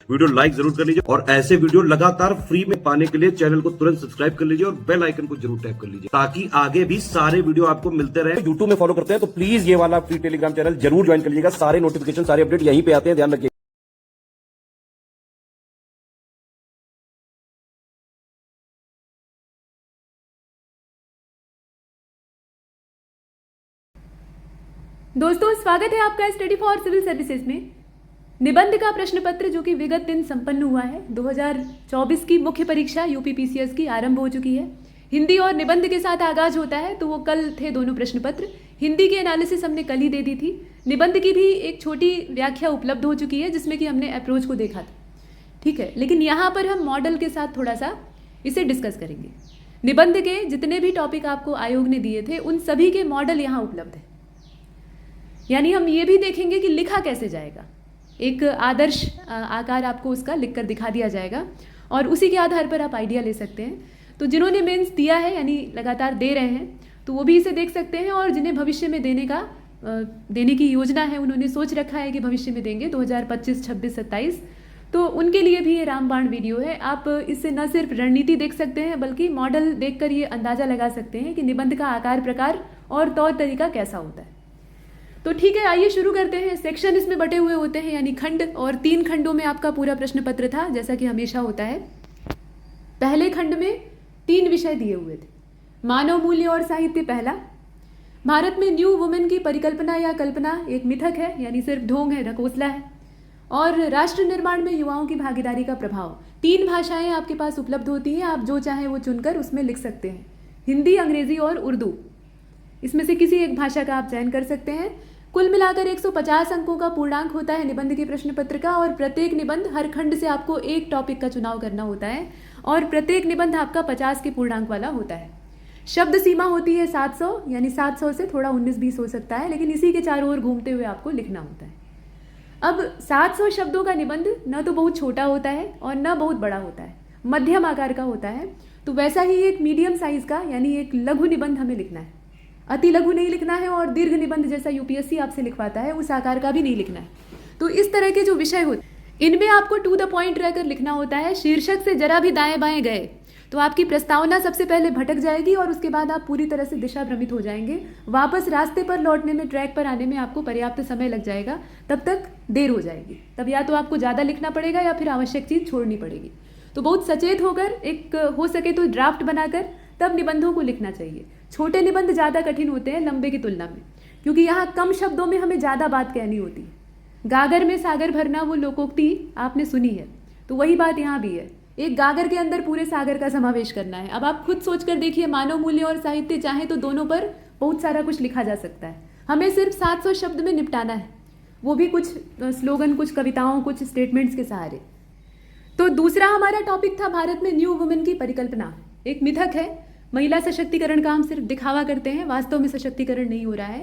Video like जरूर कर लीजिए और ऐसे वीडियो लगातार फ्री में पाने के लिए चैनल को तुरंत सब्सक्राइब कर लीजिए और बेल आइकन को जरूर टैप कर लीजिए ताकि आगे भी सारे वीडियो आपको मिलते रहे। यूट्यूब में फॉलो करते हैं तो प्लीज ये वाला फ्री टेलीग्राम चैनल जरूर ज्वाइन कर लीजिएगा। सारे नोटिफिकेशन सारे अपडेट यहीं पे आते हैं, ध्यान रखिए। दोस्तों, स्वागत है आपका स्टडी फॉर सिविल सर्विसेज में। निबंध का प्रश्न पत्र जो कि विगत दिन संपन्न हुआ है, 2024 की मुख्य परीक्षा यूपी पीसीएस की आरंभ हो चुकी है। हिंदी और निबंध के साथ आगाज होता है, तो वो कल थे दोनों प्रश्न पत्र। हिंदी की एनालिसिस हमने कल ही दे दी थी। निबंध की भी एक छोटी व्याख्या उपलब्ध हो चुकी है जिसमें कि हमने अप्रोच को देखा था, ठीक है। लेकिन यहाँ पर हम मॉडल के साथ थोड़ा सा इसे डिस्कस करेंगे। निबंध के जितने भी टॉपिक आपको आयोग ने दिए थे उन सभी के मॉडल यहाँ उपलब्ध है। यानी हम ये भी देखेंगे कि लिखा कैसे जाएगा। एक आदर्श आकार आपको उसका लिखकर दिखा दिया जाएगा और उसी के आधार पर आप आइडिया ले सकते हैं। तो जिन्होंने मेंस दिया है यानी लगातार दे रहे हैं तो वो भी इसे देख सकते हैं, और जिन्हें भविष्य में देने की योजना है, उन्होंने सोच रखा है कि भविष्य में देंगे 2025, 26, 27, तो उनके लिए भी ये रामबाण वीडियो है। आप इससे न सिर्फ रणनीति देख सकते हैं बल्कि मॉडल देखकर ये अंदाजा लगा सकते हैं कि निबंध का आकार, प्रकार और तौर तरीका कैसा होता है। तो ठीक है, आइए शुरू करते हैं। सेक्शन इसमें बटे हुए होते हैं यानी खंड, और 3 खंडों में आपका पूरा प्रश्न पत्र था जैसा कि हमेशा होता है। पहले खंड में 3 विषय दिए हुए थे। मानव मूल्य और साहित्य पहला, भारत में न्यू वुमेन की परिकल्पना या कल्पना एक मिथक है यानी सिर्फ ढोंग है, ढकोसला है, और राष्ट्र निर्माण में युवाओं की भागीदारी का प्रभाव। 3 भाषाएं आपके पास उपलब्ध होती हैं, आप जो चाहें वो चुनकर उसमें लिख सकते हैं, हिंदी, अंग्रेजी और उर्दू। इसमें से किसी एक भाषा का आप चयन कर सकते हैं। कुल मिलाकर 150 अंकों का पूर्णांक होता है निबंध के प्रश्न पत्र का, और प्रत्येक निबंध हर खंड से आपको एक टॉपिक का चुनाव करना होता है, और प्रत्येक निबंध आपका 50 के पूर्णांक वाला होता है। शब्द सीमा होती है 700, यानी 700 से थोड़ा 19-20 हो सकता है, लेकिन इसी के चारों ओर घूमते हुए आपको लिखना होता है। अब 700 शब्दों का निबंध न तो बहुत छोटा होता है और न बहुत बड़ा होता है, मध्यम आकार का होता है। तो वैसा ही एक मीडियम साइज का यानी एक लघु निबंध हमें लिखना है। अति लघु नहीं लिखना है और दीर्घ निबंध जैसा यूपीएससी आपसे लिखवाता है उस आकार का भी नहीं लिखना है। तो इस तरह के जो विषय होते इनमें आपको टू द पॉइंट रहकर लिखना होता है। शीर्षक से जरा भी दाएं बाएं गए तो आपकी प्रस्तावना सबसे पहले भटक जाएगी और उसके बाद आप पूरी तरह से दिशा भ्रमित हो जाएंगे। वापस रास्ते पर लौटने में, ट्रैक पर आने में आपको पर्याप्त समय लग जाएगा, तब तक देर हो जाएगी। तब या तो आपको ज़्यादा लिखना पड़ेगा या फिर आवश्यक चीज़ छोड़नी पड़ेगी। तो बहुत सचेत होकर, एक हो सके तो ड्राफ्ट बनाकर तब निबंधों को लिखना चाहिए। छोटे निबंध ज़्यादा कठिन होते हैं लंबे की तुलना में, क्योंकि यहाँ कम शब्दों में हमें ज़्यादा बात कहनी होती है। गागर में सागर भरना, वो लोकोक्ति आपने सुनी है, तो वही बात यहाँ भी है। एक गागर के अंदर पूरे सागर का समावेश करना है। अब आप खुद सोच कर देखिए, मानव मूल्य और साहित्य चाहे तो दोनों पर बहुत सारा कुछ लिखा जा सकता है। हमें सिर्फ 700 शब्द में निपटाना है, वो भी कुछ स्लोगन, कुछ कविताओं, कुछ स्टेटमेंट्स के सहारे। तो दूसरा हमारा टॉपिक था भारत में न्यू वुमेन की परिकल्पना। एक मिथक है, महिला सशक्तिकरण का हम सिर्फ दिखावा करते हैं, वास्तव में सशक्तिकरण नहीं हो रहा है।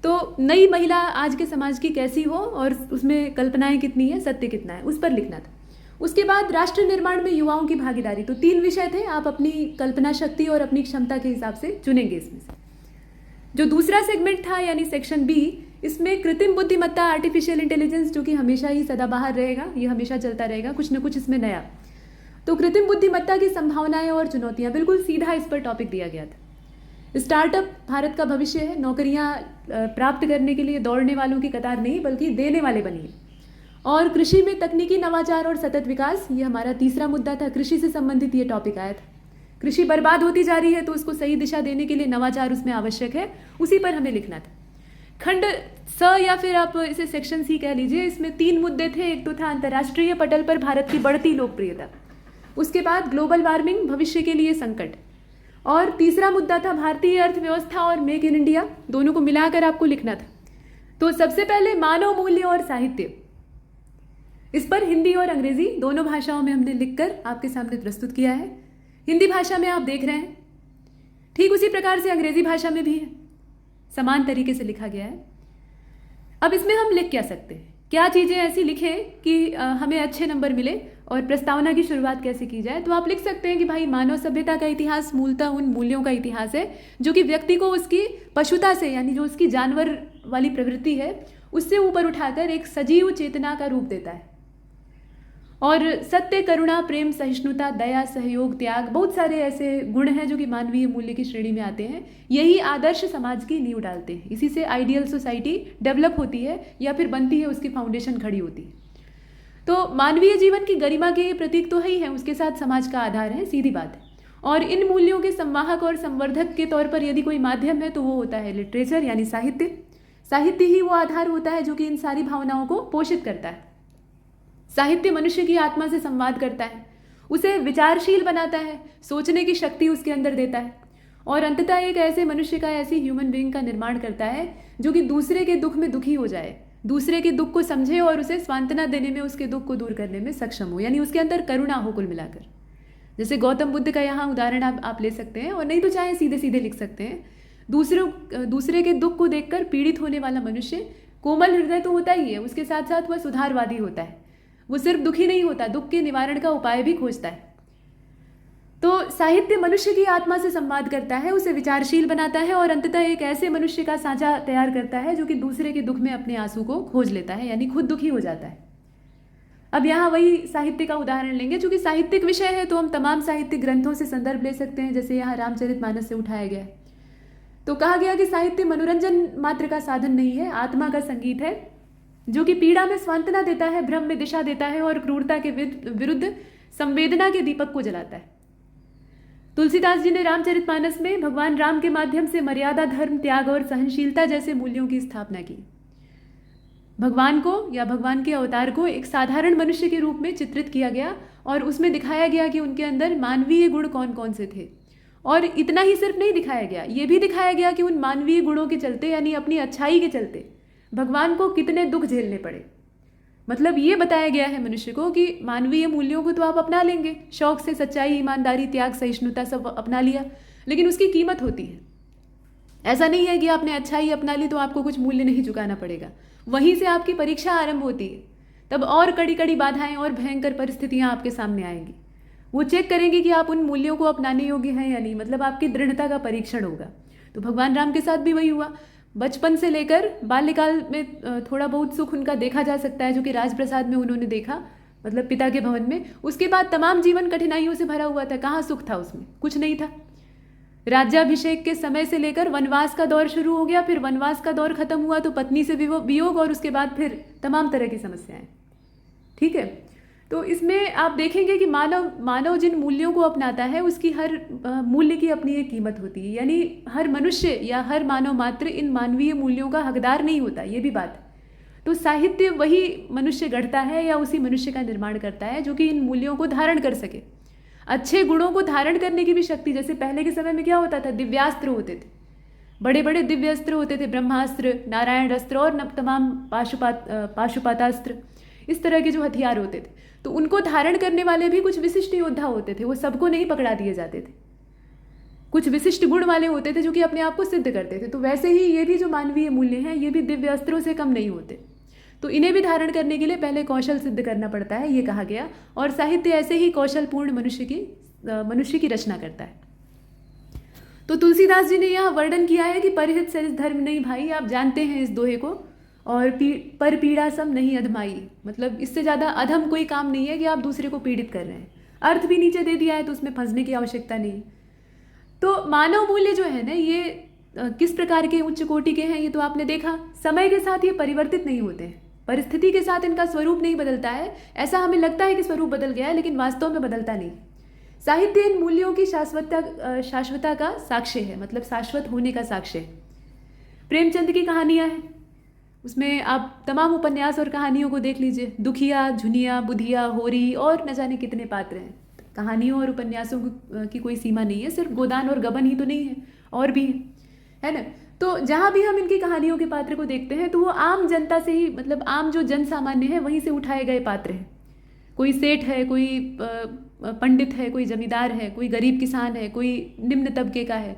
तो नई महिला आज के समाज की कैसी हो और उसमें कल्पनाएं कितनी है, सत्य कितना है, उस पर लिखना था। उसके बाद राष्ट्र निर्माण में युवाओं की भागीदारी। तो 3 विषय थे, आप अपनी कल्पना शक्ति और अपनी क्षमता के हिसाब से चुनेंगे इसमें से। जो दूसरा सेगमेंट था यानी सेक्शन बी, इसमें कृत्रिम बुद्धिमत्ता, आर्टिफिशियल इंटेलिजेंस, जो कि हमेशा ही सदाबहार रहेगा, ये हमेशा चलता रहेगा, कुछ न कुछ इसमें नया। तो कृत्रिम बुद्धिमत्ता की संभावनाएं और चुनौतियां, बिल्कुल सीधा इस पर टॉपिक दिया गया था। स्टार्टअप भारत का भविष्य है, नौकरियां प्राप्त करने के लिए दौड़ने वालों की कतार नहीं बल्कि देने वाले बनिए। और कृषि में तकनीकी नवाचार और सतत विकास, ये हमारा तीसरा मुद्दा था। कृषि से संबंधित ये टॉपिक आया था। कृषि बर्बाद होती जा रही है तो उसको सही दिशा देने के लिए नवाचार उसमें आवश्यक है, उसी पर हमें लिखना था। खंड स, या फिर आप इसे सेक्शन सी कह लीजिए, इसमें 3 मुद्दे थे। एक तो था अंतर्राष्ट्रीय पटल पर भारत की बढ़ती लोकप्रियता, उसके बाद ग्लोबल वार्मिंग, भविष्य के लिए संकट, और तीसरा मुद्दा था भारतीय अर्थव्यवस्था और मेक इन इंडिया। दोनों को मिलाकर आपको लिखना था। तो सबसे पहले मानव मूल्य और साहित्य, इस पर हिंदी और अंग्रेजी दोनों भाषाओं में हमने लिखकर आपके सामने प्रस्तुत किया है। हिंदी भाषा में आप देख रहे हैं, ठीक उसी प्रकार से अंग्रेजी भाषा में भी है, समान तरीके से लिखा गया है। अब इसमें हम लिख क्या सकते हैं, क्या चीज़ें ऐसी लिखें कि हमें अच्छे नंबर मिले, और प्रस्तावना की शुरुआत कैसे की जाए। तो आप लिख सकते हैं कि भाई मानव सभ्यता का इतिहास मूलतः उन मूल्यों का इतिहास है जो कि व्यक्ति को उसकी पशुता से, यानी जो उसकी जानवर वाली प्रवृत्ति है, उससे ऊपर उठाकर एक सजीव चेतना का रूप देता है। और सत्य, करुणा, प्रेम, सहिष्णुता, दया, सहयोग, त्याग, बहुत सारे ऐसे गुण हैं जो कि मानवीय मूल्य की श्रेणी में आते हैं। यही आदर्श समाज की नींव डालते हैं। इसी से आइडियल सोसाइटी डेवलप होती है या फिर बनती है, उसकी फाउंडेशन खड़ी होती है। तो मानवीय जीवन की गरिमा के ये प्रतीक तो है ही है, उसके साथ समाज का आधार है, सीधी बात है। और इन मूल्यों के संवाहक और संवर्धक के तौर पर यदि कोई माध्यम है तो वो होता है लिटरेचर, यानी साहित्य। साहित्य ही वो आधार होता है जो कि इन सारी भावनाओं को पोषित करता है। साहित्य मनुष्य की आत्मा से संवाद करता है, उसे विचारशील बनाता है, सोचने की शक्ति उसके अंदर देता है और अंततः एक ऐसे मनुष्य का, ऐसी ह्यूमन बीइंग का निर्माण करता है जो कि दूसरे के दुख में दुखी हो जाए, दूसरे के दुख को समझे और उसे सांत्वना देने में, उसके दुख को दूर करने में सक्षम हो, यानी उसके अंदर करुणा हो कुल मिलाकर। जैसे गौतम बुद्ध का यहाँ उदाहरण आप ले सकते हैं, और नहीं तो चाहे सीधे सीधे लिख सकते हैं। दूसरे के दुख को देखकर पीड़ित होने वाला मनुष्य कोमल हृदय तो होता ही है, उसके साथ साथ वह सुधारवादी होता है। वो सिर्फ दुखी नहीं होता, दुख के निवारण का उपाय भी खोजता है। तो साहित्य मनुष्य की आत्मा से संवाद करता है, उसे विचारशील बनाता है और अंततः एक ऐसे मनुष्य का सांचा तैयार करता है जो कि दूसरे के दुख में अपने आंसू को खोज लेता है, यानी खुद दुखी हो जाता है। अब यहाँ वही साहित्य का उदाहरण लेंगे, चूंकि साहित्यिक विषय है तो हम तमाम साहित्यिक ग्रंथों से संदर्भ ले सकते हैं। जैसे यहाँ रामचरितमानस से उठाया गया है, तो कहा गया कि साहित्य मनोरंजन मात्र का साधन नहीं है, आत्मा का संगीत है जो कि पीड़ा में सांत्वना देता है, भ्रम में दिशा देता है और क्रूरता के विरुद्ध संवेदना के दीपक को जलाता है। तुलसीदास जी ने रामचरितमानस में भगवान राम के माध्यम से मर्यादा, धर्म, त्याग और सहनशीलता जैसे मूल्यों की स्थापना की। भगवान को या भगवान के अवतार को एक साधारण मनुष्य के रूप में चित्रित किया गया और उसमें दिखाया गया कि उनके अंदर मानवीय गुण कौन कौन से थे। और इतना ही सिर्फ नहीं दिखाया गया, ये भी दिखाया गया कि उन मानवीय गुणों के चलते, यानी अपनी अच्छाई के चलते, भगवान को कितने दुख झेलने पड़े। मतलब ये बताया गया है मनुष्य को कि मानवीय मूल्यों को तो आप अपना लेंगे, शौक से सच्चाई, ईमानदारी, त्याग, सहिष्णुता सब अपना लिया, लेकिन उसकी कीमत होती है। ऐसा नहीं है कि आपने अच्छाई अपना ली तो आपको कुछ मूल्य नहीं चुकाना पड़ेगा। वहीं से आपकी परीक्षा आरंभ होती है, तब और कड़ी कड़ी बाधाएं और भयंकर परिस्थितियां आपके सामने आएंगी। वो चेक करेंगे कि आप उन मूल्यों को अपनाने योग्य हैं या नहीं, मतलब आपकी दृढ़ता का परीक्षण होगा। तो भगवान राम के साथ भी वही हुआ। बचपन से लेकर बाल्यकाल में थोड़ा बहुत सुख उनका देखा जा सकता है जो कि राजप्रसाद में उन्होंने देखा, मतलब पिता के भवन में। उसके बाद तमाम जीवन कठिनाइयों से भरा हुआ था। कहाँ सुख था उसमें? कुछ नहीं था। राज्याभिषेक के समय से लेकर वनवास का दौर शुरू हो गया, फिर वनवास का दौर खत्म हुआ तो पत्नी से वियोग और उसके बाद फिर तमाम तरह की समस्याएं। ठीक है, तो इसमें आप देखेंगे कि मानव जिन मूल्यों को अपनाता है उसकी हर मूल्य की अपनी एक कीमत होती है, यानी हर मनुष्य या हर मानव मात्र इन मानवीय मूल्यों का हकदार नहीं होता, ये भी बात है। तो साहित्य वही मनुष्य गढ़ता है या उसी मनुष्य का निर्माण करता है जो कि इन मूल्यों को धारण कर सके। अच्छे गुणों को धारण करने की भी शक्ति, जैसे पहले के समय में क्या होता था, दिव्यास्त्र होते थे, बड़े बड़े दिव्य अस्त्र होते थे, ब्रह्मास्त्र, नारायण अस्त्र और तमाम पाशुपातास्त्र, इस तरह के जो हथियार होते थे। तो उनको धारण करने वाले भी कुछ विशिष्ट योद्धा होते थे, वो सबको नहीं पकड़ा दिए जाते थे। कुछ विशिष्ट गुण वाले होते थे जो कि अपने आप को सिद्ध करते थे। तो वैसे ही ये भी जो मानवीय मूल्य हैं ये भी दिव्य अस्त्रों से कम नहीं होते। तो इन्हें भी धारण करने के लिए पहले कौशल सिद्ध करना पड़ता है, ये कहा गया। और साहित्य ऐसे ही कौशलपूर्ण मनुष्य की रचना करता है। तो तुलसीदास जी ने यहाँ वर्णन किया है कि परिहित सरिस धर्म नहीं भाई, आप जानते हैं इस दोहे को, और पर पीड़ा सम नहीं अधमाई, मतलब इससे ज़्यादा अधम कोई काम नहीं है कि आप दूसरे को पीड़ित कर रहे हैं। अर्थ भी नीचे दे दिया है तो उसमें फंसने की आवश्यकता नहीं। तो मानव मूल्य जो है ना, ये किस प्रकार के उच्च कोटि के हैं ये तो आपने देखा। समय के साथ ये परिवर्तित नहीं होते हैं, परिस्थिति के साथ इनका स्वरूप नहीं बदलता है। ऐसा हमें लगता है कि स्वरूप बदल गया है, लेकिन वास्तव में बदलता नहीं। साहित्य इन मूल्यों की शाश्वतता का साक्ष्य है, मतलब शाश्वत होने का साक्ष्य है। प्रेमचंद की कहानियां हैं, उसमें आप तमाम उपन्यास और कहानियों को देख लीजिए। दुखिया, झुनिया, बुधिया, होरी और न जाने कितने पात्र हैं। कहानियों और उपन्यासों की कोई सीमा नहीं है, सिर्फ गोदान और गबन ही तो नहीं है, और भी है ना। तो जहाँ भी हम इनकी कहानियों के पात्र को देखते हैं तो वो आम जनता से ही, मतलब आम जो जन सामान्य है वहीं से उठाए गए पात्र हैं। कोई सेठ है, कोई पंडित है, कोई जमींदार है, कोई गरीब किसान है, कोई निम्न तबके का है,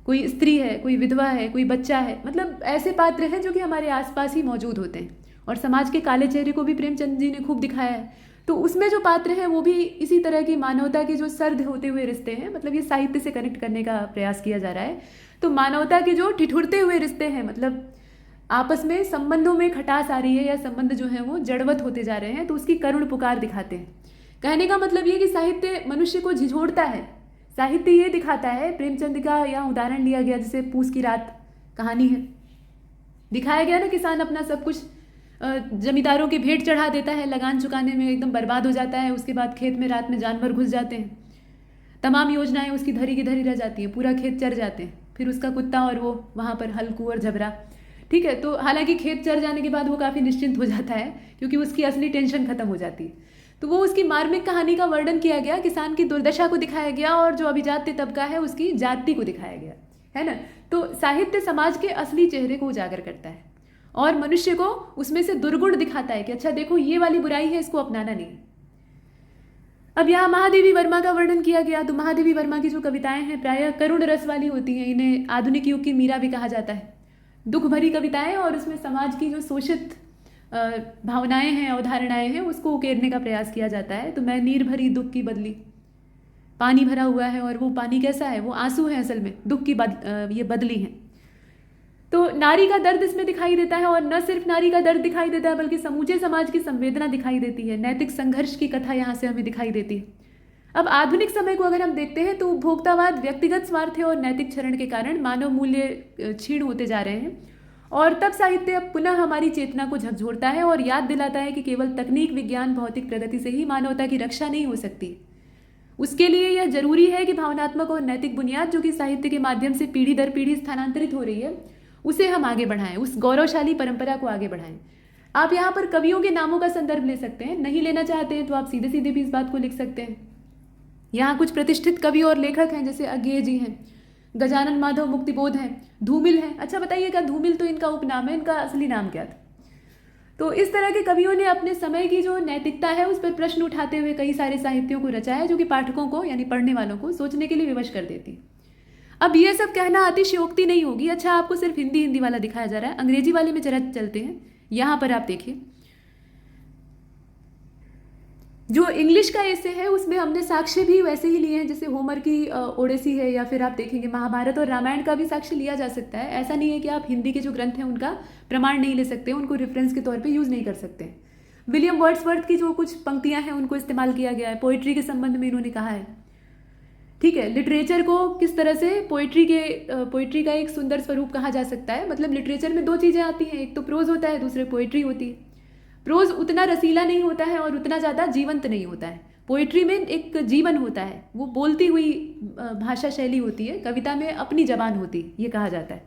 कोई स्त्री है, कोई विधवा है, कोई बच्चा है। मतलब ऐसे पात्र हैं जो कि हमारे आसपास ही मौजूद होते हैं। और समाज के काले चेहरे को भी प्रेमचंद जी ने खूब दिखाया है। तो उसमें जो पात्र हैं वो भी इसी तरह की मानवता के जो सर्द होते हुए रिश्ते हैं, मतलब ये साहित्य से कनेक्ट करने का प्रयास किया जा रहा है। तो मानवता के जो ठिठुरते हुए रिश्ते हैं, मतलब आपस में संबंधों में खटास आ रही है या संबंध जो है वो जड़वत होते जा रहे हैं, तो उसकी करुण पुकार दिखाते हैं। कहने का मतलब ये कि साहित्य मनुष्य को झिझोड़ता है। साहित्य ये दिखाता है, प्रेमचंद का यहाँ उदाहरण लिया गया जैसे पूस की रात कहानी है, दिखाया गया ना, किसान अपना सब कुछ जमींदारों के भेंट चढ़ा देता है, लगान चुकाने में एकदम बर्बाद हो जाता है, उसके बाद खेत में रात में जानवर घुस जाते हैं, तमाम योजनाएं उसकी धरी की धरी रह जाती हैं, पूरा खेत चर जाते हैं, फिर उसका कुत्ता और वो वहाँ पर हल कुंवर झबरा। ठीक है, तो हालांकि खेत चर जाने के बाद वो काफ़ी निश्चिंत हो जाता है क्योंकि उसकी असली टेंशन खत्म हो जाती है। तो वो उसकी मार्मिक कहानी का वर्णन किया गया, किसान की दुर्दशा को दिखाया गया और जो अभिजात्य तबका है उसकी जाति को दिखाया गया, है ना। तो साहित्य समाज के असली चेहरे को उजागर करता है और मनुष्य को उसमें से दुर्गुण दिखाता है कि अच्छा देखो ये वाली बुराई है, इसको अपनाना नहीं। अब यहाँ महादेवी वर्मा का वर्णन किया गया, तो महादेवी वर्मा की जो कविताएं हैं प्रायः करुण रस वाली होती हैं, इन्हें आधुनिक युग की मीरा भी कहा जाता है। दुख भरी कविताएं और उसमें समाज की जो शोषित भावनाएं हैं, अवधारणाएं हैं, उसको उकेरने का प्रयास किया जाता है। तो मैं नीर भरी दुख की बदली, पानी भरा हुआ है और वो पानी कैसा है, वो आंसू है, असल में दुख की ये बदली है। तो नारी का दर्द इसमें दिखाई देता है और न सिर्फ नारी का दर्द दिखाई देता है बल्कि समूचे समाज की संवेदना दिखाई देती है, नैतिक संघर्ष की कथा यहाँ से हमें दिखाई देती है। अब आधुनिक समय को अगर हम देखते हैं तो उपभोक्तावाद, व्यक्तिगत स्वार्थ और नैतिक क्षरण के कारण मानव मूल्य क्षीण होते जा रहे हैं और तब साहित्य अब पुनः हमारी चेतना को झकझोरता है और याद दिलाता है कि केवल तकनीक, विज्ञान, भौतिक प्रगति से ही मानवता की रक्षा नहीं हो सकती। उसके लिए यह जरूरी है कि भावनात्मक और नैतिक बुनियाद जो कि साहित्य के माध्यम से पीढ़ी दर पीढ़ी स्थानांतरित हो रही है, उसे हम आगे बढ़ाएं, उस गौरवशाली परंपरा को आगे बढ़ाएं। आप यहाँ पर कवियों के नामों का संदर्भ ले सकते हैं, नहीं लेना चाहते हैं तो आप सीधे सीधे भी इस बात को लिख सकते हैं। यहाँ कुछ प्रतिष्ठित कवि और लेखक हैं, जैसे अज्ञेय जी हैं, गजानन माधव मुक्तिबोध हैं, धूमिल हैं। अच्छा बताइएगा, धूमिल तो इनका उपनाम है, इनका असली नाम क्या था? तो इस तरह के कवियों ने अपने समय की जो नैतिकता है उस पर प्रश्न उठाते हुए कई सारे साहित्यों को रचा है जो कि पाठकों को यानी पढ़ने वालों को सोचने के लिए विवश कर देती है। अब ये सब कहना अतिशयोक्ति नहीं होगी। अच्छा, आपको सिर्फ हिंदी वाला दिखाया जा रहा है, अंग्रेजी वाले में जरा चलते हैं। यहाँ पर आप देखिए, जो इंग्लिश का एसे है उसमें हमने साक्ष्य भी वैसे ही लिए हैं जैसे होमर की ओडेसी है, या फिर आप देखेंगे महाभारत और रामायण का भी साक्ष्य लिया जा सकता है। ऐसा नहीं है कि आप हिंदी के जो ग्रंथ हैं उनका प्रमाण नहीं ले सकते, उनको रेफरेंस के तौर पे यूज़ नहीं कर सकते। विलियम वर्ड्सवर्थ की जो कुछ पंक्तियां हैं उनको इस्तेमाल किया गया है, पोइट्री के संबंध में इन्होंने कहा है। ठीक है, लिटरेचर को किस तरह से पोइट्री का एक सुंदर स्वरूप कहा जा सकता है। मतलब लिटरेचर में दो चीज़ें आती हैं, एक तो प्रोज होता है, दूसरे पोइट्री होती है। प्रोज उतना रसीला नहीं होता है और उतना ज़्यादा जीवंत नहीं होता है। पोइट्री में एक जीवन होता है, वो बोलती हुई भाषा शैली होती है, कविता में अपनी जबान होती है, ये कहा जाता है।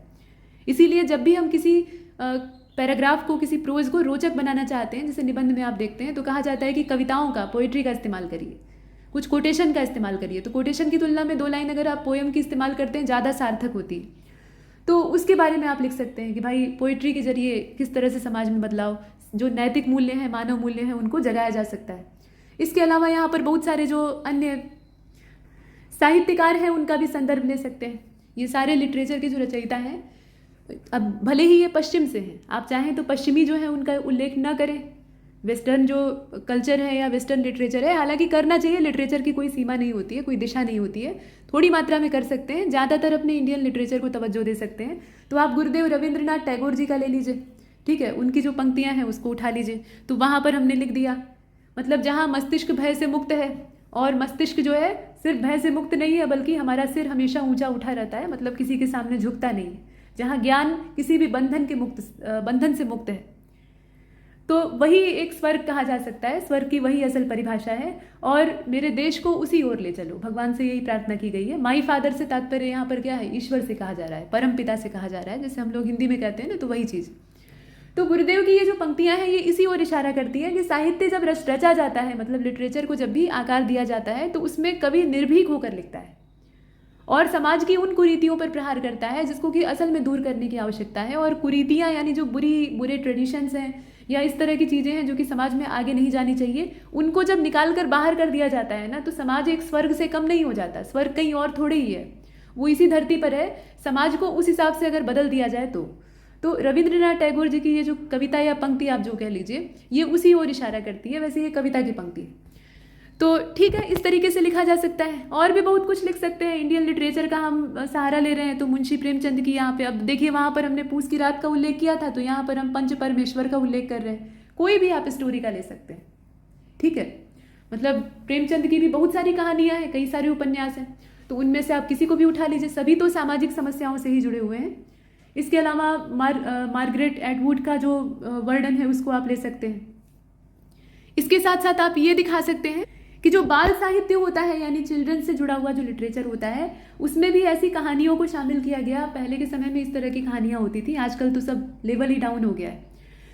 इसीलिए जब भी हम किसी पैराग्राफ को, किसी प्रोज को रोचक बनाना चाहते हैं, जैसे निबंध में आप देखते हैं, तो कहा जाता है कि कविताओं का, पोइट्री का इस्तेमाल करिए, कुछ कोटेशन का इस्तेमाल करिए। तो कोटेशन की तुलना में 2 लाइन अगर आप पोएम की इस्तेमाल करते हैं ज़्यादा सार्थक होती है। तो उसके बारे में आप लिख सकते हैं कि भाई पोइट्री के जरिए किस तरह से समाज में बदलाव, जो नैतिक मूल्य हैं, मानव मूल्य हैं, उनको जगाया जा सकता है। इसके अलावा यहाँ पर बहुत सारे जो अन्य साहित्यकार हैं उनका भी संदर्भ ले सकते हैं। ये सारे लिटरेचर के जो रचयिता हैं, अब भले ही ये पश्चिम से हैं, आप चाहें तो पश्चिमी जो है उनका उल्लेख न करें, वेस्टर्न जो कल्चर है या वेस्टर्न लिटरेचर है, हालांकि करना चाहिए, लिटरेचर की कोई सीमा नहीं होती है, कोई दिशा नहीं होती है, थोड़ी मात्रा में कर सकते हैं, ज़्यादातर अपने इंडियन लिटरेचर को तवज्जो दे सकते हैं। तो आप गुरुदेव रविंद्रनाथ टैगोर जी का ले लीजिए, ठीक है, उनकी जो पंक्तियां हैं उसको उठा लीजिए, तो वहाँ पर हमने लिख दिया, मतलब जहाँ मस्तिष्क भय से मुक्त है, और मस्तिष्क जो है सिर्फ भय से मुक्त नहीं है बल्कि हमारा सिर हमेशा ऊंचा उठा रहता है, मतलब किसी के सामने झुकता नहीं है, जहाँ ज्ञान किसी भी बंधन से मुक्त है, तो वही एक स्वर्ग कहा जा सकता है। स्वर्ग की वही असल परिभाषा है और मेरे देश को उसी ओर ले चलो, भगवान से यही प्रार्थना की गई है। माई फादर से तात्पर्य यहाँ पर क्या है, ईश्वर से कहा जा रहा है, परम पिता से कहा जा रहा है, जैसे हम लोग हिंदी में कहते हैं ना, तो वही चीज़। तो गुरुदेव की ये जो पंक्तियां हैं ये इसी ओर इशारा करती हैं कि साहित्य जब रचा जाता है, मतलब लिटरेचर को जब भी आकार दिया जाता है, तो उसमें कवि निर्भीक होकर लिखता है और समाज की उन कुरीतियों पर प्रहार करता है जिसको कि असल में दूर करने की आवश्यकता है। और कुरीतियाँ यानी जो बुरे ट्रेडिशंस हैं या इस तरह की चीज़ें हैं जो कि समाज में आगे नहीं जानी चाहिए, उनको जब निकाल कर बाहर कर दिया जाता है ना, तो समाज एक स्वर्ग से कम नहीं हो जाता। स्वर्ग कहीं और थोड़े ही है, वो इसी धरती पर है। समाज को उस हिसाब से अगर बदल दिया जाए तो रविंद्रनाथ टैगोर जी की ये जो कविता या पंक्ति आप जो कह लीजिए, ये उसी ओर इशारा करती है। वैसे ये कविता की पंक्ति है। तो ठीक है, इस तरीके से लिखा जा सकता है। और भी बहुत कुछ लिख सकते हैं। इंडियन लिटरेचर का हम सहारा ले रहे हैं तो मुंशी प्रेमचंद की यहाँ पे, अब देखिए वहाँ पर हमने पूस की रात का उल्लेख किया था, तो यहाँ पर हम पंच परमेश्वर का उल्लेख कर रहे हैं। कोई भी आप स्टोरी का ले सकते हैं, ठीक है। मतलब प्रेमचंद की भी बहुत सारी कहानियाँ हैं, कई सारे उपन्यास हैं, तो उनमें से आप किसी को भी उठा लीजिए, सभी तो सामाजिक समस्याओं से ही जुड़े हुए हैं। इसके अलावा मार्गरेट एटवुड का जो वर्णन है उसको आप ले सकते हैं। इसके साथ साथ आप ये दिखा सकते हैं कि जो बाल साहित्य होता है, यानी चिल्ड्रन से जुड़ा हुआ जो लिटरेचर होता है, उसमें भी ऐसी कहानियों को शामिल किया गया। पहले के समय में इस तरह की कहानियाँ होती थी, आजकल तो सब लेवल ही डाउन हो गया है।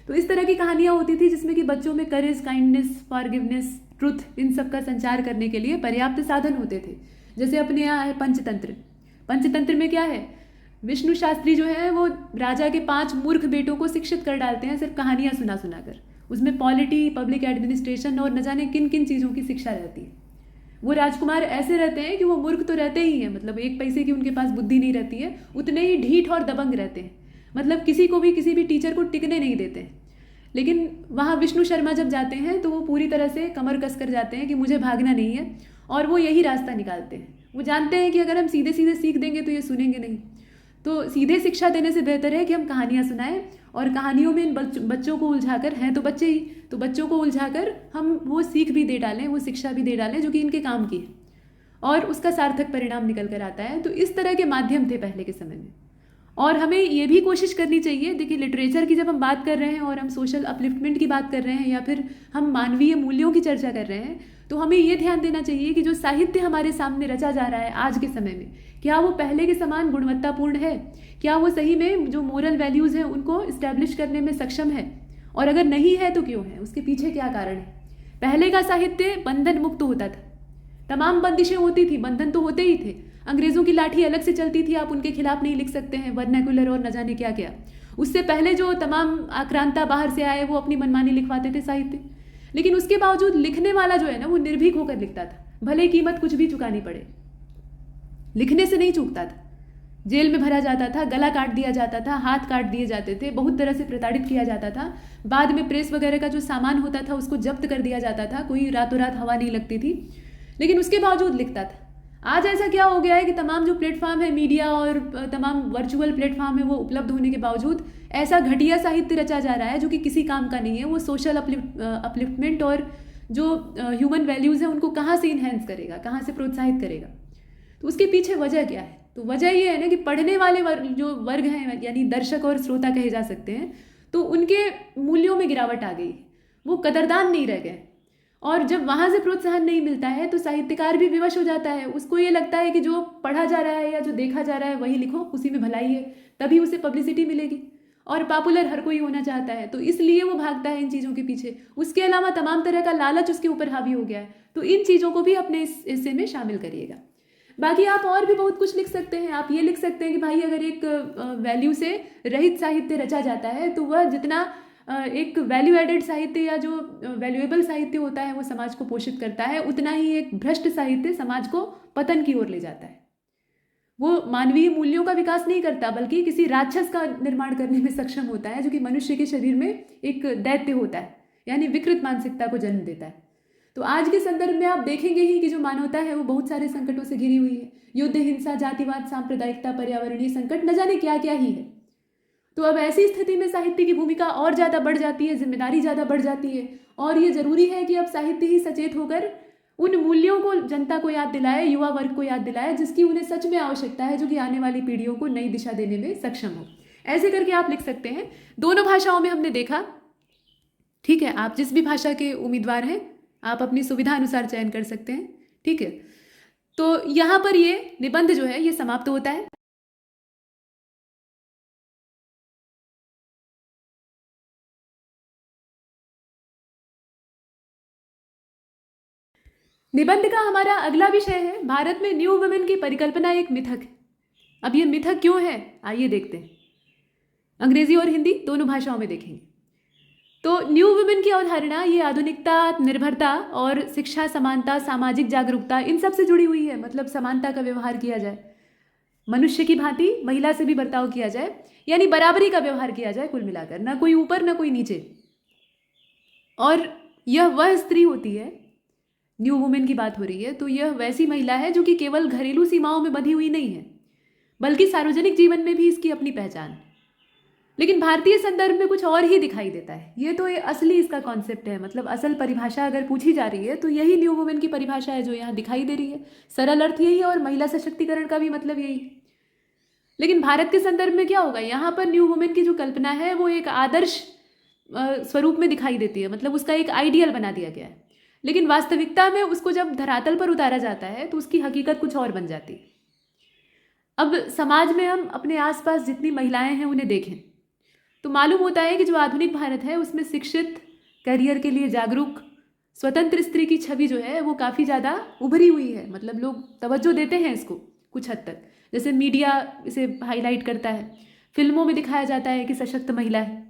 तो इस तरह की कहानियाँ होती थी जिसमें कि बच्चों में करेज, काइंडनेस, फॉरगिवनेस, ट्रुथ, इन सब का संचार करने के लिए पर्याप्त साधन होते थे। जैसे अपने यहाँ है पंचतंत्र। पंचतंत्र में क्या है, विष्णु शास्त्री जो है वो राजा के 5 मूर्ख बेटों को शिक्षित कर डालते हैं सिर्फ कहानियाँ सुना सुनाकर। उसमें पॉलिटी, पब्लिक एडमिनिस्ट्रेशन और न जाने किन किन चीज़ों की शिक्षा रहती है। वो राजकुमार ऐसे रहते हैं कि वो मूर्ख तो रहते ही हैं, मतलब 1 पैसे की उनके पास बुद्धि नहीं रहती है, उतने ही ढीठ और दबंग रहते हैं, मतलब किसी को भी, किसी भी टीचर को टिकने नहीं देते हैं। लेकिन वहाँ विष्णु शर्मा जब जाते हैं तो वो पूरी तरह से कमर कस कर जाते हैं कि मुझे भागना नहीं है, और वो यही रास्ता निकालते हैं। वो जानते हैं कि अगर हम सीधे सीधे सीख देंगे तो ये सुनेंगे नहीं, तो सीधे शिक्षा देने से बेहतर है कि हम कहानियाँ सुनाएं, और कहानियों में इन बच्चों को उलझाकर, हैं तो बच्चे ही, तो बच्चों को उलझाकर हम वो सीख भी दे डालें, वो शिक्षा भी दे डालें जो कि इनके काम की है, और उसका सार्थक परिणाम निकल कर आता है। तो इस तरह के माध्यम थे पहले के समय में। और हमें ये भी कोशिश करनी चाहिए, देखिए लिटरेचर की जब हम बात कर रहे हैं और हम सोशल अपलिफ्टमेंट की बात कर रहे हैं, या फिर हम मानवीय मूल्यों की चर्चा कर रहे हैं, तो हमें ये ध्यान देना चाहिए कि जो साहित्य हमारे सामने रचा जा रहा है आज के समय में, क्या वो पहले के समान गुणवत्तापूर्ण है, क्या वो सही में जो मोरल वैल्यूज़ हैं उनको इस्टेब्लिश करने में सक्षम है, और अगर नहीं है तो क्यों है, उसके पीछे क्या कारण है। पहले का साहित्य बंधन मुक्त होता था, तमाम बंदिशें होती थी, बंधन तो होते ही थे। अंग्रेज़ों की लाठी अलग से चलती थी, आप उनके खिलाफ नहीं लिख सकते हैं, वर्नाकुलर और न जाने क्या क्या। उससे पहले जो तमाम आक्रांता बाहर से आए वो अपनी मनमानी लिखवाते थे साहित्य, लेकिन उसके बावजूद लिखने वाला जो है ना वो निर्भीक होकर लिखता था, भले कीमत कुछ भी चुकानी पड़े, लिखने से नहीं चूकता था। जेल में भरा जाता था, गला काट दिया जाता था, हाथ काट दिए जाते थे, बहुत तरह से प्रताड़ित किया जाता था। बाद में प्रेस वगैरह का जो सामान होता था उसको जब्त कर दिया जाता था, कोई रातों रात हवा नहीं लगती थी, लेकिन उसके बावजूद लिखता था। आज ऐसा क्या हो गया है कि तमाम जो प्लेटफॉर्म है, मीडिया और तमाम वर्चुअल प्लेटफॉर्म है, वो उपलब्ध होने के बावजूद ऐसा घटिया साहित्य रचा जा रहा है जो कि किसी काम का नहीं है। वो सोशल अपलिफ्टमेंट और जो ह्यूमन वैल्यूज़ हैं उनको कहाँ से इन्हेंस करेगा, कहाँ से प्रोत्साहित करेगा। तो उसके पीछे वजह क्या है, तो वजह ये है ना कि पढ़ने वाले जो वर्ग हैं, यानी दर्शक और श्रोता कहे जा सकते हैं, तो उनके मूल्यों में गिरावट आ गई, वो कदरदान नहीं रह गए। और जब वहाँ से प्रोत्साहन नहीं मिलता है तो साहित्यकार भी विवश हो जाता है, उसको ये लगता है कि जो पढ़ा जा रहा है या जो देखा जा रहा है वही लिखो, उसी में भलाई है, तभी उसे पब्लिसिटी मिलेगी, और पॉपुलर हर कोई होना चाहता है, तो इसलिए वो भागता है इन चीज़ों के पीछे। उसके अलावा तमाम तरह का लालच उसके ऊपर हावी हो गया है, तो इन चीज़ों को भी अपने इस हिस्से में शामिल करिएगा। बाकी आप और भी बहुत कुछ लिख सकते हैं। आप ये लिख सकते हैं कि भाई अगर एक वैल्यू से रहित साहित्य रचा जाता है तो वह जितना एक वैल्यू एडेड साहित्य या जो वैल्यूएबल साहित्य होता है वो समाज को पोषित करता है, उतना ही एक भ्रष्ट साहित्य समाज को पतन की ओर ले जाता है। वो मानवीय मूल्यों का विकास नहीं करता, बल्कि किसी राक्षस का निर्माण करने में सक्षम होता है, जो कि मनुष्य के शरीर में एक दैत्य होता है, यानी विकृत मानसिकता को जन्म देता है। तो आज के संदर्भ में आप देखेंगे ही कि जो मानवता है वो बहुत सारे संकटों से घिरी हुई है। युद्ध, हिंसा, जातिवाद, सांप्रदायिकता, पर्यावरणीय संकट, न जाने क्या क्या ही है। तो अब ऐसी स्थिति में साहित्य की भूमिका और ज़्यादा बढ़ जाती है, जिम्मेदारी ज़्यादा बढ़ जाती है, और ये ज़रूरी है कि अब साहित्य ही सचेत होकर उन मूल्यों को जनता को याद दिलाए, युवा वर्ग को याद दिलाए, जिसकी उन्हें सच में आवश्यकता है, जो कि आने वाली पीढ़ियों को नई दिशा देने में सक्षम हो। ऐसे करके आप लिख सकते हैं। दोनों भाषाओं में हमने देखा, ठीक है। आप जिस भी भाषा के उम्मीदवार हैं आप अपनी सुविधा अनुसार चयन कर सकते हैं, ठीक है। तो यहाँ पर ये निबंध जो है ये समाप्त होता है। निबंध का हमारा अगला विषय है भारत में न्यू वुमेन की परिकल्पना एक मिथक है। अब ये मिथक क्यों है आइए देखते हैं। अंग्रेजी और हिंदी दोनों भाषाओं में देखेंगे। तो न्यू वुमेन की अवधारणा ये आधुनिकता, निर्भरता और शिक्षा, समानता, सामाजिक जागरूकता, इन सब से जुड़ी हुई है। मतलब समानता का व्यवहार किया जाए, मनुष्य की भांति महिला से भी बर्ताव किया जाए, यानी बराबरी का व्यवहार किया जाए, कुल मिलाकर ना कोई ऊपर ना कोई नीचे। और यह वह स्त्री होती है न्यू वुमेन की बात हो रही है, तो यह वैसी महिला है जो कि केवल घरेलू सीमाओं में बंधी हुई नहीं है, बल्कि सार्वजनिक जीवन में भी इसकी अपनी पहचान। लेकिन भारतीय संदर्भ में कुछ और ही दिखाई देता है। ये तो ये असली इसका कॉन्सेप्ट है, मतलब असल परिभाषा अगर पूछी जा रही है तो यही न्यू वुमेन की परिभाषा है जो यहाँ दिखाई दे रही है। सरल अर्थ यही है और महिला सशक्तिकरण का भी मतलब यही है। लेकिन भारत के संदर्भ में क्या होगा, यहाँ पर न्यू वुमेन की जो कल्पना है वो एक आदर्श स्वरूप में दिखाई देती है, मतलब उसका एक आइडियल बना दिया गया है। लेकिन वास्तविकता में उसको जब धरातल पर उतारा जाता है तो उसकी हकीकत कुछ और बन जाती है। अब समाज में हम अपने आसपास जितनी महिलाएं हैं उन्हें देखें तो मालूम होता है कि जो आधुनिक भारत है उसमें शिक्षित, करियर के लिए जागरूक, स्वतंत्र स्त्री की छवि जो है वो काफ़ी ज़्यादा उभरी हुई है। मतलब लोग तवज्जो देते हैं इसको कुछ हद तक, जैसे मीडिया इसे हाईलाइट करता है, फिल्मों में दिखाया जाता है कि सशक्त महिला है।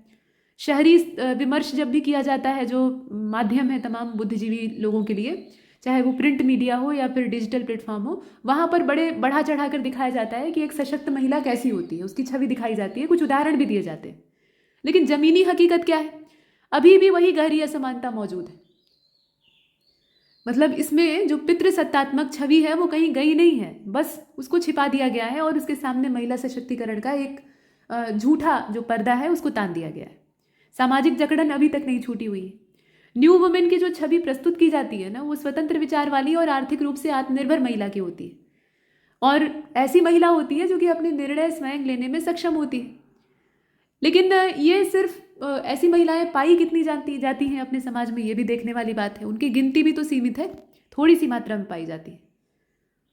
शहरी विमर्श जब भी किया जाता है, जो माध्यम है तमाम बुद्धिजीवी लोगों के लिए, चाहे वो प्रिंट मीडिया हो या फिर डिजिटल प्लेटफॉर्म हो, वहाँ पर बड़े बढ़ा चढ़ा कर दिखाया जाता है कि एक सशक्त महिला कैसी होती है, उसकी छवि दिखाई जाती है, कुछ उदाहरण भी दिए जाते हैं। लेकिन जमीनी हकीकत क्या है, अभी भी वही गहरी असमानता मौजूद है। मतलब इसमें जो पितृसत्तात्मक छवि है वो कहीं गई नहीं है, बस उसको छिपा दिया गया है और उसके सामने महिला सशक्तिकरण का एक झूठा जो पर्दा है उसको तान दिया गया है। सामाजिक जकड़न अभी तक नहीं छूटी हुई है। न्यू वुमेन की जो छवि प्रस्तुत की जाती है ना, वो स्वतंत्र विचार वाली और आर्थिक रूप से आत्मनिर्भर महिला की होती है, और ऐसी महिला होती है जो कि अपने निर्णय स्वयं लेने में सक्षम होती है। लेकिन ये सिर्फ ऐसी महिलाएं पाई कितनी जाती हैं अपने समाज में, ये भी देखने वाली बात है। उनकी गिनती भी तो सीमित है, थोड़ी सी मात्रा में पाई जाती है।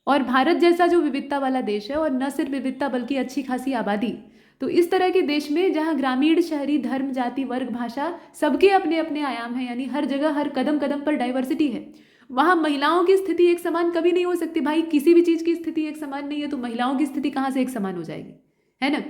और भारत जैसा जो विविधता वाला देश है, और न सिर्फ विविधता बल्कि अच्छी खासी आबादी, तो इस तरह के देश में जहाँ ग्रामीण, शहरी, धर्म, जाति, वर्ग, भाषा सबके अपने अपने आयाम हैं, यानी हर जगह हर कदम कदम पर डाइवर्सिटी है, वहाँ महिलाओं की स्थिति एक समान कभी नहीं हो सकती। भाई किसी भी चीज़ की स्थिति एक समान नहीं है तो महिलाओं की स्थिति कहाँ से एक समान हो जाएगी, है ना।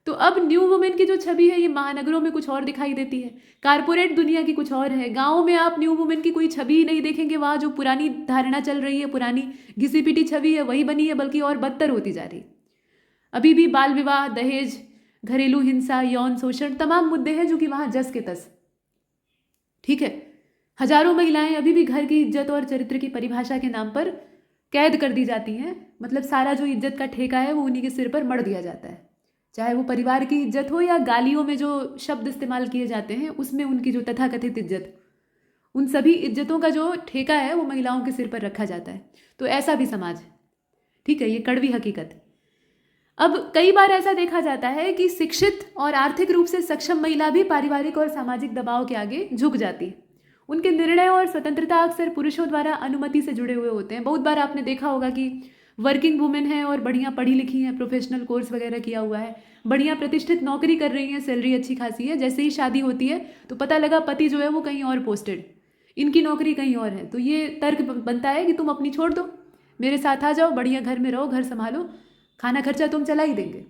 तो अब न्यू वुमेन की जो छवि है ये महानगरों में कुछ और दिखाई देती है, कारपोरेट दुनिया की कुछ और है। गाँव में आप न्यू वुमेन की कोई छवि ही नहीं देखेंगे, वहाँ जो पुरानी धारणा चल रही है, पुरानी घिसी पिटी छवि है वही बनी है, बल्कि और बदतर होती जा रही है। अभी भी बाल विवाह, दहेज, घरेलू हिंसा, यौन शोषण तमाम मुद्दे हैं जो कि वहाँ जस के तस, ठीक है। हजारों महिलाएं अभी भी घर की इज्जत और चरित्र की परिभाषा के नाम पर कैद कर दी जाती हैं। मतलब सारा जो इज्जत का ठेका है वो उन्हीं के सिर पर मढ़ दिया जाता है, चाहे वो परिवार की इज्जत हो या गालियों में जो शब्द इस्तेमाल किए जाते हैं उसमें उनकी जो तथाकथित इज्जत, उन सभी इज्जतों का जो ठेका है वो महिलाओं के सिर पर रखा जाता है। तो ऐसा भी समाज है, ठीक है, ये कड़वी हकीकत है। अब कई बार ऐसा देखा जाता है कि शिक्षित और आर्थिक रूप से सक्षम महिला भी पारिवारिक और सामाजिक दबाव के आगे झुक जाती है। उनके निर्णय और स्वतंत्रता अक्सर पुरुषों द्वारा अनुमति से जुड़े हुए होते हैं। बहुत बार आपने देखा होगा कि वर्किंग वुमेन है और बढ़िया पढ़ी लिखी हैं, प्रोफेशनल कोर्स वगैरह किया हुआ है, बढ़िया प्रतिष्ठित नौकरी कर रही हैं, सैलरी अच्छी खासी है, जैसे ही शादी होती है तो पता लगा पति जो है वो कहीं और पोस्टेड, इनकी नौकरी कहीं और है। तो ये तर्क बनता है कि तुम अपनी छोड़ दो, मेरे साथ आ जाओ, बढ़िया घर में रहो, घर संभालो, खाना खर्चा तुम चला ही देंगे।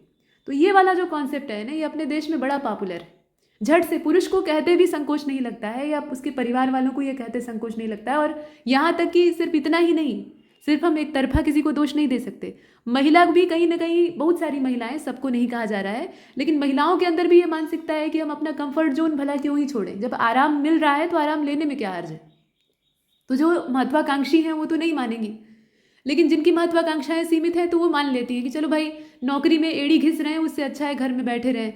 तो ये वाला जो कॉन्सेप्ट है ना, ये अपने देश में बड़ा पॉपुलर है। झट से पुरुष को कहते भी संकोच नहीं लगता है, या उसके परिवार वालों को ये कहते संकोच नहीं लगता है। और यहाँ तक कि सिर्फ इतना ही नहीं, सिर्फ हम एक तरफा किसी को दोष नहीं दे सकते, महिला भी कहीं ना कहीं, बहुत सारी महिलाएं, सबको नहीं कहा जा रहा है, लेकिन महिलाओं के अंदर भी ये मानसिकता है कि हम अपना कंफर्ट जोन भला क्यों ही छोड़ें, जब आराम मिल रहा है तो आराम लेने में क्या हर्ज है। तो जो महत्वाकांक्षी हैं वो तो नहीं मानेंगी, लेकिन जिनकी महत्वाकांक्षाएं सीमित है तो वो मान लेती है कि चलो भाई नौकरी में एड़ी घिस रहे हैं, उससे अच्छा है घर में बैठे रहें,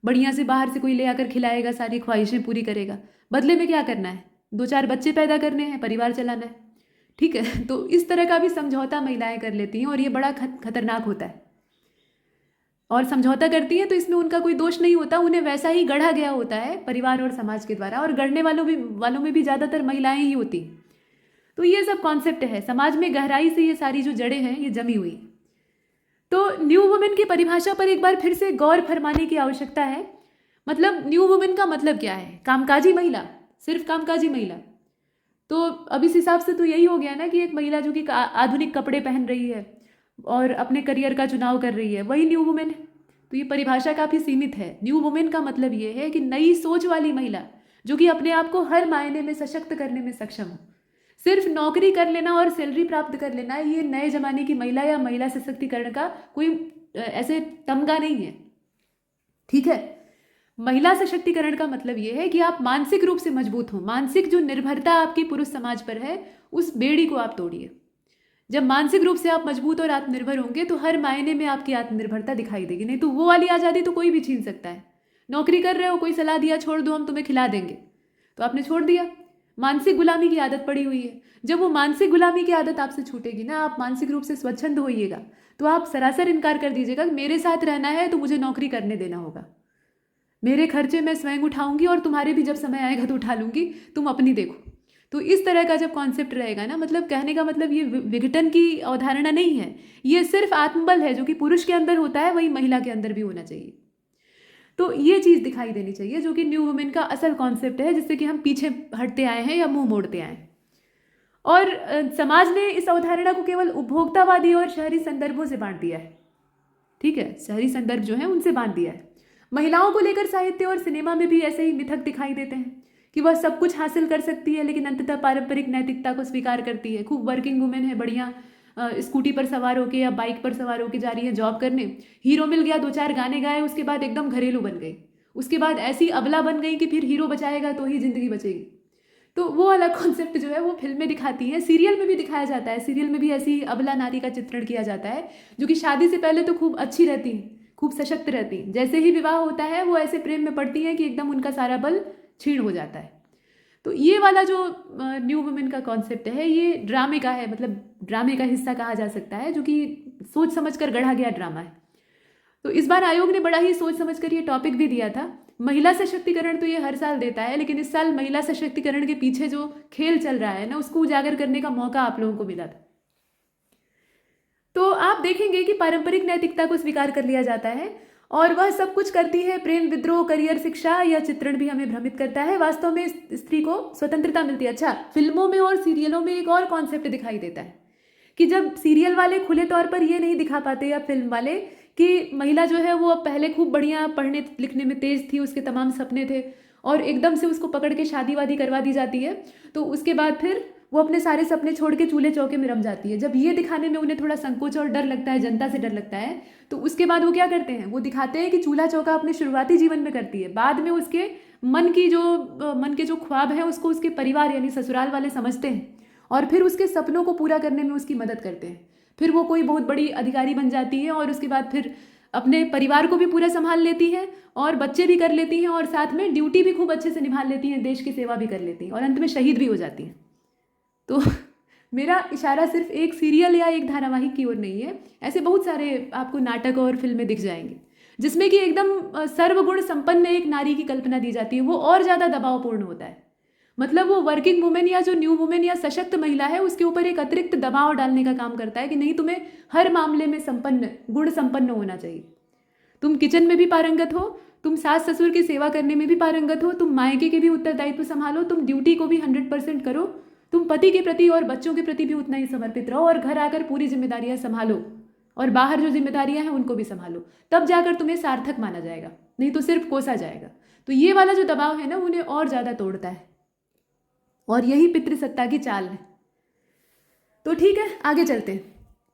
बढ़िया से बाहर से कोई ले आकर खिलाएगा, सारी ख्वाहिशें पूरी करेगा, बदले में क्या करना है, 2-4 बच्चे पैदा करने हैं, परिवार चलाना है, ठीक है। तो इस तरह का भी समझौता महिलाएं कर लेती हैं और ये बड़ा खतरनाक होता है। और समझौता करती हैं तो इसमें उनका कोई दोष नहीं होता, उन्हें वैसा ही गढ़ा गया होता है परिवार और समाज के द्वारा, और गढ़ने वालों में भी ज़्यादातर महिलाएं ही होती हैं। तो ये सब कॉन्सेप्ट है, समाज में गहराई से ये सारी जो जड़ें हैं ये जमी हुई। तो न्यू वुमेन की परिभाषा पर एक बार फिर से गौर फरमाने की आवश्यकता है। मतलब न्यू वुमेन का मतलब क्या है, कामकाजी महिला, सिर्फ कामकाजी महिला। तो अब इस हिसाब से तो यही हो गया ना कि एक महिला जो कि आधुनिक कपड़े पहन रही है और अपने करियर का चुनाव कर रही है, वही न्यू वुमेन है। तो ये परिभाषा काफ़ी सीमित है। न्यू वुमेन का मतलब ये है कि नई सोच वाली महिला जो कि अपने आप को हर मायने में सशक्त करने में सक्षम हो। सिर्फ नौकरी कर लेना और सैलरी प्राप्त कर लेना ये नए जमाने की महिला या महिला सशक्तिकरण का कोई ऐसे तमगा नहीं है, ठीक है। महिला सशक्तिकरण का मतलब ये है कि आप मानसिक रूप से मजबूत हो, मानसिक जो निर्भरता आपकी पुरुष समाज पर है उस बेड़ी को आप तोड़िए। जब मानसिक रूप से आप मजबूत और आत्मनिर्भर होंगे तो हर मायने में आपकी आत्मनिर्भरता दिखाई देगी। नहीं तो वो वाली आज़ादी तो कोई भी छीन सकता है। नौकरी कर रहे हो, कोई सलाह दिया छोड़ दो हम तुम्हें खिला देंगे, तो आपने छोड़ दिया। मानसिक गुलामी की आदत पड़ी हुई है। जब वो मानसिक गुलामी की आदत आपसे छूटेगी ना, आप मानसिक रूप से स्वच्छंद होइएगा, तो आप सरासर इनकार कर दीजिएगा कि मेरे साथ रहना है तो मुझे नौकरी करने देना होगा, मेरे खर्चे मैं स्वयं उठाऊंगी और तुम्हारे भी जब समय आएगा तो उठा लूंगी, तुम अपनी देखो। तो इस तरह का जब कॉन्सेप्ट रहेगा ना, मतलब कहने का मतलब ये विघटन की अवधारणा नहीं है, ये सिर्फ आत्मबल है जो कि पुरुष के अंदर होता है वही महिला के अंदर भी होना चाहिए। तो ये चीज़ दिखाई देनी चाहिए जो कि न्यू वुमेन का असल कॉन्सेप्ट है, जिससे कि हम पीछे हटते आए हैं या मुंह मोड़ते आए हैं। और समाज ने इस अवधारणा को केवल उपभोक्तावादी और शहरी संदर्भों से बांट दिया है। ठीक है, शहरी संदर्भ जो है उनसे बांट दिया है। महिलाओं को लेकर साहित्य और सिनेमा में भी ऐसे ही मिथक दिखाई देते हैं कि वह सब कुछ हासिल कर सकती है लेकिन अंततः पारंपरिक नैतिकता को स्वीकार करती है। खूब वर्किंग वुमेन है, बढ़िया स्कूटी पर सवार होके या बाइक पर सवार होके जा रही है जॉब करने, हीरो मिल गया, 2-4 गाने गाए, उसके बाद एकदम घरेलू बन गई, उसके बाद ऐसी अबला बन गई कि फिर हीरो बचाएगा तो ही जिंदगी बचेगी। तो वो वाला कॉन्सेप्ट जो है वो फिल्में दिखाती हैं, सीरियल में भी दिखाया जाता है। सीरियल में भी ऐसी अबला नारी का चित्रण किया जाता है जो कि शादी से पहले तो खूब अच्छी रहती हैं, खूब सशक्त रहती हैं, जैसे ही विवाह होता है वो ऐसे प्रेम में पड़ती हैं कि एकदम उनका सारा बल क्षीण हो जाता है। तो ये वाला जो न्यू वुमेन का कॉन्सेप्ट है ये ड्रामे का है, मतलब ड्रामे का हिस्सा कहा जा सकता है, जो कि सोच समझ कर गढ़ा गया ड्रामा है। तो इस बार आयोग ने बड़ा ही सोच समझ कर ये टॉपिक भी दिया था। महिला सशक्तिकरण तो ये हर साल देता है, लेकिन इस साल महिला सशक्तिकरण के पीछे जो खेल चल रहा है ना, उसको उजागर करने का मौका आप लोगों को मिला था। तो आप देखेंगे कि पारंपरिक नैतिकता को स्वीकार कर लिया जाता है और वह सब कुछ करती है। प्रेम, विद्रोह, करियर, शिक्षा, यह चित्रण भी हमें भ्रमित करता है। वास्तव में स्त्री को स्वतंत्रता मिलती है। अच्छा, फिल्मों में और सीरियलों में एक और कॉन्सेप्ट दिखाई देता है कि जब सीरियल वाले खुले तौर पर ये नहीं दिखा पाते या फिल्म वाले कि महिला जो है वो पहले खूब बढ़िया पढ़ने लिखने में तेज थी, उसके तमाम सपने थे, और एकदम से उसको पकड़ के शादी वादी करवा दी जाती है, तो उसके बाद फिर वो अपने सारे सपने छोड़ के चूल्हे चौके में रम जाती है। जब ये दिखाने में उन्हें थोड़ा संकोच और डर लगता है, जनता से डर लगता है, तो उसके बाद वो क्या करते हैं, वो दिखाते हैं कि चूल्हा चौका अपने शुरुआती जीवन में करती है, बाद में उसके मन के जो ख्वाब हैं उसको उसके परिवार यानी ससुराल वाले समझते हैं और फिर उसके सपनों को पूरा करने में उसकी मदद करते हैं। फिर वो कोई बहुत बड़ी अधिकारी बन जाती है और उसके बाद फिर अपने परिवार को भी पूरा संभाल लेती हैं और बच्चे भी कर लेती हैं और साथ में ड्यूटी भी खूब अच्छे से निभा लेती हैं, देश की सेवा भी कर लेती हैं और अंत में शहीद भी हो जाती हैं। तो मेरा इशारा सिर्फ एक सीरियल या एक धारावाहिक की ओर नहीं है, ऐसे बहुत सारे आपको नाटक और फिल्में दिख जाएंगे जिसमें कि एकदम सर्वगुण संपन्न एक नारी की कल्पना दी जाती है। वो और ज़्यादा दबावपूर्ण होता है, मतलब वो वर्किंग वुमेन या जो न्यू वुमेन या सशक्त महिला है उसके ऊपर एक अतिरिक्त दबाव डालने का काम करता है कि नहीं, तुम्हें हर मामले में गुण संपन्न होना चाहिए। तुम किचन में भी पारंगत हो, तुम सास ससुर की सेवा करने में भी पारंगत हो, तुम मायके के भी उत्तरदायित्व संभालो, तुम ड्यूटी को भी 100% करो, तुम पति के प्रति और बच्चों के प्रति भी उतना ही समर्पित रहो और घर आकर पूरी जिम्मेदारियां संभालो और बाहर जो जिम्मेदारियां हैं उनको भी संभालो, तब जाकर तुम्हें सार्थक माना जाएगा, नहीं तो सिर्फ कोसा जाएगा। तो ये वाला जो दबाव है ना उन्हें और ज़्यादा तोड़ता है और यही पितृसत्ता की चाल है। तो ठीक है, आगे चलते हैं।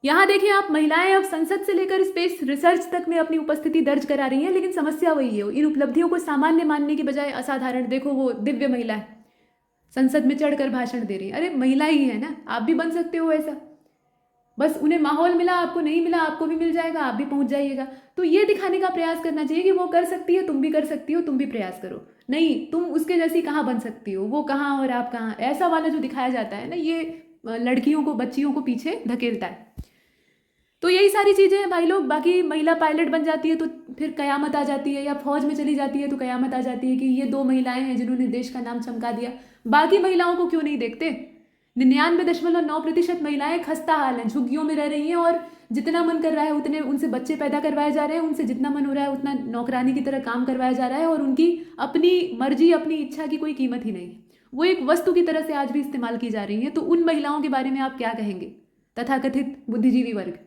यहाँ देखिए आप, महिलाएं अब संसद से लेकर स्पेस रिसर्च तक में अपनी उपस्थिति दर्ज करा रही हैं, लेकिन समस्या वही है, इन उपलब्धियों को सामान्य मानने की बजाय असाधारण। देखो वो दिव्य महिला है, संसद में चढ़कर भाषण दे रही है। अरे महिला ही है ना, आप भी बन सकते हो ऐसा, बस उन्हें माहौल मिला, आपको नहीं मिला, आपको भी मिल जाएगा, आप भी पहुंच जाइएगा। तो ये दिखाने का प्रयास करना चाहिए कि वो कर सकती है, तुम भी कर सकती हो, तुम भी प्रयास करो। नहीं, तुम उसके जैसी कहाँ बन सकती हो, वो कहाँ और आप कहाँ, ऐसा वाला जो दिखाया जाता है ना, ये लड़कियों को, बच्चियों को पीछे धकेलता है। तो यही सारी चीज़ें हैं भाई लोग। बाकी महिला पायलट बन जाती है तो फिर कयामत आ जाती है, या फौज में चली जाती है तो कयामत आ जाती है कि ये 2 महिलाएं हैं जिन्होंने देश का नाम चमका दिया। बाकी महिलाओं को क्यों नहीं देखते? 99.9% महिलाएं खस्ता हाल हैं, झुग्गियों में रह रही हैं और जितना मन कर रहा है उतने उनसे बच्चे पैदा करवाए जा रहे हैं, उनसे जितना मन हो रहा है उतना नौकरानी की तरह काम करवाया जा रहा है और उनकी अपनी मर्जी, अपनी इच्छा की कोई कीमत ही नहीं है। वो एक वस्तु की तरह से आज भी इस्तेमाल की जा रही है। तो उन महिलाओं के बारे में आप क्या कहेंगे, तथाकथित बुद्धिजीवी वर्ग?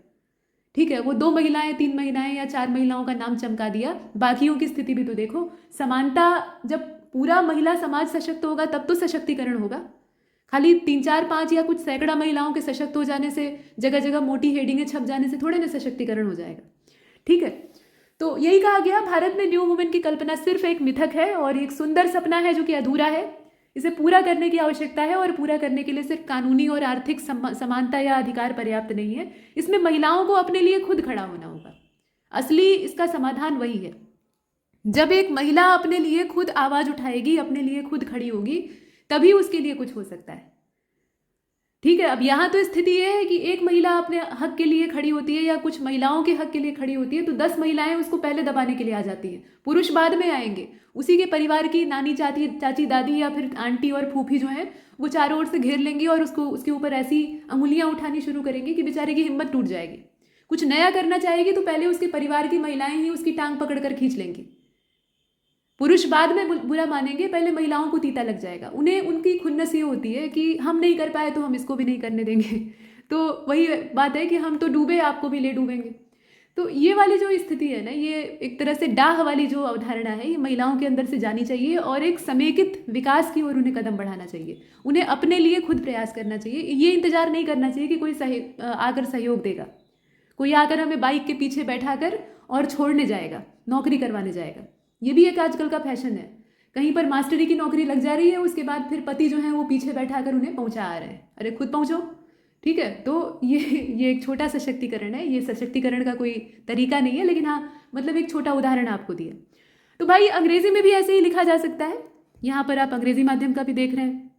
ठीक है, वो 2 महिलाएं, 3 महिलाएं या 4 महिलाओं का नाम चमका दिया, बाकियों की स्थिति भी तो देखो। समानता, जब पूरा महिला समाज सशक्त होगा तब तो सशक्तिकरण होगा। खाली 3, 4, 5 या कुछ सैकड़ा महिलाओं के सशक्त हो जाने से, जगह जगह मोटी हेडिंगें छप जाने से थोड़े ना सशक्तिकरण हो जाएगा। ठीक है, तो यही कहा गया, भारत में न्यू वुमेन की कल्पना सिर्फ एक मिथक है और एक सुंदर सपना है जो कि अधूरा है। इसे पूरा करने की आवश्यकता है और पूरा करने के लिए सिर्फ कानूनी और आर्थिक समानता या अधिकार पर्याप्त नहीं है। इसमें महिलाओं को अपने लिए खुद खड़ा होना होगा। असली इसका समाधान वही है। जब एक महिला अपने लिए खुद आवाज उठाएगी, अपने लिए खुद खड़ी होगी, तभी उसके लिए कुछ हो सकता है। ठीक है, अब यहाँ तो स्थिति ये है कि एक महिला अपने हक के लिए खड़ी होती है या कुछ महिलाओं के हक के लिए खड़ी होती है तो 10 महिलाएं उसको पहले दबाने के लिए आ जाती हैं। पुरुष बाद में आएंगे, उसी के परिवार की नानी, चाची, दादी या फिर आंटी और फूफी जो हैं वो चारों ओर से घेर लेंगी और उसके ऊपर ऐसी अंगुलियां उठानी शुरू करेंगी कि बेचारे की हिम्मत टूट जाएगी। कुछ नया करना चाहेगी तो पहले उसके परिवार की महिलाएं ही उसकी टांग पकड़कर खींच लेंगी। पुरुष बाद में बुरा मानेंगे, पहले महिलाओं को तीता लग जाएगा। उन्हें उनकी खुन्नस ये होती है कि हम नहीं कर पाए तो हम इसको भी नहीं करने देंगे। तो वही बात है कि हम तो डूबे, आपको भी ले डूबेंगे। तो ये वाली जो स्थिति है ना, ये एक तरह से डाह वाली जो अवधारणा है, ये महिलाओं के अंदर से जानी चाहिए और एक समेकित विकास की ओर उन्हें कदम बढ़ाना चाहिए। उन्हें अपने लिए खुद प्रयास करना चाहिए। ये इंतजार नहीं करना चाहिए कि कोई आकर सहयोग देगा, कोई आकर हमें बाइक के पीछे बैठाकर और छोड़ने जाएगा, नौकरी करवाने जाएगा। ये भी एक आजकल का फैशन है। कहीं पर मास्टरी की नौकरी लग जा रही है, उसके बाद फिर पति जो है वो पीछे बैठाकर उन्हें पहुंचा आ रहे हैं। अरे खुद पहुंचो। ठीक है, तो ये एक छोटा सशक्तिकरण है। ये सशक्तिकरण का कोई तरीका नहीं है, लेकिन हाँ मतलब एक छोटा उदाहरण आपको दिया। तो भाई अंग्रेजी में भी ऐसे ही लिखा जा सकता है। यहाँ पर आप अंग्रेजी माध्यम का भी देख रहे हैं।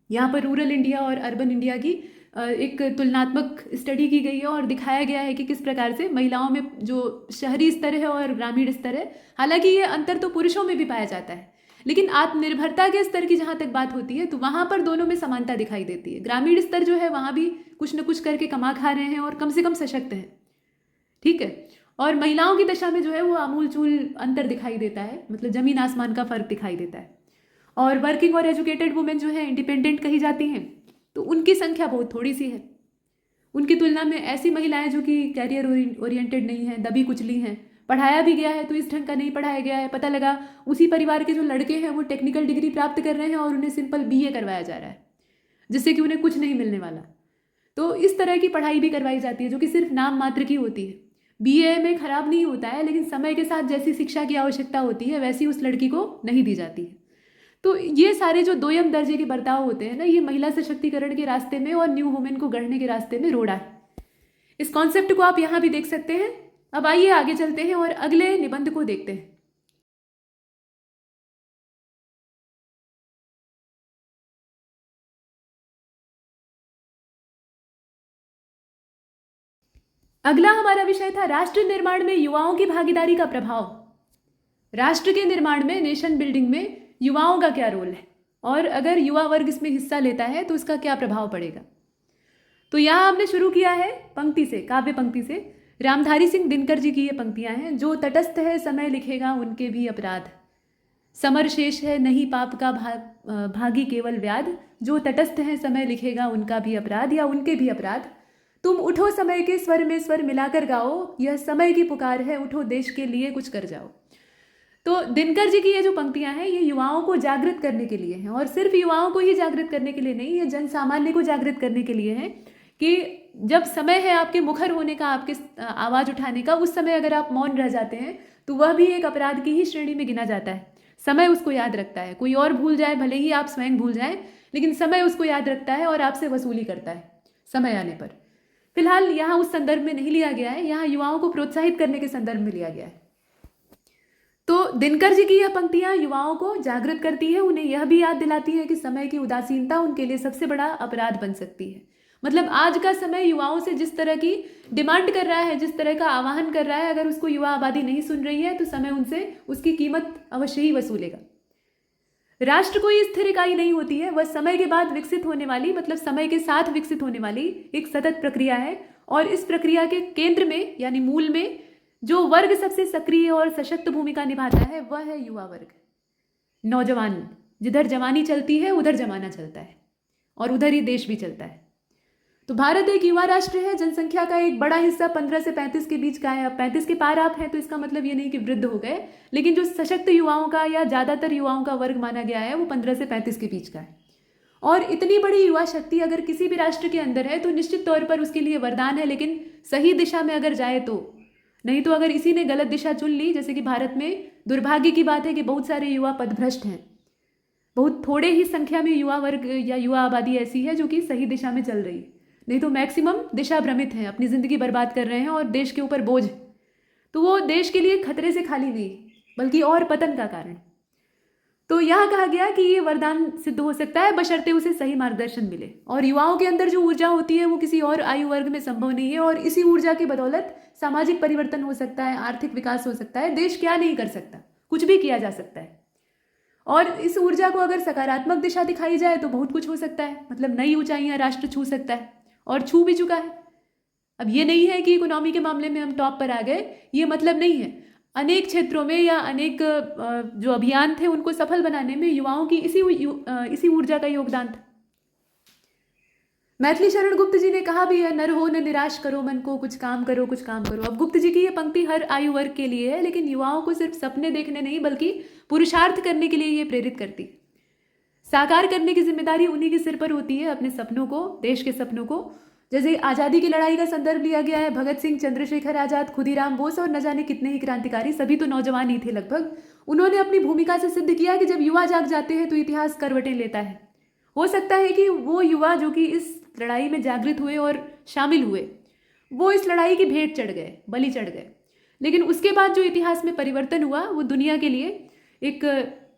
यहाँ पर रूरल इंडिया और अर्बन इंडिया की एक तुलनात्मक स्टडी की गई है और दिखाया गया है कि किस प्रकार से महिलाओं में जो शहरी स्तर है और ग्रामीण स्तर है, हालांकि ये अंतर तो पुरुषों में भी पाया जाता है, लेकिन आत्मनिर्भरता के स्तर की जहाँ तक बात होती है तो वहाँ पर दोनों में समानता दिखाई देती है। ग्रामीण स्तर जो है वहाँ भी कुछ न कुछ करके कमा खा रहे हैं और कम से कम सशक्त हैं। ठीक है, और महिलाओं की दशा में जो है वो आमूलचूल अंतर दिखाई देता है, मतलब जमीन आसमान का फर्क दिखाई देता है। और वर्किंग और एजुकेटेड वुमेन जो है, इंडिपेंडेंट कही जाती हैं, तो उनकी संख्या बहुत थोड़ी सी है। उनकी तुलना में ऐसी महिलाएं जो कि कैरियर ओरिएंटेड नहीं हैं, दबी कुचली हैं, पढ़ाया भी गया है तो इस ढंग का नहीं पढ़ाया गया है। पता लगा उसी परिवार के जो लड़के हैं वो टेक्निकल डिग्री प्राप्त कर रहे हैं और उन्हें सिंपल बीए करवाया जा रहा है, जिससे कि उन्हें कुछ नहीं मिलने वाला। तो इस तरह की पढ़ाई भी करवाई जाती है जो कि सिर्फ नाम मात्र की होती है। बीए में खराब नहीं होता है, लेकिन समय के साथ जैसी शिक्षा की आवश्यकता होती है वैसी उस लड़की को नहीं दी जाती है। तो ये सारे जो दोयम दर्जे के बर्ताव होते हैं ना, ये महिला सशक्तिकरण के रास्ते में और न्यू वुमेन को गढ़ने के रास्ते में रोड़ा है। इस कॉन्सेप्ट को आप यहाँ भी देख सकते हैं। अब आइए आगे चलते हैं और अगले निबंध को देखते हैं। अगला हमारा विषय था राष्ट्र निर्माण में युवाओं की भागीदारी का प्रभाव। राष्ट्र के निर्माण में, नेशन बिल्डिंग में युवाओं का क्या रोल है और अगर युवा वर्ग इसमें हिस्सा लेता है तो इसका क्या प्रभाव पड़ेगा। तो यहाँ हमने शुरू किया है पंक्ति से, काव्य पंक्ति से। रामधारी सिंह दिनकर जी की ये पंक्तियां हैं। जो तटस्थ है समय लिखेगा उनके भी अपराध, समर शेष है नहीं पाप का भागी केवल व्याध। जो तटस्थ है समय लिखेगा उनका भी अपराध या उनके भी अपराध। तुम उठो समय के स्वर में स्वर मिलाकर गाओ, यह समय की पुकार है, उठो देश के लिए कुछ कर जाओ। तो दिनकर जी की ये जो पंक्तियां हैं ये युवाओं को जागृत करने के लिए हैं, और सिर्फ युवाओं को ही जागृत करने के लिए नहीं, ये जन सामान्य को जागृत करने के लिए हैं कि जब समय है आपके मुखर होने का, आपके आवाज उठाने का, उस समय अगर आप मौन रह जाते हैं तो वह भी एक अपराध की ही श्रेणी में गिना जाता है। समय उसको याद रखता है, कोई और भूल जाए, भले ही आप स्वयं भूल जाएं, लेकिन समय उसको याद रखता है और आपसे वसूली करता है समय आने पर। फिलहाल यहाँ उस संदर्भ में नहीं लिया गया है, यहाँ युवाओं को प्रोत्साहित करने के संदर्भ में लिया गया है। तो दिनकर जी की यह पंक्तियां युवाओं को जागृत करती है, उन्हें यह भी याद दिलाती है कि समय की उदासीनता उनके लिए सबसे बड़ा अपराध बन सकती है। मतलब आज का समय युवाओं से जिस तरह की डिमांड कर रहा है, जिस तरह का आह्वान कर रहा है, अगर उसको युवा आबादी नहीं सुन रही है तो समय उनसे उसकी कीमत अवश्य ही वसूलेगा। राष्ट्र कोई स्थिर इकाई नहीं होती है, वह समय के बाद विकसित होने वाली, मतलब समय के साथ विकसित होने वाली एक सतत प्रक्रिया है। और इस प्रक्रिया के केंद्र में यानी मूल में जो वर्ग सबसे सक्रिय और सशक्त भूमिका निभाता है वह है युवा वर्ग, नौजवान। जिधर जवानी चलती है उधर जमाना चलता है और उधर ही देश भी चलता है। तो भारत एक युवा राष्ट्र है, जनसंख्या का एक बड़ा हिस्सा 15 से 35 के बीच का है। अब 35 के पार आप हैं तो इसका मतलब ये नहीं कि वृद्ध हो गए, लेकिन जो सशक्त युवाओं का या ज़्यादातर युवाओं का वर्ग माना गया है वो 15 से 35 के बीच का है। और इतनी बड़ी युवा शक्ति अगर किसी भी राष्ट्र के अंदर है तो निश्चित तौर पर उसके लिए वरदान है, लेकिन सही दिशा में अगर जाए तो, नहीं तो अगर इसी ने गलत दिशा चुन ली, जैसे कि भारत में दुर्भाग्य की बात है कि बहुत सारे युवा पथभ्रष्ट हैं, बहुत थोड़े ही संख्या में युवा वर्ग या युवा आबादी ऐसी है जो कि सही दिशा में चल रही है, नहीं तो मैक्सिमम दिशा भ्रमित हैं, अपनी ज़िंदगी बर्बाद कर रहे हैं और देश के ऊपर बोझ। तो वो देश के लिए खतरे से खाली नहीं बल्कि और पतन का कारण। तो यहाँ कहा गया कि ये वरदान सिद्ध हो सकता है बशर्ते उसे सही मार्गदर्शन मिले। और युवाओं के अंदर जो ऊर्जा होती है वो किसी और आयु वर्ग में संभव नहीं है, और इसी ऊर्जा की बदौलत सामाजिक परिवर्तन हो सकता है, आर्थिक विकास हो सकता है, देश क्या नहीं कर सकता, कुछ भी किया जा सकता है। और इस ऊर्जा को अगर सकारात्मक दिशा दिखाई जाए तो बहुत कुछ हो सकता है, मतलब नई ऊंचाइयां राष्ट्र छू सकता है और छू भी चुका है। अब ये नहीं है कि इकोनॉमी के मामले में हम टॉप पर आ गए, ये मतलब नहीं है। अनेक क्षेत्रों में या अनेक जो अभियान थे उनको सफल बनाने में युवाओं की इसी ऊर्जा का योगदान था। मैथिली शरण गुप्त जी ने कहा भी है, नर हो न निराश करो मन को, कुछ काम करो कुछ काम करो। अब गुप्त जी की ये पंक्ति हर आयु वर्ग के लिए है, लेकिन युवाओं को सिर्फ सपने देखने नहीं बल्कि पुरुषार्थ करने के लिए ये प्रेरित करती। साकार करने की जिम्मेदारी उन्हीं के सिर पर होती है, अपने सपनों को, देश के सपनों को। जैसे आज़ादी की लड़ाई का संदर्भ लिया गया है, भगत सिंह, चंद्रशेखर आजाद, खुदीराम बोस और न जाने कितने ही क्रांतिकारी, सभी तो नौजवान ही थे लगभग। उन्होंने अपनी भूमिका से सिद्ध किया कि जब युवा जाग जाते हैं तो इतिहास करवटें लेता है। हो सकता है कि वो युवा जो कि इस लड़ाई में जागृत हुए और शामिल हुए, वो इस लड़ाई की भेंट चढ़ गए, बलि चढ़ गए, लेकिन उसके बाद जो इतिहास में परिवर्तन हुआ वो दुनिया के लिए एक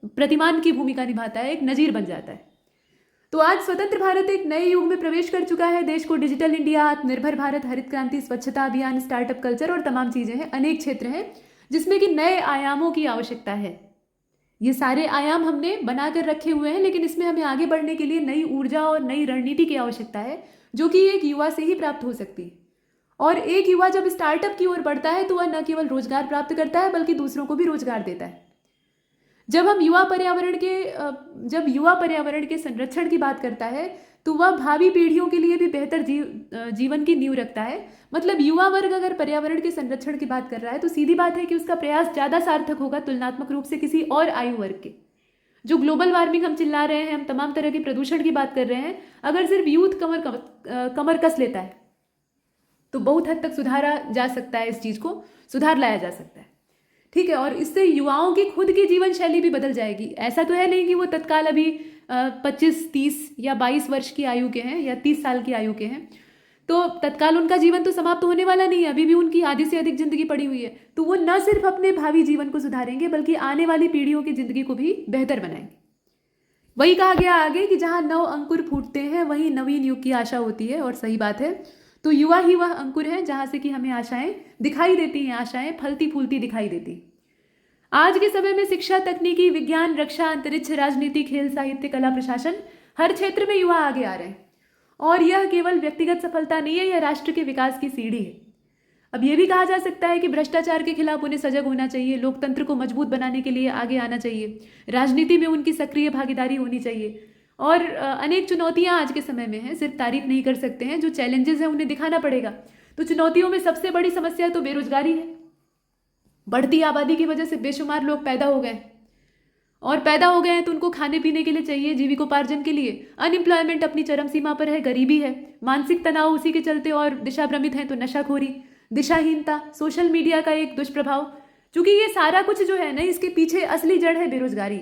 प्रतिमान की भूमिका निभाता है, एक नजीर बन जाता है। तो आज स्वतंत्र भारत एक नए युग में प्रवेश कर चुका है। देश को डिजिटल इंडिया, आत्मनिर्भर भारत, हरित क्रांति, स्वच्छता अभियान, स्टार्टअप कल्चर और तमाम चीजें हैं, अनेक क्षेत्र हैं जिसमें कि नए आयामों की आवश्यकता है। ये सारे आयाम हमने बना कर रखे हुए हैं, लेकिन इसमें हमें आगे बढ़ने के लिए नई ऊर्जा और नई रणनीति की आवश्यकता है, जो कि एक युवा से ही प्राप्त हो सकती है। और एक युवा जब स्टार्टअप की ओर बढ़ता है तो वह न केवल रोजगार प्राप्त करता है बल्कि दूसरों को भी रोजगार देता है। जब युवा पर्यावरण के संरक्षण की बात करता है तो वह भावी पीढ़ियों के लिए भी बेहतर जीवन की नींव रखता है। मतलब युवा वर्ग अगर पर्यावरण के संरक्षण की बात कर रहा है तो सीधी बात है कि उसका प्रयास ज़्यादा सार्थक होगा तुलनात्मक रूप से किसी और आयु वर्ग के। जो ग्लोबल वार्मिंग हम चिल्ला रहे हैं, हम तमाम तरह के प्रदूषण की बात कर रहे हैं, अगर सिर्फ यूथ कमर कस लेता है तो बहुत हद तक सुधारा जा सकता है, इस चीज़ को सुधार लाया जा सकता है। ठीक है, और इससे युवाओं की खुद की जीवन शैली भी बदल जाएगी। ऐसा तो है नहीं कि वो तत्काल अभी 25, 30 या 22 वर्ष की आयु के हैं या 30 साल की आयु के हैं तो तत्काल उनका जीवन तो समाप्त होने वाला नहीं है, अभी भी उनकी आधी से अधिक जिंदगी पड़ी हुई है। तो वो न सिर्फ अपने भावी जीवन को सुधारेंगे बल्कि आने वाली पीढ़ियों की जिंदगी को भी बेहतर बनाएंगे। वही कहा गया आगे कि जहाँ नव अंकुर फूटते हैं वहीं नवीन युग की आशा होती है, और सही बात है। तो युवा ही वह अंकुर है जहाँ से कि हमें आशाएं दिखाई देती हैं, आशाएं फलती फूलती दिखाई देती। आज के समय में शिक्षा, तकनीकी, विज्ञान, रक्षा, अंतरिक्ष, राजनीति, खेल, साहित्य, कला, प्रशासन, हर क्षेत्र में युवा आगे आ रहे हैं। और यह केवल व्यक्तिगत सफलता नहीं है, यह राष्ट्र के विकास की सीढ़ी है। अब यह भी कहा जा सकता है कि भ्रष्टाचार के खिलाफ उन्हें सजग होना चाहिए, लोकतंत्र को मजबूत बनाने के लिए आगे आना चाहिए, राजनीति में उनकी सक्रिय भागीदारी होनी चाहिए। और अनेक चुनौतियां आज के समय में हैं, सिर्फ तारीफ नहीं कर सकते हैं, जो चैलेंजेस हैं उन्हें दिखाना पड़ेगा। तो चुनौतियों में सबसे बड़ी समस्या तो बेरोजगारी है। बढ़ती आबादी की वजह से बेशुमार लोग पैदा हो गए, और पैदा हो गए हैं तो उनको खाने पीने के लिए चाहिए, जीविकोपार्जन के लिए। अनएम्प्लॉयमेंट अपनी चरम सीमा पर है, गरीबी है, मानसिक तनाव उसी के चलते, और दिशा भ्रमित है तो नशाखोरी, दिशाहीनता, सोशल मीडिया का एक दुष्प्रभाव। चूंकि ये सारा कुछ जो है ना, इसके पीछे असली जड़ है बेरोजगारी।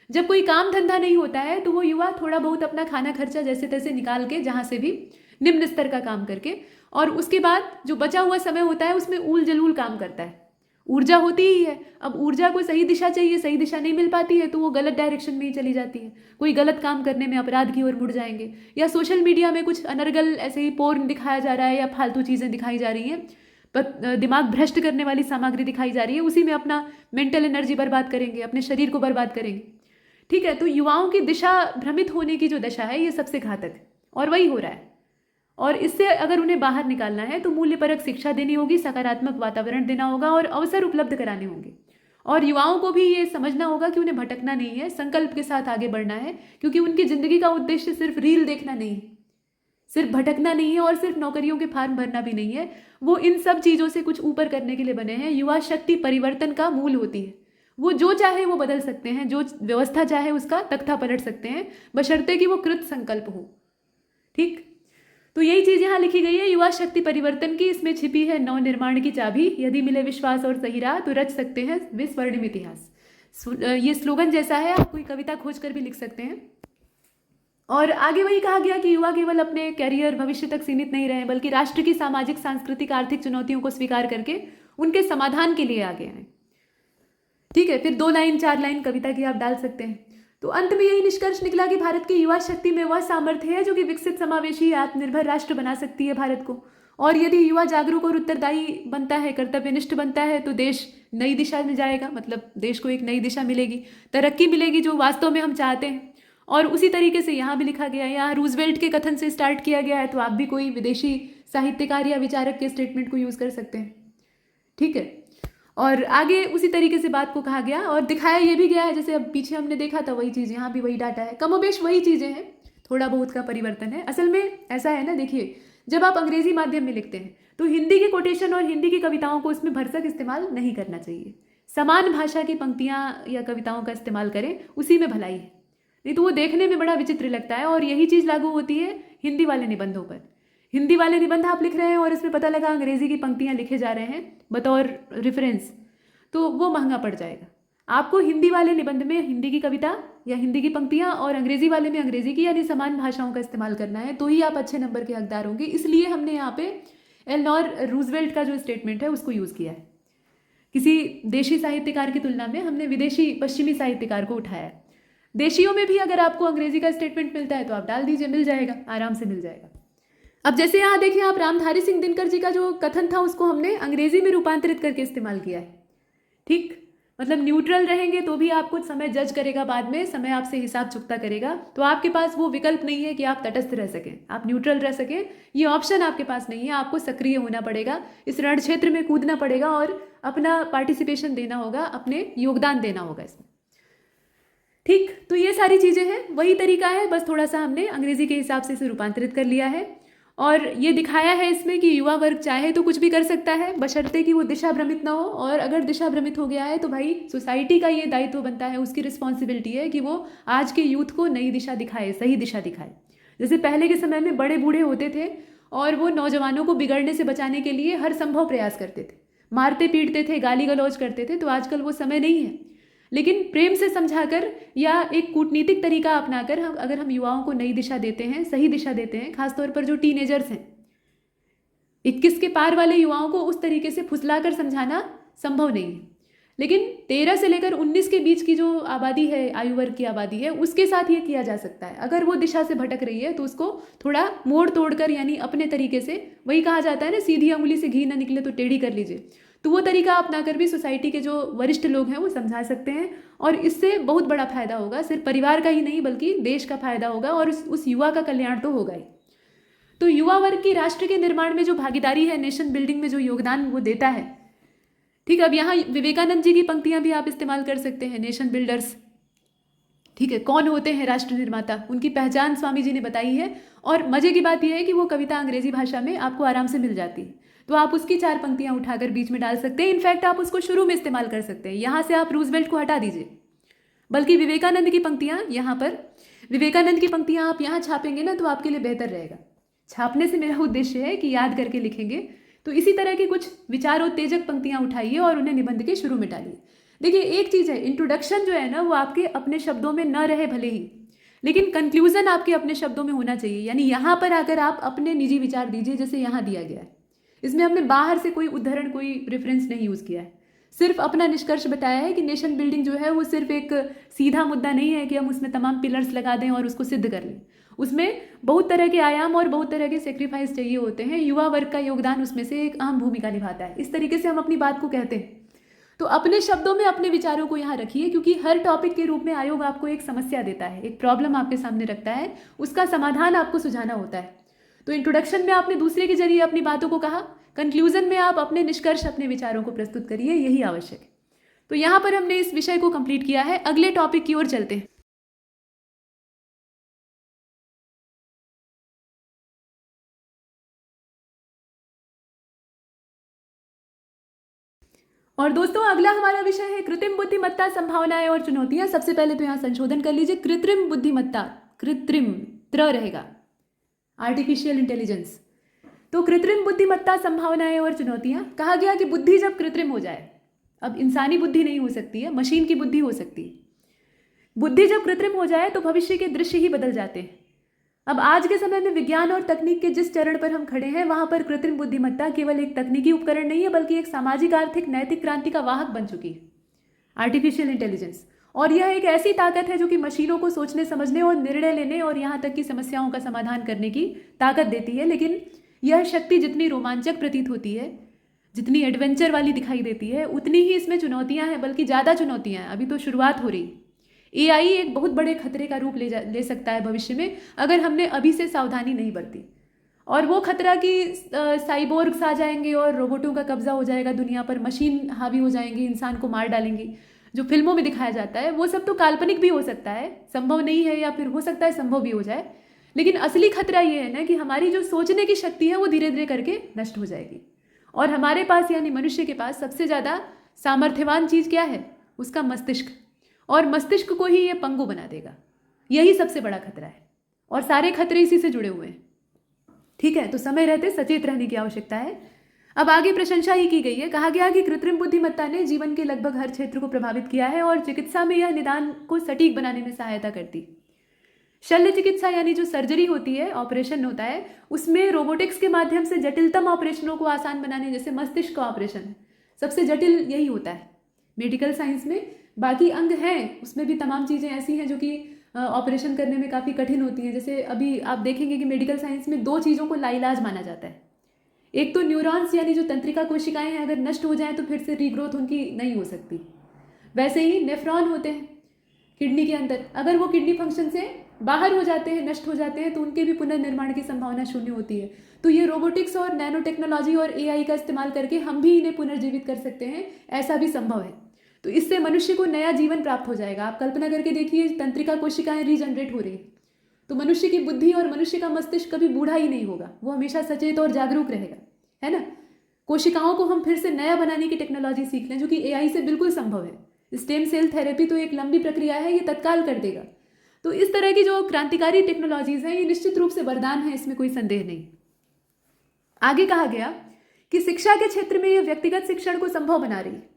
जब कोई काम धंधा नहीं होता है तो वो युवा थोड़ा बहुत अपना खाना खर्चा जैसे तैसे निकाल के, जहां से भी निम्न स्तर का काम करके, और उसके बाद जो बचा हुआ समय होता है उसमें ऊल जलूल काम करता है। ऊर्जा होती ही है, अब ऊर्जा को सही दिशा चाहिए, सही दिशा नहीं मिल पाती है तो वो गलत डायरेक्शन में ही चली जाती है। कोई गलत काम करने में अपराध की ओर मुड़ जाएंगे, या सोशल मीडिया में कुछ अनर्गल ऐसे ही पोर्न दिखाया जा रहा है या फालतू चीज़ें दिखाई जा रही हैं, दिमाग भ्रष्ट करने वाली सामग्री दिखाई जा रही है, उसी में अपना मेंटल एनर्जी बर्बाद करेंगे, अपने शरीर को बर्बाद करेंगे। ठीक है, तो युवाओं की दिशा भ्रमित होने की जो दशा है ये सबसे घातक है, और वही हो रहा है। और इससे अगर उन्हें बाहर निकालना है तो मूल्यपरक शिक्षा देनी होगी, सकारात्मक वातावरण देना होगा और अवसर उपलब्ध कराने होंगे। और युवाओं को भी ये समझना होगा कि उन्हें भटकना नहीं है, संकल्प के साथ आगे बढ़ना है, क्योंकि उनकी जिंदगी का उद्देश्य सिर्फ रील देखना नहीं है, सिर्फ भटकना नहीं है, और सिर्फ नौकरियों के फार्म भरना भी नहीं है। वो इन सब चीज़ों से कुछ ऊपर करने के लिए बने हैं। युवा शक्ति परिवर्तन का मूल होती है, वो जो चाहे वो बदल सकते हैं, जो व्यवस्था चाहे उसका तख्ता पलट सकते हैं, बशर्ते कि वो कृत संकल्प हो। ठीक, तो यही चीज यहाँ लिखी गई है, युवा शक्ति परिवर्तन की, इसमें छिपी है नव निर्माण की चाबी, यदि मिले विश्वास और सही राह तो रच सकते हैं वे स्वर्णिम इतिहास। ये स्लोगन जैसा है, आप कोई कविता खोज कर भी लिख सकते हैं। और आगे वही कहा गया कि युवा केवल अपने कैरियर भविष्य तक सीमित नहीं रहे, बल्कि राष्ट्र की सामाजिक, सांस्कृतिक, आर्थिक चुनौतियों को स्वीकार करके उनके समाधान के लिए आगे आए। ठीक है, फिर 2 लाइन 4 लाइन कविता की आप डाल सकते हैं। तो अंत में यही निष्कर्ष निकला कि भारत की युवा शक्ति में वह सामर्थ्य है जो कि विकसित, समावेशी, आत्मनिर्भर राष्ट्र बना सकती है भारत को। और यदि युवा जागरूक और उत्तरदायी बनता है, कर्तव्यनिष्ठ बनता है, तो देश नई दिशा में जाएगा। मतलब देश को एक नई दिशा मिलेगी, तरक्की मिलेगी, जो वास्तव में हम चाहते हैं। और उसी तरीके से यहाँ भी लिखा गया है, यहाँ रूजवेल्ट के कथन से स्टार्ट किया गया है, तो आप भी कोई विदेशी साहित्यकार या विचारक के स्टेटमेंट को यूज कर सकते हैं। ठीक है, और आगे उसी तरीके से बात को कहा गया और दिखाया ये भी गया है, जैसे अब पीछे हमने देखा था वही चीज़, यहाँ भी वही डाटा है, कमोबेश वही चीज़ें हैं, थोड़ा बहुत का परिवर्तन है। असल में ऐसा है ना, देखिए जब आप अंग्रेजी माध्यम में लिखते हैं तो हिंदी के कोटेशन और हिंदी की कविताओं को उसमें भरसक इस्तेमाल नहीं करना चाहिए। समान भाषा की पंक्तियाँ या कविताओं का इस्तेमाल करें, उसी में भलाई है, नहीं तो वो देखने में बड़ा विचित्र लगता है। और यही चीज़ लागू होती है हिंदी वाले निबंधों पर। हिंदी वाले निबंध आप लिख रहे हैं और इसमें पता लगा अंग्रेजी की पंक्तियाँ लिखे जा रहे हैं बतौर रेफरेंस, तो वो महंगा पड़ जाएगा। आपको हिंदी वाले निबंध में हिंदी की कविता या हिंदी की पंक्तियाँ और अंग्रेजी वाले में अंग्रेजी की, यानी समान भाषाओं का इस्तेमाल करना है, तो ही आप अच्छे नंबर के हकदार होंगे। इसलिए हमने यहाँ पे एलेनोर रूजवेल्ट का जो स्टेटमेंट है उसको यूज़ किया है। किसी देशी साहित्यकार की तुलना में हमने विदेशी पश्चिमी साहित्यकार को उठाया है। देशियों में भी अगर आपको अंग्रेजी का स्टेटमेंट मिलता है तो आप डाल दीजिए, मिल जाएगा, आराम से मिल जाएगा। अब जैसे यहाँ देखिए आप, रामधारी सिंह दिनकर जी का जो कथन था उसको हमने अंग्रेजी में रूपांतरित करके इस्तेमाल किया है। ठीक, मतलब न्यूट्रल रहेंगे तो भी आपको समय जज करेगा, बाद में समय आपसे हिसाब चुकता करेगा। तो आपके पास वो विकल्प नहीं है कि आप तटस्थ रह सकें, आप न्यूट्रल रह सकें, ये ऑप्शन आपके पास नहीं है। आपको सक्रिय होना पड़ेगा, इस रण क्षेत्र में कूदना पड़ेगा और अपना पार्टिसिपेशन देना होगा, अपने योगदान देना होगा इसमें। ठीक, तो ये सारी चीज़ें हैं, वही तरीका है, बस थोड़ा सा हमने अंग्रेजी के हिसाब से इसे रूपांतरित कर लिया है। और ये दिखाया है इसमें कि युवा वर्ग चाहे तो कुछ भी कर सकता है, बशर्ते कि वो दिशा भ्रमित ना हो। और अगर दिशा भ्रमित हो गया है तो भाई सोसाइटी का ये दायित्व बनता है, उसकी रिस्पॉन्सिबिलिटी है कि वो आज के यूथ को नई दिशा दिखाए, सही दिशा दिखाए। जैसे पहले के समय में बड़े बूढ़े होते थे और वो नौजवानों को बिगड़ने से बचाने के लिए हर संभव प्रयास करते थे, मारते पीटते थे, गाली गलौज करते थे। तो आजकल वो समय नहीं है, लेकिन प्रेम से समझाकर या एक कूटनीतिक तरीका अपनाकर अगर हम युवाओं को नई दिशा देते हैं, सही दिशा देते हैं, खासतौर पर जो टीनेजर्स हैं, 21 के पार वाले युवाओं को उस तरीके से फुसलाकर समझाना संभव नहीं है। लेकिन 13 से लेकर 19 के बीच की जो आबादी है, आयु वर्ग की आबादी है, उसके साथ ये किया जा सकता है। अगर वो दिशा से भटक रही है तो उसको थोड़ा मोड़ तोड़कर, यानी अपने तरीके से, वही कहा जाता है ना, सीधी अंगुली से घी ना निकले तो टेढ़ी कर लीजिए, तो वो तरीका अपनाकर भी सोसाइटी के जो वरिष्ठ लोग हैं वो समझा सकते हैं। और इससे बहुत बड़ा फायदा होगा, सिर्फ परिवार का ही नहीं बल्कि देश का फायदा होगा और उस युवा का कल्याण तो होगा ही। तो युवा वर्ग की राष्ट्र के निर्माण में जो भागीदारी है, नेशन बिल्डिंग में जो योगदान वो देता है। ठीक, अब यहाँ विवेकानंद जी की पंक्तियां भी आप इस्तेमाल कर सकते हैं, नेशन बिल्डर्स। ठीक है, कौन होते हैं राष्ट्र निर्माता, उनकी पहचान स्वामी जी ने बताई है। और मजे की बात यह है कि वो कविता अंग्रेजी भाषा में आपको आराम से मिल जाती है, तो आप उसकी 4 पंक्तियां उठाकर बीच में डाल सकते हैं। इनफैक्ट आप उसको शुरू में इस्तेमाल कर सकते हैं, यहाँ से आप रूजवेल्ट को हटा दीजिए, बल्कि विवेकानंद की पंक्तियां यहाँ पर, विवेकानंद की पंक्तियां आप यहाँ छापेंगे ना तो आपके लिए बेहतर रहेगा। छापने से मेरा उद्देश्य है कि याद करके लिखेंगे, तो इसी तरह की कुछ विचारोत्तेजक पंक्तियां उठाइए और उन्हें निबंध के शुरू में डालिए। देखिए एक चीज़ है, इंट्रोडक्शन जो है ना वो आपके अपने शब्दों में न रहे भले ही, लेकिन कंक्लूजन आपके अपने शब्दों में होना चाहिए। यानी यहाँ पर आकर आप अपने निजी विचार दीजिए, जैसे यहाँ दिया गया है। इसमें हमने बाहर से कोई उदाहरण, कोई रेफरेंस नहीं यूज़ किया है, सिर्फ अपना निष्कर्ष बताया है कि नेशन बिल्डिंग जो है वो सिर्फ एक सीधा मुद्दा नहीं है कि हम उसमें तमाम पिलर्स लगा दें और उसको सिद्ध कर लें। उसमें बहुत तरह के आयाम और बहुत तरह के सेक्रीफाइस चाहिए होते हैं। युवा वर्ग का योगदान उसमें से एक अहम भूमिका निभाता है। इस तरीके से हम अपनी बात को कहते हैं। तो अपने शब्दों में अपने विचारों को यहाँ रखिए, क्योंकि हर टॉपिक के रूप में आयोग आपको एक समस्या देता है, एक प्रॉब्लम आपके सामने रखता है, उसका समाधान आपको सुझाना होता है। तो इंट्रोडक्शन में आपने दूसरे के जरिए अपनी बातों को कहा, कंक्लूजन में आप अपने निष्कर्ष, अपने विचारों को प्रस्तुत करिए, यही आवश्यक है। तो यहाँ पर हमने इस विषय को कंप्लीट किया है। अगले टॉपिक की ओर चलते हैं। और दोस्तों अगला हमारा विषय है कृत्रिम बुद्धिमत्ता, संभावनाएं और चुनौतियां। सबसे पहले तो यहाँ संशोधन कर लीजिए, कृत्रिम बुद्धिमत्ता, कृत्रिम त्र रहेगा, आर्टिफिशियल इंटेलिजेंस। तो कृत्रिम बुद्धिमत्ता, संभावनाएं और चुनौतियां। कहा गया कि बुद्धि जब कृत्रिम हो जाए, अब इंसानी बुद्धि नहीं हो सकती है, मशीन की बुद्धि हो सकती है। बुद्धि जब कृत्रिम हो जाए तो भविष्य के दृश्य ही बदल जाते हैं। अब आज के समय में विज्ञान और तकनीक के जिस चरण पर हम खड़े हैं, वहां पर कृत्रिम बुद्धिमत्ता केवल एक तकनीकी उपकरण नहीं है, बल्कि एक सामाजिक, आर्थिक, नैतिक क्रांति का वाहक बन चुकी है, आर्टिफिशियल इंटेलिजेंस। और यह एक ऐसी ताकत है जो कि मशीनों को सोचने, समझने और निर्णय लेने और यहाँ तक कि समस्याओं का समाधान करने की ताकत देती है। लेकिन यह शक्ति जितनी रोमांचक प्रतीत होती है, जितनी एडवेंचर वाली दिखाई देती है, उतनी ही इसमें चुनौतियां हैं, बल्कि ज़्यादा चुनौतियां हैं। अभी तो शुरुआत हो रही। एआई एक बहुत बड़े खतरे का रूप ले सकता है भविष्य में, अगर हमने अभी से सावधानी नहीं बरती। और वो खतरा कि साइबोर्ग्स आ जाएंगे और रोबोटों का कब्जा हो जाएगा दुनिया पर, मशीन हावी हो जाएंगी, इंसान को मार डालेंगी, जो फिल्मों में दिखाया जाता है, वो सब तो काल्पनिक भी हो सकता है, संभव नहीं है, या फिर हो सकता है संभव भी हो जाए। लेकिन असली खतरा ये है ना कि हमारी जो सोचने की शक्ति है वो धीरे धीरे करके नष्ट हो जाएगी। और हमारे पास यानी मनुष्य के पास सबसे ज़्यादा सामर्थ्यवान चीज़ क्या है? उसका मस्तिष्क। और मस्तिष्क को ही ये पंगु बना देगा। यही सबसे बड़ा खतरा है, और सारे खतरे इसी से जुड़े हुए हैं। ठीक है, तो समय रहते सचेत रहने की आवश्यकता है। अब आगे प्रशंसा ही की गई है। कहा गया कि कृत्रिम बुद्धिमत्ता ने जीवन के लगभग हर क्षेत्र को प्रभावित किया है और चिकित्सा में यह निदान को सटीक बनाने में सहायता करती। शल्य चिकित्सा यानी जो सर्जरी होती है, ऑपरेशन होता है, उसमें रोबोटिक्स के माध्यम से जटिलतम ऑपरेशनों को आसान बनाने, जैसे मस्तिष्क का ऑपरेशन सबसे जटिल यही होता है मेडिकल साइंस में। बाकी अंग हैं, उसमें भी तमाम चीज़ें ऐसी हैं जो कि ऑपरेशन करने में काफ़ी कठिन होती हैं। जैसे अभी आप देखेंगे कि मेडिकल साइंस में दो चीज़ों को लाइलाज माना जाता है। एक तो न्यूरॉन्स यानी जो तंत्रिका कोशिकाएं हैं, अगर नष्ट हो जाएं तो फिर से रीग्रोथ उनकी नहीं हो सकती। वैसे ही नेफ्रॉन होते हैं किडनी के अंदर, अगर वो किडनी फंक्शन से बाहर हो जाते हैं, नष्ट हो जाते हैं, तो उनके भी पुनर्निर्माण की संभावना शून्य होती है। तो ये रोबोटिक्स और नैनो टेक्नोलॉजी और एआई का इस्तेमाल करके हम भी इन्हें पुनर्जीवित कर सकते हैं, ऐसा भी संभव है। तो इससे मनुष्य को नया जीवन प्राप्त हो जाएगा। आप कल्पना करके देखिए, तंत्रिका कोशिकाएं रीजनरेट हो रही है, तो मनुष्य की बुद्धि और मनुष्य का मस्तिष्क कभी बूढ़ा ही नहीं होगा, वो हमेशा सचेत और जागरूक रहेगा, है ना। कोशिकाओं को हम फिर से नया बनाने की टेक्नोलॉजी सीख लें, जो कि एआई से बिल्कुल संभव है। स्टेम सेल थेरेपी तो एक लंबी प्रक्रिया है, ये तत्काल कर देगा। तो इस तरह की जो क्रांतिकारी टेक्नोलॉजीज हैं, ये निश्चित रूप से वरदान है, इसमें कोई संदेह नहीं। आगे कहा गया कि शिक्षा के क्षेत्र में यह व्यक्तिगत शिक्षण को संभव बना रही है।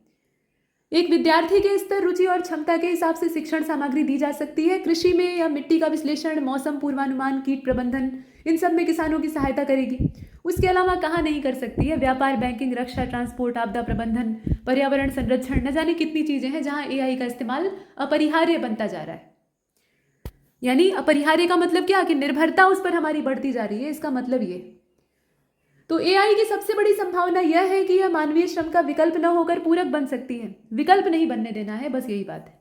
एक विद्यार्थी के स्तर, रुचि और क्षमता के हिसाब से शिक्षण सामग्री दी जा सकती है। कृषि में या मिट्टी का विश्लेषण, मौसम पूर्वानुमान, कीट प्रबंधन, इन सब में किसानों की सहायता करेगी। उसके अलावा कहाँ नहीं कर सकती है? व्यापार, बैंकिंग, रक्षा, ट्रांसपोर्ट, आपदा प्रबंधन, पर्यावरण संरक्षण, न जाने कितनी चीजें हैं जहाँ एआई का इस्तेमाल अपरिहार्य बनता जा रहा है। यानी अपरिहार्य का मतलब क्या? कि निर्भरता उस पर हमारी बढ़ती जा रही है, इसका मतलब ये। तो एआई की सबसे बड़ी संभावना यह है कि यह मानवीय श्रम का विकल्प न होकर पूरक बन सकती है। विकल्प नहीं बनने देना है, बस यही बात है।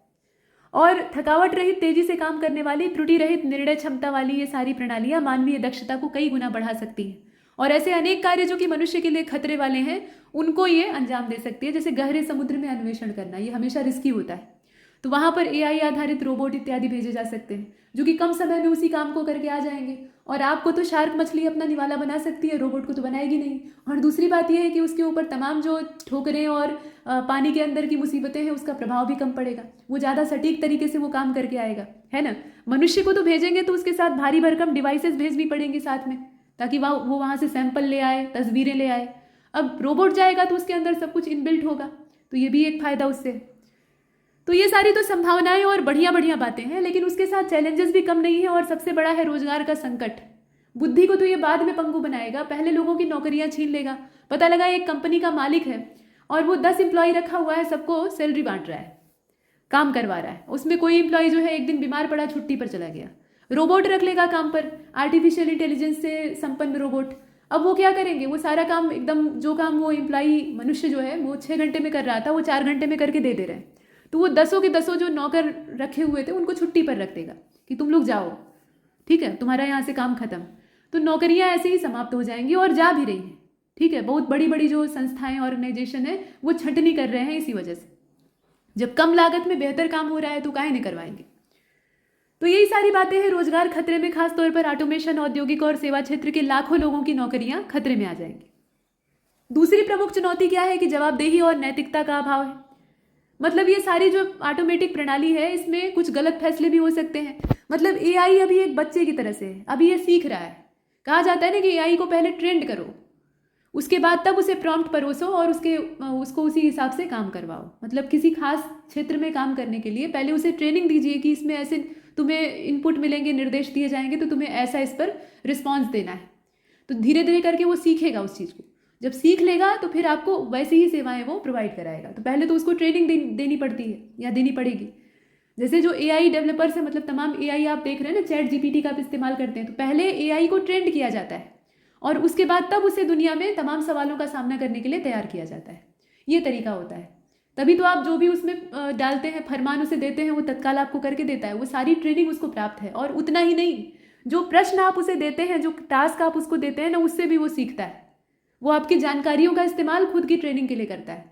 और थकावट रहित, तेजी से काम करने वाली, त्रुटि रहित, निर्णय क्षमता वाली ये सारी प्रणालियां मानवीय दक्षता को कई गुना बढ़ा सकती हैं। और ऐसे अनेक कार्य जो कि मनुष्य के लिए खतरे वाले हैं, उनको ये अंजाम दे सकती है। जैसे गहरे समुद्र में अन्वेषण करना, ये हमेशा रिस्की होता है, तो वहां पर एआई आधारित रोबोट इत्यादि भेजे जा सकते हैं, जो कि कम समय में उसी काम को करके आ जाएंगे। और आपको तो शार्क मछली अपना निवाला बना सकती है, रोबोट को तो बनाएगी नहीं। और दूसरी बात यह है कि उसके ऊपर तमाम जो ठोकरें और पानी के अंदर की मुसीबतें हैं, उसका प्रभाव भी कम पड़ेगा। वो ज़्यादा सटीक तरीके से वो काम करके आएगा, है ना। मनुष्य को तो भेजेंगे तो उसके साथ भारी भरकम डिवाइसेस भेजनी पड़ेंगी साथ में, ताकि वो वहाँ से सैंपल ले आए, तस्वीरें ले आए। अब रोबोट जाएगा तो उसके अंदर सब कुछ इनबिल्ट होगा, तो ये भी एक फायदा उससे। तो ये सारी तो संभावनाएं और बढ़िया बढ़िया बातें हैं, लेकिन उसके साथ चैलेंजेस भी कम नहीं है। और सबसे बड़ा है रोजगार का संकट। बुद्धि को तो ये बाद में पंगु बनाएगा, पहले लोगों की नौकरियां छीन लेगा। पता लगा एक कंपनी का मालिक है और वो 10 एम्प्लॉय रखा हुआ है, सबको सैलरी बांट रहा है, काम करवा रहा है। उसमें कोई एम्प्लॉय जो है एक दिन बीमार पड़ा, छुट्टी पर चला गया, रोबोट रख लेगा काम पर, आर्टिफिशियल इंटेलिजेंस से संपन्न रोबोट। अब वो क्या करेंगे? वो सारा काम एकदम, जो काम वो एम्प्लॉय मनुष्य जो है वो 6 घंटे में कर रहा था, वो 4 घंटे में करके दे दे रहे हैं। तो वो 10 के 10 जो नौकर रखे हुए थे उनको छुट्टी पर रख देगा कि तुम लोग जाओ, ठीक है, तुम्हारा यहाँ से काम खत्म। तो नौकरियां ऐसे ही समाप्त हो जाएंगी, और जा भी रही हैं, ठीक है। बहुत बड़ी बड़ी जो संस्थाएं, ऑर्गेनाइजेशन है, वो छंटनी कर रहे हैं इसी वजह से। जब कम लागत में बेहतर काम हो रहा है तो काहे नहीं करवाएंगे। तो यही सारी बातें हैं। रोजगार खतरे में, खासतौर पर ऑटोमेशन, औद्योगिक और सेवा क्षेत्र के लाखों लोगों की नौकरियां खतरे में आ जाएंगी। दूसरी प्रमुख चुनौती क्या है? कि जवाबदेही और नैतिकता का अभाव है। मतलब ये सारी जो ऑटोमेटिक प्रणाली है, इसमें कुछ गलत फैसले भी हो सकते हैं। मतलब एआई अभी एक बच्चे की तरह से है, अभी ये सीख रहा है। कहा जाता है ना कि एआई को पहले ट्रेंड करो, उसके बाद तब उसे प्रॉम्प्ट परोसो और उसको उसी हिसाब से काम करवाओ। मतलब किसी खास क्षेत्र में काम करने के लिए पहले उसे ट्रेनिंग दीजिए कि इसमें ऐसे तुम्हें इनपुट मिलेंगे, निर्देश दिए जाएंगे, तो तुम्हें ऐसा इस पर रिस्पॉन्स देना है। तो धीरे धीरे करके वो सीखेगा उस चीज़ को। जब सीख लेगा तो फिर आपको वैसी ही सेवाएं वो प्रोवाइड कराएगा। तो पहले तो उसको ट्रेनिंग देनी पड़ती है या देनी पड़ेगी। जैसे जो एआई डेवलपर्स है, मतलब तमाम एआई आप देख रहे हैं ना, चैट जीपीटी का आप इस्तेमाल करते हैं, तो पहले एआई को ट्रेंड किया जाता है और उसके बाद तब उसे दुनिया में तमाम सवालों का सामना करने के लिए तैयार किया जाता है। ये तरीका होता है। तभी तो आप जो भी उसमें डालते हैं, फरमान उसे देते हैं, वो तत्काल आपको करके देता है। वो सारी ट्रेनिंग उसको प्राप्त है। और उतना ही नहीं, जो प्रश्न आप उसे देते हैं, जो टास्क आप उसको देते हैं ना, उससे भी वो सीखता है। वो आपकी जानकारियों का इस्तेमाल खुद की ट्रेनिंग के लिए करता है।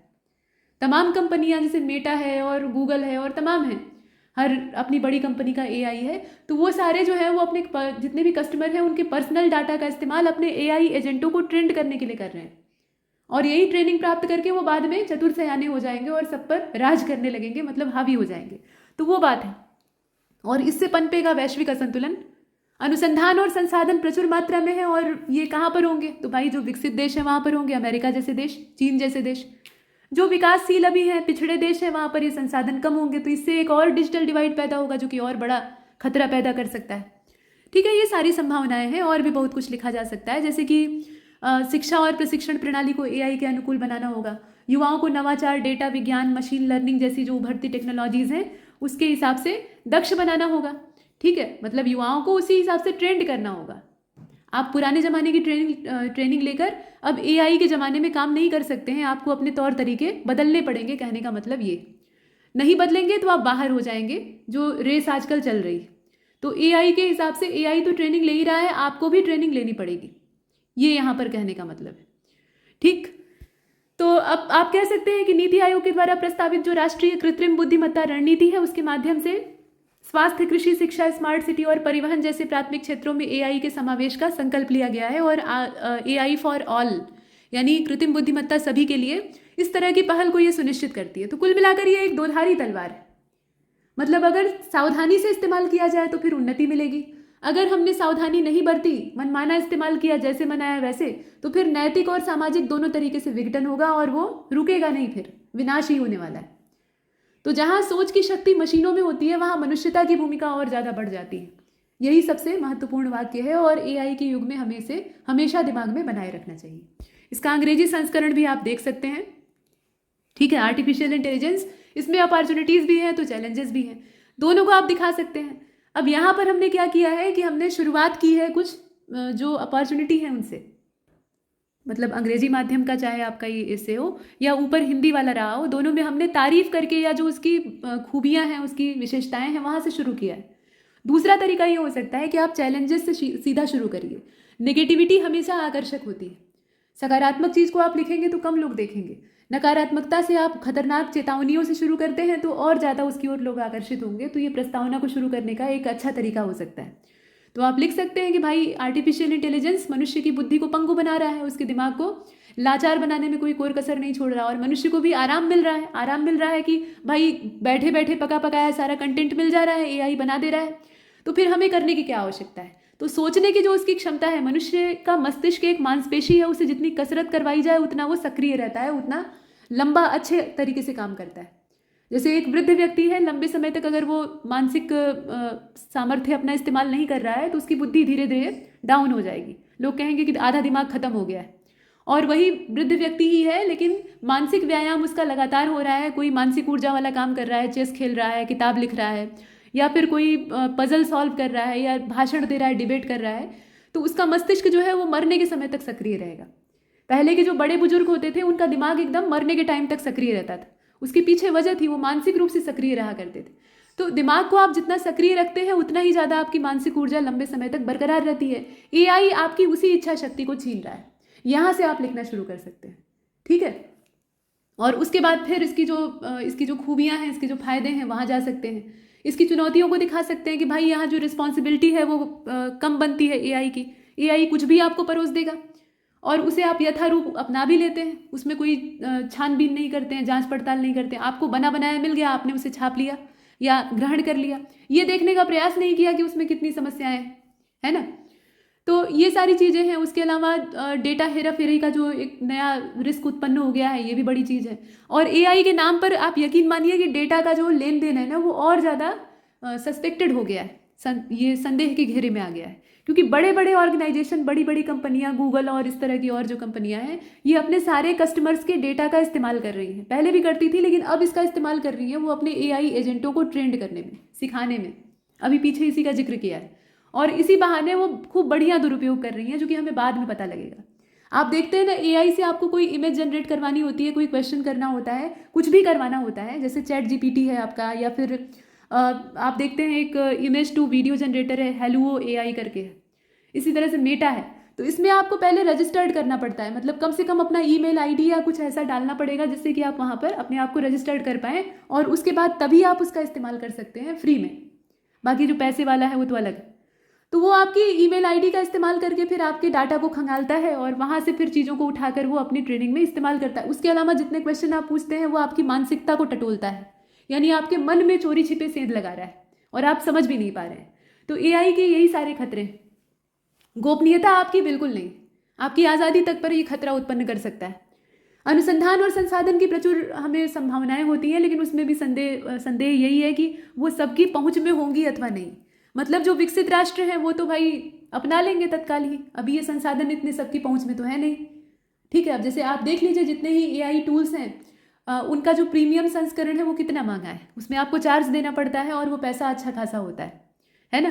तमाम कंपनियां जैसे मेटा है और गूगल है और तमाम हैं, हर अपनी बड़ी कंपनी का एआई है, तो वो सारे जो है वो अपने जितने भी कस्टमर हैं उनके पर्सनल डाटा का इस्तेमाल अपने एआई एजेंटों को ट्रेंड करने के लिए कर रहे हैं। और यही ट्रेनिंग प्राप्त करके वो बाद में चतुर सयाने हो जाएंगे और सब पर राज करने लगेंगे, मतलब हावी हो जाएंगे। तो वो बात है। और इससे पनपेगा वैश्विक असंतुलन। अनुसंधान और संसाधन प्रचुर मात्रा में है और ये कहाँ पर होंगे? तो भाई जो विकसित देश है वहाँ पर होंगे, अमेरिका जैसे देश, चीन जैसे देश। जो विकासशील अभी हैं, पिछड़े देश हैं, वहाँ पर ये संसाधन कम होंगे। तो इससे एक और डिजिटल डिवाइड पैदा होगा जो कि और बड़ा खतरा पैदा कर सकता है। ठीक है, ये सारी संभावनाएं हैं। और भी बहुत कुछ लिखा जा सकता है, जैसे कि शिक्षा और प्रशिक्षण प्रणाली को एआई के अनुकूल बनाना होगा। युवाओं को नवाचार, डेटा विज्ञान, मशीन लर्निंग जैसी जो उभरती टेक्नोलॉजीज हैं उसके हिसाब से दक्ष बनाना होगा। ठीक है, मतलब युवाओं को उसी हिसाब से ट्रेंड करना होगा। आप पुराने ज़माने की ट्रेनिंग लेकर अब एआई के ज़माने में काम नहीं कर सकते हैं। आपको अपने तौर तरीके बदलने पड़ेंगे। कहने का मतलब ये, नहीं बदलेंगे तो आप बाहर हो जाएंगे, जो रेस आजकल चल रही है। तो एआई के हिसाब से एआई तो ट्रेनिंग ले ही रहा है, आपको भी ट्रेनिंग लेनी पड़ेगी। ये यहाँ पर कहने का मतलब है। ठीक, तो अब आप कह सकते हैं कि नीति आयोग के द्वारा प्रस्तावित जो राष्ट्रीय कृत्रिम बुद्धिमत्ता रणनीति है उसके माध्यम से स्वास्थ्य, कृषि, शिक्षा, स्मार्ट सिटी और परिवहन जैसे प्राथमिक क्षेत्रों में एआई के समावेश का संकल्प लिया गया है। और एआई फॉर ऑल यानी कृत्रिम बुद्धिमत्ता सभी के लिए, इस तरह की पहल को ये सुनिश्चित करती है। तो कुल मिलाकर ये एक दोधारी तलवार है। मतलब अगर सावधानी से इस्तेमाल किया जाए तो फिर उन्नति मिलेगी। अगर हमने सावधानी नहीं बरती, मनमाना इस्तेमाल किया, जैसे मनाया वैसे, तो फिर नैतिक और सामाजिक दोनों तरीके से विघटन होगा और वो रुकेगा नहीं, फिर विनाश ही होने वाला है। तो जहां सोच की शक्ति मशीनों में होती है वहां मनुष्यता की भूमिका और ज्यादा बढ़ जाती है। यही सबसे महत्वपूर्ण वाक्य है और एआई के युग में हमें इसे हमेशा दिमाग में बनाए रखना चाहिए। इसका अंग्रेजी संस्करण भी आप देख सकते हैं। ठीक है, आर्टिफिशियल इंटेलिजेंस, इसमें अपॉर्चुनिटीज भी हैं तो चैलेंजेस भी हैं, दोनों को आप दिखा सकते हैं। अब यहाँ पर हमने क्या किया है कि हमने शुरुआत की है कुछ जो अपॉर्चुनिटी है उनसे, मतलब अंग्रेजी माध्यम का चाहे आपका ये ऐसे हो या ऊपर हिंदी वाला रहा हो, दोनों में हमने तारीफ करके या जो उसकी खूबियां हैं, उसकी विशेषताएं हैं, वहां से शुरू किया है। दूसरा तरीका ये हो सकता है कि आप चैलेंजेस से सीधा शुरू करिए। नेगेटिविटी हमेशा आकर्षक होती है। सकारात्मक चीज़ को आप लिखेंगे तो कम लोग देखेंगे। नकारात्मकता से आप खतरनाक चेतावनियों से शुरू करते हैं तो और ज़्यादा उसकी ओर लोग आकर्षित होंगे। तो ये प्रस्तावना को शुरू करने का एक अच्छा तरीका हो सकता है। तो आप लिख सकते हैं कि भाई आर्टिफिशियल इंटेलिजेंस मनुष्य की बुद्धि को पंगु बना रहा है, उसके दिमाग को लाचार बनाने में कोई कोर कसर नहीं छोड़ रहा, और मनुष्य को भी आराम मिल रहा है। आराम मिल रहा है कि भाई बैठे बैठे पका पकाया सारा कंटेंट मिल जा रहा है, एआई बना दे रहा है। तो फिर हमें करने की क्या आवश्यकता है? तो सोचने की जो उसकी क्षमता है, मनुष्य का मस्तिष्क एक मांसपेशी है, उसे जितनी कसरत करवाई जाए उतना वो सक्रिय रहता है, उतना लंबा अच्छे तरीके से काम करता है। जैसे एक वृद्ध व्यक्ति है, लंबे समय तक अगर वो मानसिक सामर्थ्य अपना इस्तेमाल नहीं कर रहा है तो उसकी बुद्धि धीरे धीरे डाउन हो जाएगी। लोग कहेंगे कि आधा दिमाग खत्म हो गया है। और वही वृद्ध व्यक्ति ही है लेकिन मानसिक व्यायाम उसका लगातार हो रहा है, कोई मानसिक ऊर्जा वाला काम कर रहा है, चेस खेल रहा है, किताब लिख रहा है, या फिर कोई पजल सॉल्व कर रहा है, या भाषण दे रहा है, डिबेट कर रहा है, तो उसका मस्तिष्क जो है वो मरने के समय तक सक्रिय रहेगा। पहले के जो बड़े बुजुर्ग होते थे उनका दिमाग एकदम मरने के टाइम तक सक्रिय रहता था। उसके पीछे वजह थी, वो मानसिक रूप से सक्रिय रहा करते थे। तो दिमाग को आप जितना सक्रिय रखते हैं उतना ही ज़्यादा आपकी मानसिक ऊर्जा लंबे समय तक बरकरार रहती है। एआई आपकी उसी इच्छा शक्ति को छीन रहा है। यहाँ से आप लिखना शुरू कर सकते हैं, ठीक है। और उसके बाद फिर इसकी जो खूबियाँ हैं, इसके जो फायदे हैं, वहाँ जा सकते हैं। इसकी चुनौतियों को दिखा सकते हैं कि भाई यहाँ जो रिस्पॉन्सिबिलिटी है वो कम बनती है एआई की। एआई कुछ भी आपको परोस देगा और उसे आप यथारूप अपना भी लेते हैं, उसमें कोई छानबीन नहीं करते हैं, जांच पड़ताल नहीं करते हैं। आपको बना बनाया मिल गया, आपने उसे छाप लिया या ग्रहण कर लिया, ये देखने का प्रयास नहीं किया कि उसमें कितनी समस्याएं हैं, है ना। तो ये सारी चीज़ें हैं। उसके अलावा डेटा हेरा फेरी का जो एक नया रिस्क उत्पन्न हो गया है, ये भी बड़ी चीज़ है। और एआई के नाम पर आप यकीन मानिए कि डेटा का जो लेन देन है ना, वो और ज़्यादा सस्पेक्टेड हो गया है, ये संदेह के घेरे में आ गया है। क्योंकि बड़े बड़े ऑर्गेनाइजेशन, बड़ी बड़ी कंपनियां, गूगल और इस तरह की और जो कंपनियां हैं, ये अपने सारे कस्टमर्स के डेटा का इस्तेमाल कर रही हैं। पहले भी करती थी, लेकिन अब इसका इस्तेमाल कर रही हैं वो अपने एआई एजेंटों को ट्रेंड करने में, सिखाने में। अभी पीछे इसी का जिक्र किया है। और इसी बहाने वो खूब बढ़िया दुरुपयोग कर रही हैं, जो कि हमें बाद में पता लगेगा। आप देखते हैं ना, एआई से आपको कोई इमेज जनरेट करवानी होती है, कोई क्वेश्चन करना होता है, कुछ भी करवाना होता है, जैसे चैट जीपीटी है आपका, या फिर आप देखते हैं एक इमेज टू वीडियो जनरेटर है, हेलुओ एआई करके है, इसी तरह से मेटा है। तो इसमें आपको पहले रजिस्टर्ड करना पड़ता है, मतलब कम से कम अपना ईमेल आईडी या कुछ ऐसा डालना पड़ेगा जिससे कि आप वहाँ पर अपने आप को रजिस्टर्ड कर पाएँ, और उसके बाद तभी आप उसका इस्तेमाल कर सकते हैं फ्री में। बाकी जो पैसे वाला है वो तो अलग है। तो वो आपकी ईमेल आईडी का इस्तेमाल करके फिर आपके डाटा को खंगालता है और वहाँ से फिर चीज़ों को उठाकर वो अपनी ट्रेनिंग में इस्तेमाल करता है। उसके अलावा जितने क्वेश्चन आप पूछते हैं वो आपकी मानसिकता को टटोलता है, यानी आपके मन में चोरी छिपे सेंध लगा रहा है और आप समझ भी नहीं पा रहे हैं। तो एआई के यही सारे खतरे हैं। गोपनीयता आपकी बिल्कुल नहीं, आपकी आज़ादी तक पर ये खतरा उत्पन्न कर सकता है। अनुसंधान और संसाधन की प्रचुर हमें संभावनाएं होती हैं, लेकिन उसमें भी संदेह यही है कि वो सबकी पहुंच में होंगी अथवा नहीं। मतलब जो विकसित राष्ट्र हैं वो तो भाई अपना लेंगे तत्काल ही, अभी ये संसाधन इतने सबकी पहुंच में तो है नहीं। ठीक है, अब जैसे आप देख लीजिए जितने ही एआई टूल्स हैं, उनका जो प्रीमियम संस्करण है वो कितना महंगा है, उसमें आपको चार्ज देना पड़ता है और वो पैसा अच्छा खासा होता है ना।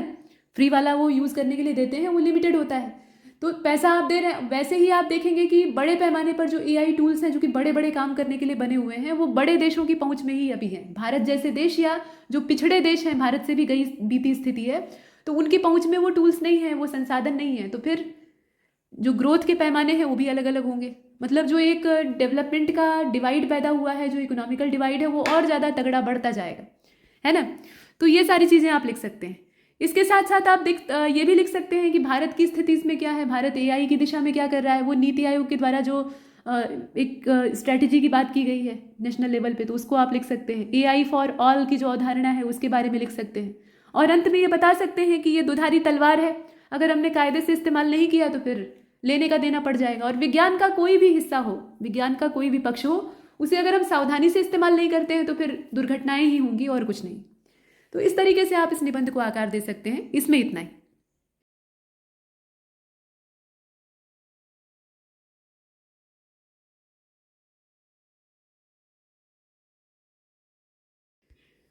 फ्री वाला वो यूज़ करने के लिए देते हैं, वो लिमिटेड होता है, तो पैसा आप दे रहे हैं। वैसे ही आप देखेंगे कि बड़े पैमाने पर जो एआई टूल्स हैं, जो कि बड़े बड़े काम करने के लिए बने हुए हैं, वो बड़े देशों की पहुंच में ही अभी हैं। भारत जैसे देश या जो पिछड़े देश हैं, भारत से भी गई बीती स्थिति है, तो उनकी पहुंच में वो टूल्स नहीं हैं, वो संसाधन नहीं है। तो फिर जो ग्रोथ के पैमाने हैं वो भी अलग अलग होंगे। मतलब जो एक डेवलपमेंट का डिवाइड पैदा हुआ है, जो इकोनॉमिकल डिवाइड है, वो और ज़्यादा तगड़ा बढ़ता जाएगा, है ना। तो ये सारी चीज़ें आप लिख सकते हैं। इसके साथ साथ आप ये भी लिख सकते हैं कि भारत की स्थिति इसमें क्या है, भारत एआई की दिशा में क्या कर रहा है। वो नीति आयोग के द्वारा जो एक स्ट्रैटेजी की बात की गई है नेशनल लेवल पे, तो उसको आप लिख सकते हैं। एआई फॉर ऑल की जो अवधारणा है उसके बारे में लिख सकते हैं। और अंत में ये बता सकते हैं कि ये दुधारी तलवार है, अगर हमने कायदे से इस्तेमाल नहीं किया तो फिर लेने का देना पड़ जाएगा। और विज्ञान का कोई भी हिस्सा हो, विज्ञान का कोई भी पक्ष हो, उसे अगर हम सावधानी से इस्तेमाल नहीं करते हैं तो फिर दुर्घटनाएं ही होंगी और कुछ नहीं। तो इस तरीके से आप इस निबंध को आकार दे सकते हैं। इसमें इतना ही।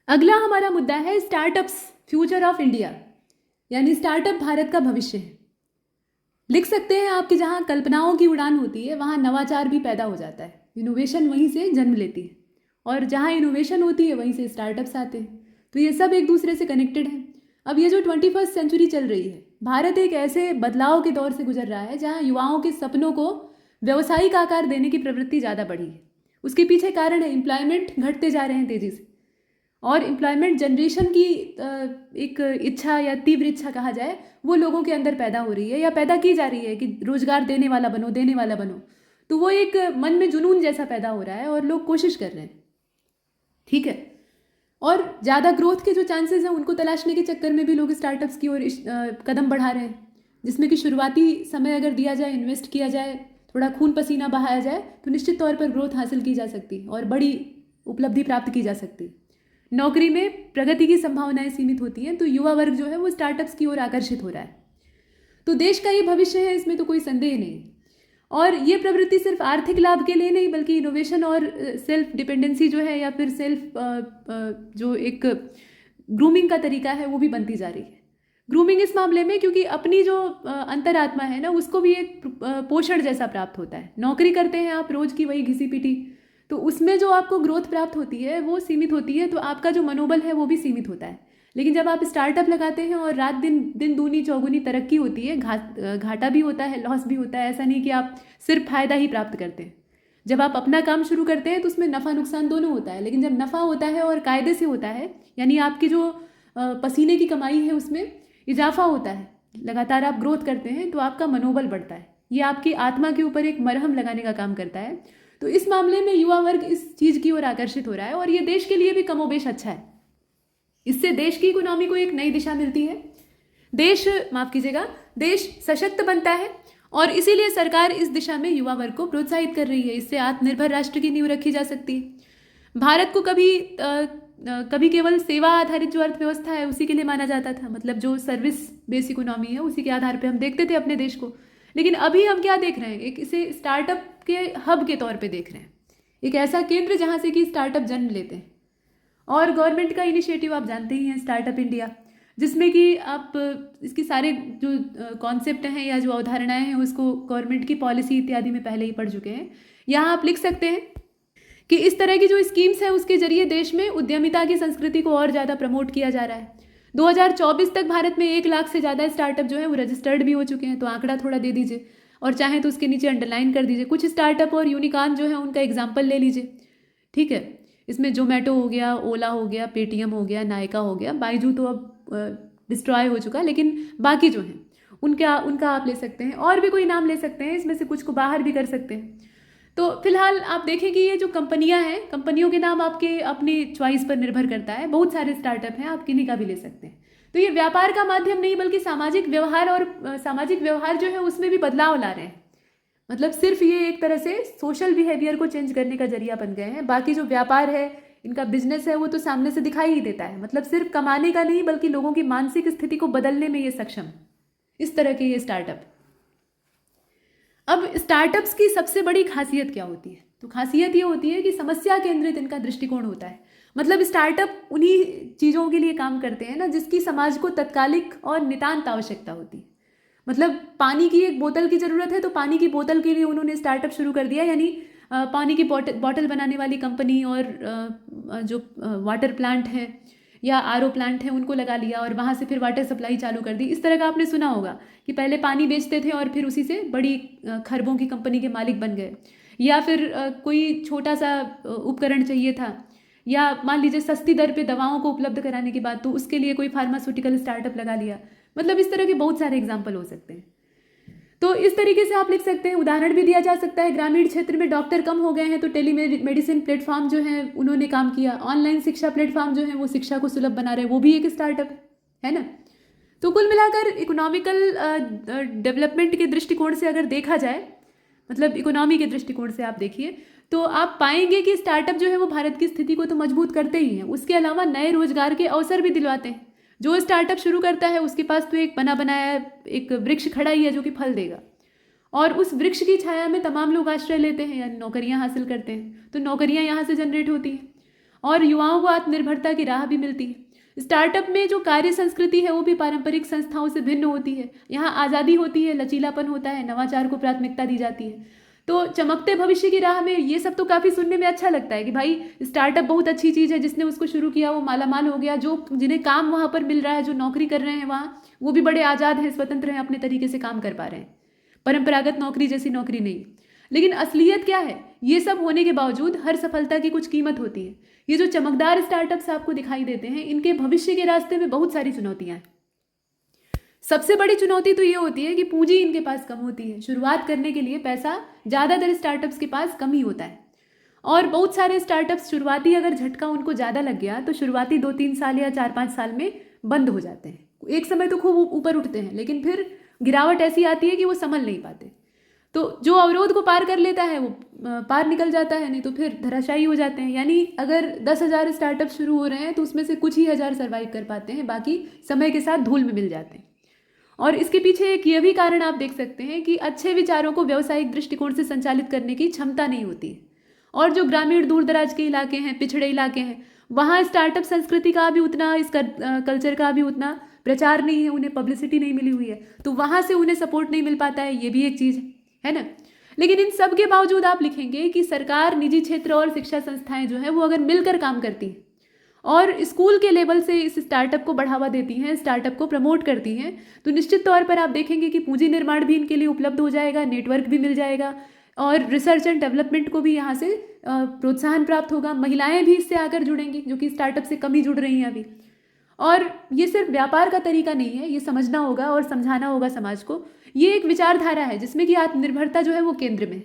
अगला हमारा मुद्दा है स्टार्टअप्स, फ्यूचर ऑफ इंडिया, यानी स्टार्टअप भारत का भविष्य है। लिख सकते हैं आपकी जहाँ कल्पनाओं की उड़ान होती है वहाँ नवाचार भी पैदा हो जाता है, इनोवेशन वहीं से जन्म लेती है, और जहाँ इनोवेशन होती है वहीं से स्टार्टअप्स आते हैं। तो ये सब एक दूसरे से कनेक्टेड हैं। अब ये जो 21वीं सेंचुरी चल रही है, भारत एक ऐसे बदलाव के दौर से गुजर रहा है जहाँ युवाओं के सपनों को व्यवसायिक आकार देने की प्रवृत्ति ज़्यादा बढ़ी है। उसके पीछे कारण है एम्प्लॉयमेंट घटते जा रहे हैं तेज़ी से, और एम्प्लॉयमेंट जनरेशन की एक इच्छा या तीव्र इच्छा कहा जाए, वो लोगों के अंदर पैदा हो रही है या पैदा की जा रही है कि रोजगार देने वाला बनो, देने वाला बनो। तो वो एक मन में जुनून जैसा पैदा हो रहा है और लोग कोशिश कर रहे हैं। ठीक है, और ज़्यादा ग्रोथ के जो चांसेस हैं उनको तलाशने के चक्कर में भी लोग स्टार्टअप्स की ओर कदम बढ़ा रहे हैं, जिसमें कि शुरुआती समय अगर दिया जाए, इन्वेस्ट किया जाए, थोड़ा खून पसीना बहाया जाए, तो निश्चित तौर पर ग्रोथ हासिल की जा सकती है और बड़ी उपलब्धि प्राप्त की जा सकती है। नौकरी में प्रगति की संभावनाएं सीमित होती हैं, तो युवा वर्ग जो है वो स्टार्टअप्स की ओर आकर्षित हो रहा है। तो देश का ये भविष्य है, इसमें तो कोई संदेह नहीं। और ये प्रवृत्ति सिर्फ आर्थिक लाभ के लिए नहीं, बल्कि इनोवेशन और सेल्फ डिपेंडेंसी जो है, या फिर सेल्फ जो एक ग्रूमिंग का तरीका है, वो भी बनती जा रही है। ग्रूमिंग इस मामले में क्योंकि अपनी जो अंतरात्मा है ना, उसको भी एक पोषण जैसा प्राप्त होता है। नौकरी करते हैं आप रोज की वही घिसी पीटी, तो उसमें जो आपको ग्रोथ प्राप्त होती है वो सीमित होती है, तो आपका जो मनोबल है वो भी सीमित होता है। लेकिन जब आप स्टार्टअप लगाते हैं और रात दिन दूनी चौगुनी तरक्की होती है, घाटा भी होता है, लॉस भी होता है, ऐसा नहीं कि आप सिर्फ फायदा ही प्राप्त करते हैं। जब आप अपना काम शुरू करते हैं तो उसमें नफ़ा नुकसान दोनों होता है, लेकिन जब नफ़ा होता है और कायदे से होता है, यानी आपकी जो पसीने की कमाई है उसमें इजाफा होता है, लगातार आप ग्रोथ करते हैं, तो आपका मनोबल बढ़ता है। ये आपकी आत्मा के ऊपर एक मरहम लगाने का काम करता है। तो इस मामले में युवा वर्ग इस चीज़ की ओर आकर्षित हो रहा है, और ये देश के लिए भी कमोबेश अच्छा है। इससे देश की इकोनॉमी को एक नई दिशा मिलती है। देश माफ कीजिएगा, देश सशक्त बनता है और इसीलिए सरकार इस दिशा में युवा वर्ग को प्रोत्साहित कर रही है। इससे आत्मनिर्भर राष्ट्र की नींव रखी जा सकती है। भारत को कभी केवल सेवा आधारित जो अर्थव्यवस्था है उसी के लिए माना जाता था, मतलब जो सर्विस बेस इकोनॉमी है उसी के आधार पे हम देखते थे अपने देश को। लेकिन अभी हम क्या देख रहे हैं, एक इसे स्टार्टअप के हब के तौर पे देख रहे हैं, एक ऐसा केंद्र जहाँ से कि स्टार्टअप जन्म लेते हैं। और गवर्नमेंट का इनिशिएटिव आप जानते ही हैं, स्टार्टअप इंडिया, जिसमें कि आप इसकी सारे जो कॉन्सेप्ट हैं या जो अवधारणाएं हैं उसको गवर्नमेंट की पॉलिसी इत्यादि में पहले ही पढ़ चुके हैं। यहाँ आप लिख सकते हैं कि इस तरह की जो स्कीम्स हैं उसके जरिए देश में उद्यमिता की संस्कृति को और ज़्यादा प्रमोट किया जा रहा है। 2024 तक भारत में 1 लाख से ज़्यादा स्टार्टअप जो है वो रजिस्टर्ड भी हो चुके हैं। तो आंकड़ा थोड़ा दे दीजिए और चाहें तो उसके नीचे अंडरलाइन कर दीजिए। कुछ स्टार्टअप और यूनिकॉर्न जो है उनका एग्जाम्पल ले लीजिए, ठीक है। इसमें जोमेटो हो गया, ओला हो गया, पेटीएम हो गया, नायका हो गया, बाइजू तो अब डिस्ट्रॉय हो चुका, लेकिन बाकी जो हैं उनका आप ले सकते हैं। और भी कोई नाम ले सकते हैं, इसमें से कुछ को बाहर भी कर सकते हैं। तो फिलहाल आप देखें कि ये जो कंपनियां हैं, कंपनियों के नाम आपके अपनी चॉइस पर निर्भर करता है। बहुत सारे स्टार्टअप हैं, आप किन्हीं का भी ले सकते हैं। तो ये व्यापार का माध्यम नहीं बल्कि सामाजिक व्यवहार जो है उसमें भी बदलाव ला रहे हैं। मतलब सिर्फ ये एक तरह से सोशल बिहेवियर को चेंज करने का जरिया बन गए हैं। बाकी जो व्यापार है, इनका बिजनेस है, वो तो सामने से दिखाई ही देता है। मतलब सिर्फ कमाने का नहीं बल्कि लोगों की मानसिक स्थिति को बदलने में ये सक्षम, इस तरह के ये स्टार्टअप। अब स्टार्टअप्स की सबसे बड़ी खासियत क्या होती है? तो खासियत ये होती है कि समस्या केंद्रित इनका दृष्टिकोण होता है। मतलब स्टार्टअप उन्हीं चीज़ों के लिए काम करते हैं ना जिसकी समाज को तत्कालिक और नितांत आवश्यकता होती है। मतलब पानी की एक बोतल की ज़रूरत है तो पानी की बोतल के लिए उन्होंने स्टार्टअप शुरू कर दिया, यानी पानी की बॉटल बनाने वाली कंपनी और जो वाटर प्लांट है या आरओ प्लांट है उनको लगा लिया और वहाँ से फिर वाटर सप्लाई चालू कर दी। इस तरह का आपने सुना होगा कि पहले पानी बेचते थे और फिर उसी से बड़ी खरबों की कंपनी के मालिक बन गए। या फिर कोई छोटा सा उपकरण चाहिए था, या मान लीजिए सस्ती दर पे दवाओं को उपलब्ध कराने की बात, तो उसके लिए कोई फार्मास्यूटिकल स्टार्टअप लगा लिया। मतलब इस तरह के बहुत सारे एग्जाम्पल हो सकते हैं। तो इस तरीके से आप लिख सकते हैं। उदाहरण भी दिया जा सकता है, ग्रामीण क्षेत्र में डॉक्टर कम हो गए हैं तो टेलीमेडिसिन प्लेटफॉर्म जो है उन्होंने काम किया। ऑनलाइन शिक्षा प्लेटफॉर्म जो है वो शिक्षा को सुलभ बना रहे हैं, वो भी एक स्टार्टअप है ना। तो कुल मिलाकर इकोनॉमिकल डेवलपमेंट के दृष्टिकोण से अगर देखा जाए, मतलब इकोनॉमी के दृष्टिकोण से आप देखिए, तो आप पाएंगे कि स्टार्टअप जो है वो भारत की स्थिति को तो मजबूत करते ही हैं, उसके अलावा नए रोजगार के अवसर भी दिलवाते हैं। जो स्टार्टअप शुरू करता है उसके पास तो एक बना बनाया एक वृक्ष खड़ा ही है जो कि फल देगा, और उस वृक्ष की छाया में तमाम लोग आश्रय लेते हैं या नौकरियां हासिल करते हैं। तो नौकरियां यहाँ से जनरेट होती हैं और युवाओं को आत्मनिर्भरता की राह भी मिलती है। स्टार्टअप में जो कार्य संस्कृति है वो भी पारंपरिक संस्थाओं से भिन्न होती है। यहाँ आज़ादी होती है, लचीलापन होता है, नवाचार को प्राथमिकता दी जाती है। तो चमकते भविष्य की राह में ये सब तो काफ़ी सुनने में अच्छा लगता है कि भाई स्टार्टअप बहुत अच्छी चीज़ है, जिसने उसको शुरू किया वो मालामाल हो गया, जो जिन्हें काम वहाँ पर मिल रहा है, जो नौकरी कर रहे हैं वहाँ, वो भी बड़े आज़ाद हैं, स्वतंत्र हैं, अपने तरीके से काम कर पा रहे हैं। परंपरागत नौकरी जैसी नौकरी नहीं। लेकिन असलियत क्या है? ये सब होने के बावजूद हर सफलता की कुछ कीमत होती है। ये जो चमकदार स्टार्टअप्स आपको दिखाई देते हैं, इनके भविष्य के रास्ते में बहुत सारी चुनौतियां हैं। सबसे बड़ी चुनौती तो ये होती है कि पूंजी इनके पास कम होती है। शुरुआत करने के लिए पैसा ज़्यादातर स्टार्टअप्स के पास कम ही होता है, और बहुत सारे स्टार्टअप्स शुरुआती अगर झटका उनको ज़्यादा लग गया तो शुरुआती 2-3 साल या 4-5 साल में बंद हो जाते हैं। एक समय तो खूब ऊपर उठते हैं, लेकिन फिर गिरावट ऐसी आती है कि वो संभल नहीं पाते। तो जो अवरोध को पार कर लेता है वो पार निकल जाता है, नहीं तो फिर धराशायी हो जाते हैं। यानी अगर 10,000 स्टार्टअप शुरू हो रहे हैं तो उसमें से कुछ ही हज़ार सर्वाइव कर पाते हैं, बाकी समय के साथ धूल में मिल जाते हैं। और इसके पीछे एक यह भी कारण आप देख सकते हैं कि अच्छे विचारों को व्यावसायिक दृष्टिकोण से संचालित करने की क्षमता नहीं होती है। और जो ग्रामीण दूर दराज के इलाके हैं, पिछड़े इलाके हैं, वहाँ स्टार्टअप संस्कृति का भी उतना, इस कल्चर का भी उतना प्रचार नहीं है, उन्हें पब्लिसिटी नहीं मिली हुई है, तो वहाँ से उन्हें सपोर्ट नहीं मिल पाता है। ये भी एक चीज़ है ना। लेकिन इन सब के बावजूद आप लिखेंगे कि सरकार, निजी क्षेत्र और शिक्षा संस्थाएं जो है वो अगर मिलकर काम करती हैं और स्कूल के लेवल से इस स्टार्टअप को बढ़ावा देती हैं, स्टार्टअप को प्रमोट करती हैं, तो निश्चित तौर पर आप देखेंगे कि पूंजी निर्माण भी इनके लिए उपलब्ध हो जाएगा, नेटवर्क भी मिल जाएगा, और रिसर्च एंड डेवलपमेंट को भी यहाँ से प्रोत्साहन प्राप्त होगा। महिलाएं भी इससे आकर जुड़ेंगी, जो कि स्टार्टअप से कम ही जुड़ रही हैं अभी। और ये सिर्फ व्यापार का तरीका नहीं है, ये समझना होगा और समझाना होगा समाज को। ये एक विचारधारा है जिसमें कि आत्मनिर्भरता जो है वो केंद्र में,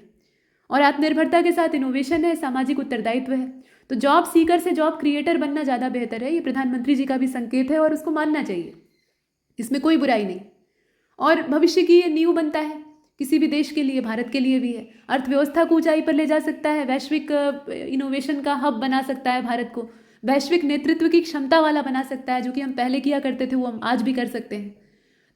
और आत्मनिर्भरता के साथ इनोवेशन है, सामाजिक उत्तरदायित्व है। तो जॉब सीकर से जॉब क्रिएटर बनना ज़्यादा बेहतर है। ये प्रधानमंत्री जी का भी संकेत है और उसको मानना चाहिए। इसमें कोई बुराई नहीं। और भविष्य की ये नींव बनता है किसी भी देश के लिए, भारत के लिए भी है। अर्थव्यवस्था को ऊंचाई पर ले जा सकता है, वैश्विक इनोवेशन का हब बना सकता है भारत को, वैश्विक नेतृत्व की क्षमता वाला बना सकता है, जो कि हम पहले किया करते थे वो हम आज भी कर सकते हैं।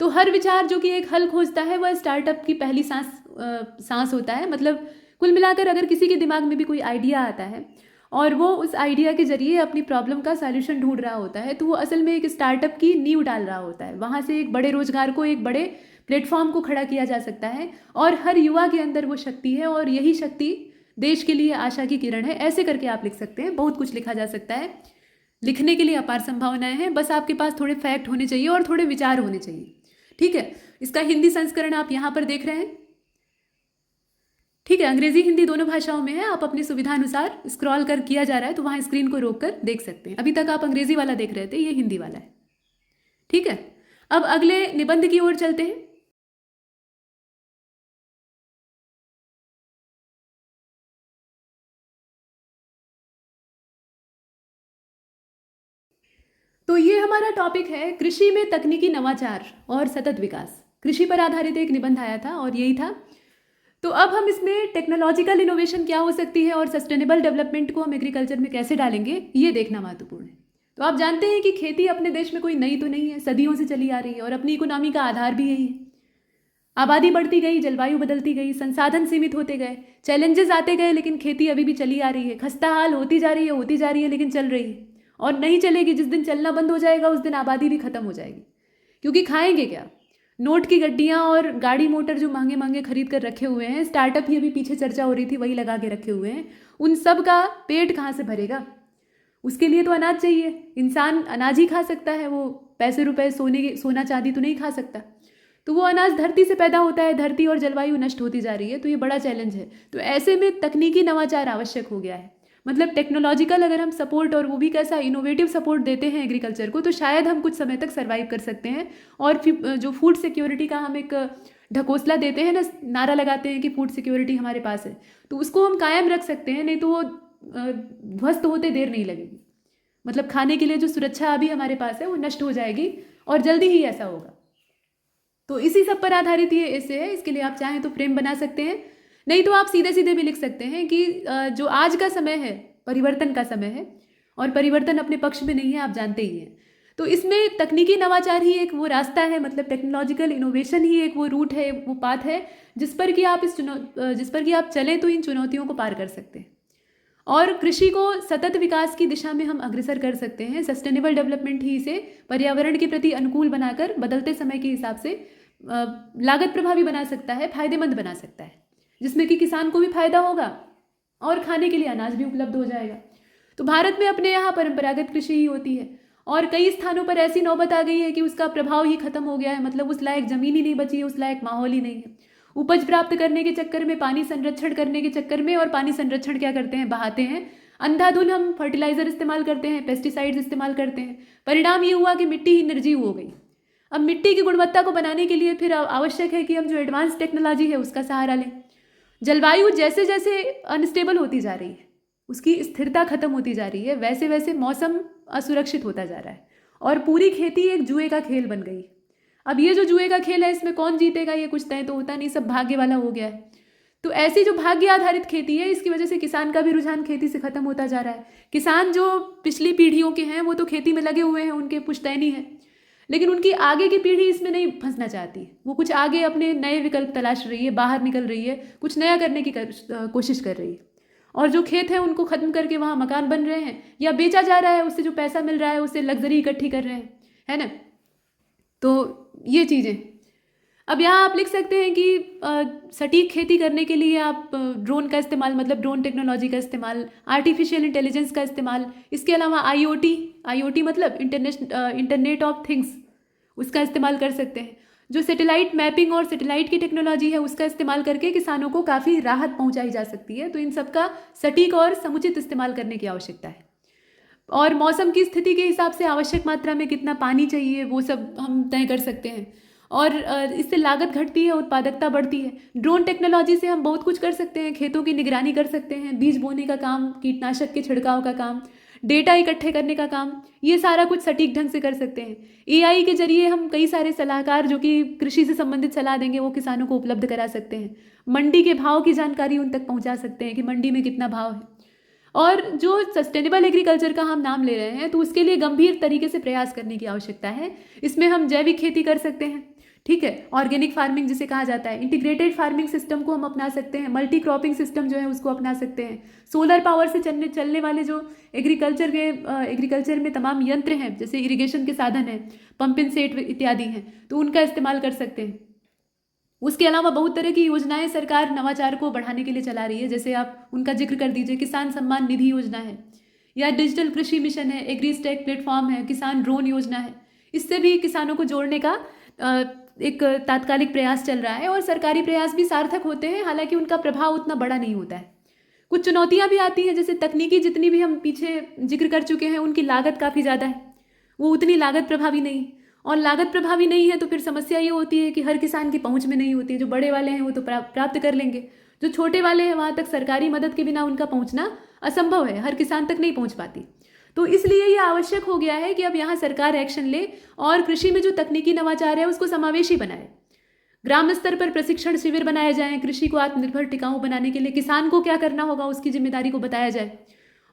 तो हर विचार जो कि एक हल खोजता है वह स्टार्टअप की पहली सांस होता है। मतलब कुल मिलाकर अगर किसी के दिमाग में भी कोई आइडिया आता है और वो उस आइडिया के जरिए अपनी प्रॉब्लम का सॉल्यूशन ढूंढ रहा होता है, तो वो असल में एक स्टार्टअप की नींव डाल रहा होता है। वहाँ से एक बड़े रोजगार को, एक बड़े प्लेटफॉर्म को खड़ा किया जा सकता है और हर युवा के अंदर वो शक्ति है और यही शक्ति देश के लिए आशा की किरण है। ऐसे करके आप लिख सकते हैं, बहुत कुछ लिखा जा सकता है। लिखने के लिए अपार संभावनाएं हैं, बस आपके पास थोड़े फैक्ट होने चाहिए और थोड़े विचार होने चाहिए। ठीक है, इसका हिंदी संस्करण आप यहाँ पर देख रहे हैं। ठीक है, अंग्रेजी हिंदी दोनों भाषाओं में है। आप अपनी सुविधानुसार स्क्रॉल कर किया जा रहा है तो वहाँ स्क्रीन को रोक कर देख सकते हैं। अभी तक आप अंग्रेजी वाला देख रहे थे, ये हिंदी वाला है। ठीक है, अब अगले निबंध की ओर चलते हैं। तो ये हमारा टॉपिक है कृषि में तकनीकी नवाचार और सतत विकास। कृषि पर आधारित एक निबंध आया था और यही था। तो अब हम इसमें टेक्नोलॉजिकल इनोवेशन क्या हो सकती है और सस्टेनेबल डेवलपमेंट को हम एग्रीकल्चर में कैसे डालेंगे, ये देखना महत्वपूर्ण है। तो आप जानते हैं कि खेती अपने देश में कोई नई तो नहीं है, सदियों से चली आ रही है और अपनी इकोनॉमी का आधार भी यही है। आबादी बढ़ती गई, जलवायु बदलती गई, संसाधन सीमित होते गए, चैलेंजेस आते गए, लेकिन खेती अभी भी चली आ रही है। खस्ता हाल होती जा रही है लेकिन चल रही है और नहीं चलेगी। जिस दिन चलना बंद हो जाएगा उस दिन आबादी भी खत्म हो जाएगी, क्योंकि खाएंगे क्या? नोट की गड्डियाँ और गाड़ी मोटर जो महंगे महंगे खरीद कर रखे हुए हैं, स्टार्टअप ही अभी पीछे चर्चा हो रही थी, वही लगा के रखे हुए हैं, उन सब का पेट कहाँ से भरेगा? उसके लिए तो अनाज चाहिए। इंसान अनाज ही खा सकता है, वो पैसे रुपए सोना चांदी तो नहीं खा सकता। तो वो अनाज धरती से पैदा होता है, धरती और जलवायु नष्ट होती जा रही है, तो ये बड़ा चैलेंज है। तो ऐसे में तकनीकी नवाचार आवश्यक हो गया है। मतलब टेक्नोलॉजिकल अगर हम सपोर्ट, और वो भी कैसा इनोवेटिव सपोर्ट देते हैं एग्रीकल्चर को, तो शायद हम कुछ समय तक सर्वाइव कर सकते हैं। और जो फूड सिक्योरिटी का हम एक ढकोसला देते हैं ना, नारा लगाते हैं कि फूड सिक्योरिटी हमारे पास है, तो उसको हम कायम रख सकते हैं। नहीं तो वो ध्वस्त होते देर नहीं लगेगी। मतलब खाने के लिए जो सुरक्षा अभी हमारे पास है वो नष्ट हो जाएगी और जल्दी ही ऐसा होगा। तो इसी सब पर आधारित ये ऐसे है। इसके लिए आप चाहें तो फ्रेम बना सकते हैं, नहीं तो आप सीधे सीधे भी लिख सकते हैं कि जो आज का समय है परिवर्तन का समय है और परिवर्तन अपने पक्ष में नहीं है, आप जानते ही हैं। तो इसमें तकनीकी नवाचार ही एक वो रास्ता है, मतलब टेक्नोलॉजिकल इनोवेशन ही एक वो रूट है, वो पाथ है जिस पर कि आप चलें तो इन चुनौतियों को पार कर सकते हैं और कृषि को सतत विकास की दिशा में हम अग्रसर कर सकते हैं। सस्टेनेबल डेवलपमेंट ही इसे पर्यावरण के प्रति अनुकूल बनाकर बदलते समय के हिसाब से लागत प्रभावी बना सकता है, फायदेमंद बना सकता है, जिसमें कि किसान को भी फायदा होगा और खाने के लिए अनाज भी उपलब्ध हो जाएगा। तो भारत में अपने यहाँ परंपरागत कृषि ही होती है और कई स्थानों पर ऐसी नौबत आ गई है कि उसका प्रभाव ही खत्म हो गया है। मतलब उस लायक जमीन ही नहीं बची है, उस लायक माहौल ही नहीं है। उपज प्राप्त करने के चक्कर में, पानी संरक्षण करने के चक्कर में, और पानी संरक्षण क्या करते हैं, बहाते हैं अंधाधुन। हम फर्टिलाइजर इस्तेमाल करते हैं, पेस्टिसाइड्स इस्तेमाल करते हैं। परिणाम ये हुआ कि मिट्टी ही निर्जीव हो गई। अब मिट्टी की गुणवत्ता को बनाने के लिए फिर आवश्यक है कि हम जो एडवांस टेक्नोलॉजी है उसका सहारा लें। जलवायु जैसे जैसे अनस्टेबल होती जा रही है, उसकी स्थिरता खत्म होती जा रही है, वैसे वैसे मौसम असुरक्षित होता जा रहा है और पूरी खेती एक जुए का खेल बन गई। अब ये जो जुए का खेल है, इसमें कौन जीतेगा ये कुछ तय तो होता नहीं, सब भाग्य वाला हो गया है। तो ऐसी जो भाग्य आधारित खेती है, इसकी वजह से किसान का भी रुझान खेती से खत्म होता जा रहा है। किसान जो पिछली पीढ़ियों के हैं वो तो खेती में लगे हुए हैं, उनके पुश्तैनी है, लेकिन उनकी आगे की पीढ़ी इसमें नहीं फंसना चाहती। वो कुछ आगे अपने नए विकल्प तलाश रही है, बाहर निकल रही है, कुछ नया करने की कोशिश कर रही है। और जो खेत है उनको खत्म करके वहाँ मकान बन रहे हैं या बेचा जा रहा है, उससे जो पैसा मिल रहा है उससे लग्जरी इकट्ठी कर रहे हैं, है ना। तो ये चीज़ें अब यहाँ आप लिख सकते हैं कि सटीक खेती करने के लिए आप ड्रोन का इस्तेमाल, मतलब ड्रोन टेक्नोलॉजी का इस्तेमाल, आर्टिफिशियल इंटेलिजेंस का इस्तेमाल, इसके अलावा IoT मतलब इंटरनेट ऑफ थिंग्स, उसका इस्तेमाल कर सकते हैं। जो सैटेलाइट मैपिंग और सैटेलाइट की टेक्नोलॉजी है उसका इस्तेमाल करके किसानों को काफ़ी राहत पहुंचाई जा सकती है। तो इन सब का सटीक और समुचित इस्तेमाल करने की आवश्यकता है। और मौसम की स्थिति के हिसाब से आवश्यक मात्रा में कितना पानी चाहिए वो सब हम तय कर सकते हैं और इससे लागत घटती है, उत्पादकता बढ़ती है। ड्रोन टेक्नोलॉजी से हम बहुत कुछ कर सकते हैं, खेतों की निगरानी कर सकते हैं, बीज बोने का काम, कीटनाशक के छिड़काव का काम, डेटा इकट्ठे करने का काम, ये सारा कुछ सटीक ढंग से कर सकते हैं। एआई के जरिए हम कई सारे सलाहकार जो कि कृषि से संबंधित सलाह देंगे वो किसानों को उपलब्ध करा सकते हैं। मंडी के भाव की जानकारी उन तक पहुंचा सकते हैं कि मंडी में कितना भाव है। और जो सस्टेनेबल एग्रीकल्चर का हम नाम ले रहे हैं तो उसके लिए गंभीर तरीके से प्रयास करने की आवश्यकता है। इसमें हम जैविक खेती कर सकते हैं, ठीक है, ऑर्गेनिक फार्मिंग जिसे कहा जाता है, इंटीग्रेटेड फार्मिंग सिस्टम को हम अपना सकते हैं, मल्टी क्रॉपिंग सिस्टम जो है उसको अपना सकते हैं, सोलर पावर से चलने वाले जो एग्रीकल्चर में तमाम यंत्र हैं जैसे इरिगेशन के साधन हैं, पंप इन सेट इत्यादि हैं, तो उनका इस्तेमाल कर सकते हैं। उसके अलावा बहुत तरह की योजनाएं सरकार नवाचार को बढ़ाने के लिए चला रही है, जैसे आप उनका जिक्र कर दीजिए, किसान सम्मान निधि योजना है या डिजिटल कृषि मिशन है, एग्रीस्टेक प्लेटफॉर्म है, किसान ड्रोन योजना है। इससे भी किसानों को जोड़ने का एक तात्कालिक प्रयास चल रहा है और सरकारी प्रयास भी सार्थक होते हैं, हालांकि उनका प्रभाव उतना बड़ा नहीं होता है। कुछ चुनौतियां भी आती हैं, जैसे तकनीकी जितनी भी हम पीछे जिक्र कर चुके हैं उनकी लागत काफ़ी ज़्यादा है, वो उतनी लागत प्रभावी नहीं, और लागत प्रभावी नहीं है तो फिर समस्या ये होती है कि हर किसान की पहुंच में नहीं होती है। जो बड़े वाले हैं वो तो प्राप्त कर लेंगे, जो छोटे वाले हैं वहाँ तक सरकारी मदद के बिना उनका पहुंचना असंभव है, हर किसान तक नहीं पहुंच पाती। तो इसलिए ये आवश्यक हो गया है कि अब यहाँ सरकार एक्शन ले और कृषि में जो तकनीकी नवाचार है उसको समावेशी बनाए। ग्राम स्तर पर प्रशिक्षण शिविर बनाए जाएं, कृषि को आत्मनिर्भर टिकाऊ बनाने के लिए किसान को क्या करना होगा उसकी जिम्मेदारी को बताया जाए,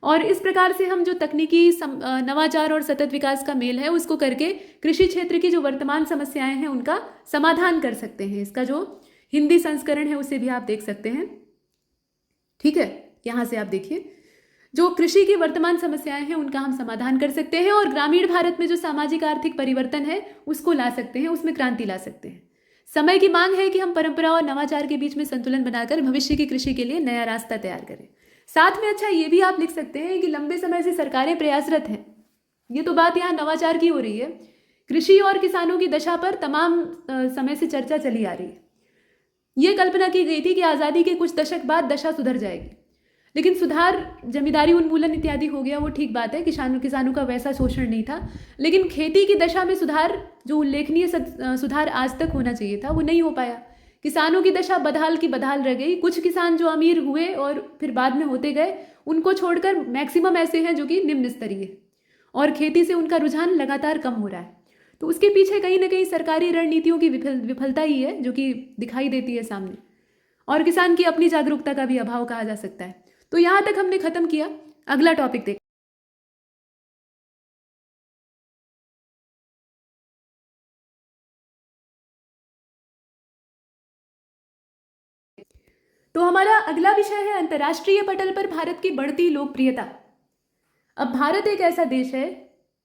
और इस प्रकार से हम जो तकनीकी नवाचार और सतत विकास का मेल है उसको करके कृषि क्षेत्र की जो वर्तमान समस्याएं हैं उनका समाधान कर सकते हैं। इसका जो हिंदी संस्करण है उसे भी आप देख सकते हैं, ठीक है, यहाँ से आप देखिए, जो कृषि की वर्तमान समस्याएं हैं उनका हम समाधान कर सकते हैं और ग्रामीण भारत में जो सामाजिक आर्थिक परिवर्तन है उसको ला सकते हैं, उसमें क्रांति ला सकते हैं। समय की मांग है कि हम परंपरा और नवाचार के बीच में संतुलन बनाकर भविष्य की कृषि के लिए नया रास्ता तैयार करें। साथ में अच्छा ये भी आप लिख सकते हैं कि लंबे समय से सरकारें प्रयासरत हैं, ये तो बात यहाँ नवाचार की हो रही है, कृषि और किसानों की दशा पर तमाम समय से चर्चा चली आ रही है। ये कल्पना की गई थी कि आज़ादी के कुछ दशक बाद दशा सुधर जाएगी, लेकिन सुधार जमींदारी उन्मूलन इत्यादि हो गया, वो ठीक बात है, किसानों का वैसा शोषण नहीं था, लेकिन खेती की दशा में सुधार, जो उल्लेखनीय सुधार आज तक होना चाहिए था, वो नहीं हो पाया। किसानों की दशा बदहाल की बदहाल रह गई। कुछ किसान जो अमीर हुए और फिर बाद में होते गए, उनको छोड़कर मैक्सिमम ऐसे हैं जो कि निम्न स्तरीय, और खेती से उनका रुझान लगातार कम हो रहा है। तो उसके पीछे कहीं ना कहीं सरकारी रणनीतियों की विफलता ही है जो कि दिखाई देती है सामने, और किसान की अपनी जागरूकता का भी अभाव कहा जा सकता है। तो यहाँ तक हमने खत्म किया। अगला टॉपिक देख। तो हमारा अगला विषय है अंतर्राष्ट्रीय पटल पर भारत की बढ़ती लोकप्रियता। अब भारत एक ऐसा देश है,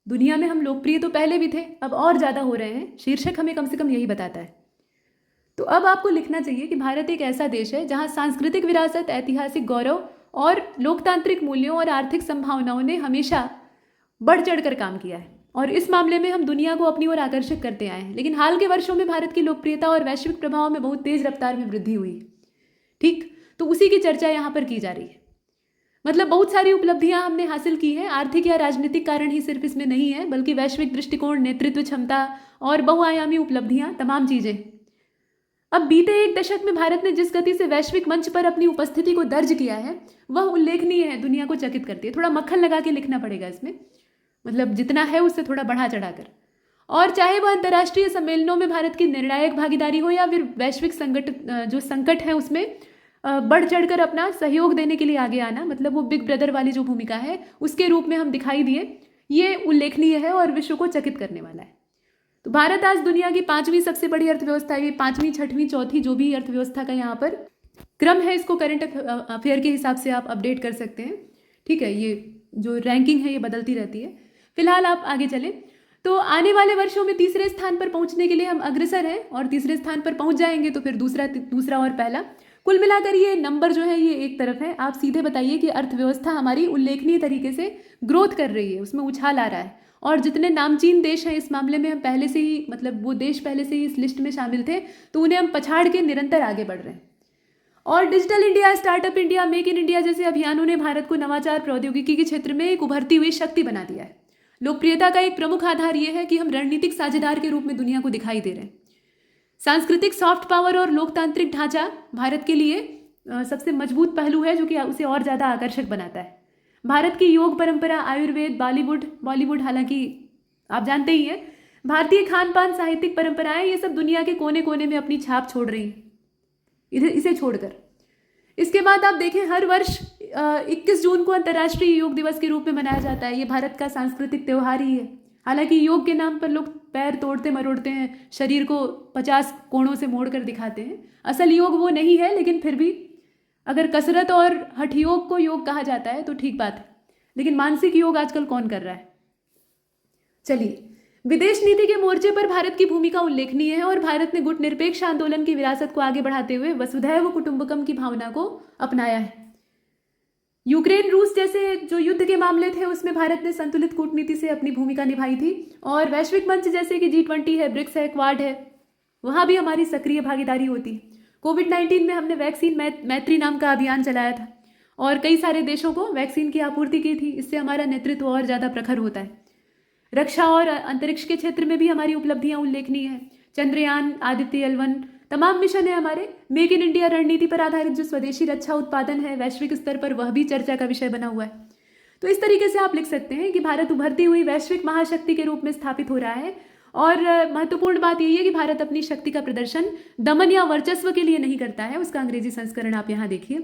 दुनिया में हम लोकप्रिय तो पहले भी थे, अब और ज़्यादा हो रहे हैं, शीर्षक हमें कम से कम यही बताता है। तो अब आपको लिखना चाहिए कि भारत एक ऐसा देश है जहाँ सांस्कृतिक विरासत, ऐतिहासिक गौरव और लोकतांत्रिक मूल्यों और आर्थिक संभावनाओं ने हमेशा बढ़ चढ़कर काम किया है, और इस मामले में हम दुनिया को अपनी ओर आकर्षित करते आए हैं। लेकिन हाल के वर्षों में भारत की लोकप्रियता और वैश्विक प्रभाव में बहुत तेज रफ्तार में वृद्धि हुई है, ठीक, तो उसी की चर्चा यहाँ पर की जा रही है। मतलब बहुत सारी उपलब्धियां हमने हासिल की हैं, आर्थिक या राजनीतिक कारण ही सिर्फ इसमें नहीं है, बल्कि वैश्विक दृष्टिकोण, नेतृत्व क्षमता और बहुआयामी उपलब्धियां, तमाम चीजें। अब बीते एक दशक में भारत ने जिस गति से वैश्विक मंच पर अपनी उपस्थिति को दर्ज किया है वह उल्लेखनीय है, दुनिया को चकित करती है। थोड़ा मक्खन लगा के लिखना पड़ेगा इसमें, मतलब जितना है उससे थोड़ा बढ़ा चढ़ाकर। और चाहे वह अंतर्राष्ट्रीय सम्मेलनों में भारत की निर्णायक भागीदारी हो या फिर वैश्विक संकट है उसमें बढ़ चढ़कर अपना सहयोग देने के लिए आगे आना, मतलब वो बिग ब्रदर वाली जो भूमिका है उसके रूप में हम दिखाई दिए, ये उल्लेखनीय है और विश्व को चकित करने वाला है। तो भारत आज दुनिया की 5वीं सबसे बड़ी अर्थव्यवस्था है, 5वीं, 6वीं, 4थी जो भी अर्थव्यवस्था का यहाँ पर क्रम है, इसको करंट अफेयर के हिसाब से आप अपडेट कर सकते हैं, ठीक है। ये जो रैंकिंग है ये बदलती रहती है। फिलहाल आप आगे चले तो आने वाले वर्षों में तीसरे स्थान पर पहुंचने के लिए हम अग्रसर हैं, और तीसरे स्थान पर पहुंच जाएंगे तो फिर दूसरा और पहला, कुल मिलाकर ये नंबर जो है ये एक तरफ है। आप सीधे बताइए कि अर्थव्यवस्था हमारी उल्लेखनीय तरीके से ग्रोथ कर रही है, उसमें उछाल आ रहा है, और जितने नामचीन देश हैं इस मामले में हम पहले से ही, मतलब वो देश पहले से ही इस लिस्ट में शामिल थे, तो उन्हें हम पछाड़ के निरंतर आगे बढ़ रहे हैं। और digital India, startup India, make in India जैसे अभियानों ने भारत को नवाचार प्रौद्योगिकी के क्षेत्र में एक उभरती हुई शक्ति बना दिया है। लोकप्रियता का एक प्रमुख आधार यह है कि हम रणनीतिक साझेदार के रूप में दुनिया को दिखाई दे रहे हैं। सांस्कृतिक सॉफ्ट पावर और लोकतांत्रिक ढांचा भारत के लिए सबसे मजबूत पहलू है जो कि उसे और ज़्यादा आकर्षक बनाता है। भारत की योग परंपरा, आयुर्वेद, बॉलीवुड हालांकि आप जानते ही हैं, भारतीय खान पान, साहित्यिक परंपराएं, ये सब दुनिया के कोने कोने में अपनी छाप छोड़ रही हैं इसे छोड़कर। इसके बाद आप देखें, हर वर्ष 21 जून को अंतर्राष्ट्रीय योग दिवस के रूप में मनाया जाता है। ये भारत का सांस्कृतिक त्यौहार ही है। हालांकि योग के नाम पर लोग पैर तोड़ते मरोड़ते हैं, शरीर को 50 कोणों से मोड़ कर दिखाते हैं। असल योग वो नहीं है, लेकिन फिर भी अगर कसरत और हठ योग को योग कहा जाता है तो ठीक बात है। लेकिन मानसिक योग आजकल कौन कर रहा है? चलिए, विदेश नीति के मोर्चे पर भारत की भूमिका उल्लेखनीय है और भारत ने गुटनिरपेक्ष आंदोलन की विरासत को आगे बढ़ाते हुए वसुधैव कुटुंबकम की भावना को अपनाया है। यूक्रेन रूस जैसे जो युद्ध के मामले थे उसमें भारत ने संतुलित कूटनीति से अपनी भूमिका निभाई थी और वैश्विक मंच जैसे कि G20 है, ब्रिक्स है, क्वाड है, वहां भी हमारी सक्रिय भागीदारी होती है। कोविड-19 में हमने वैक्सीन मैत्री नाम का अभियान चलाया था और कई सारे देशों को वैक्सीन की आपूर्ति की थी। इससे हमारा नेतृत्व और ज़्यादा प्रखर होता है। रक्षा और अंतरिक्ष के क्षेत्र में भी हमारी उपलब्धियां उल्लेखनीय हैं। चंद्रयान, आदित्य L1 तमाम मिशन है हमारे। मेक इन इंडिया रणनीति पर आधारित जो स्वदेशी रक्षा उत्पादन है वैश्विक स्तर पर, वह भी चर्चा का विषय बना हुआ है। तो इस तरीके से आप लिख सकते हैं कि भारत उभरती हुई वैश्विक महाशक्ति के रूप में स्थापित हो रहा है। और महत्वपूर्ण बात यही है कि भारत अपनी शक्ति का प्रदर्शन दमन या वर्चस्व के लिए नहीं करता है। उसका अंग्रेजी संस्करण आप यहाँ देखिए।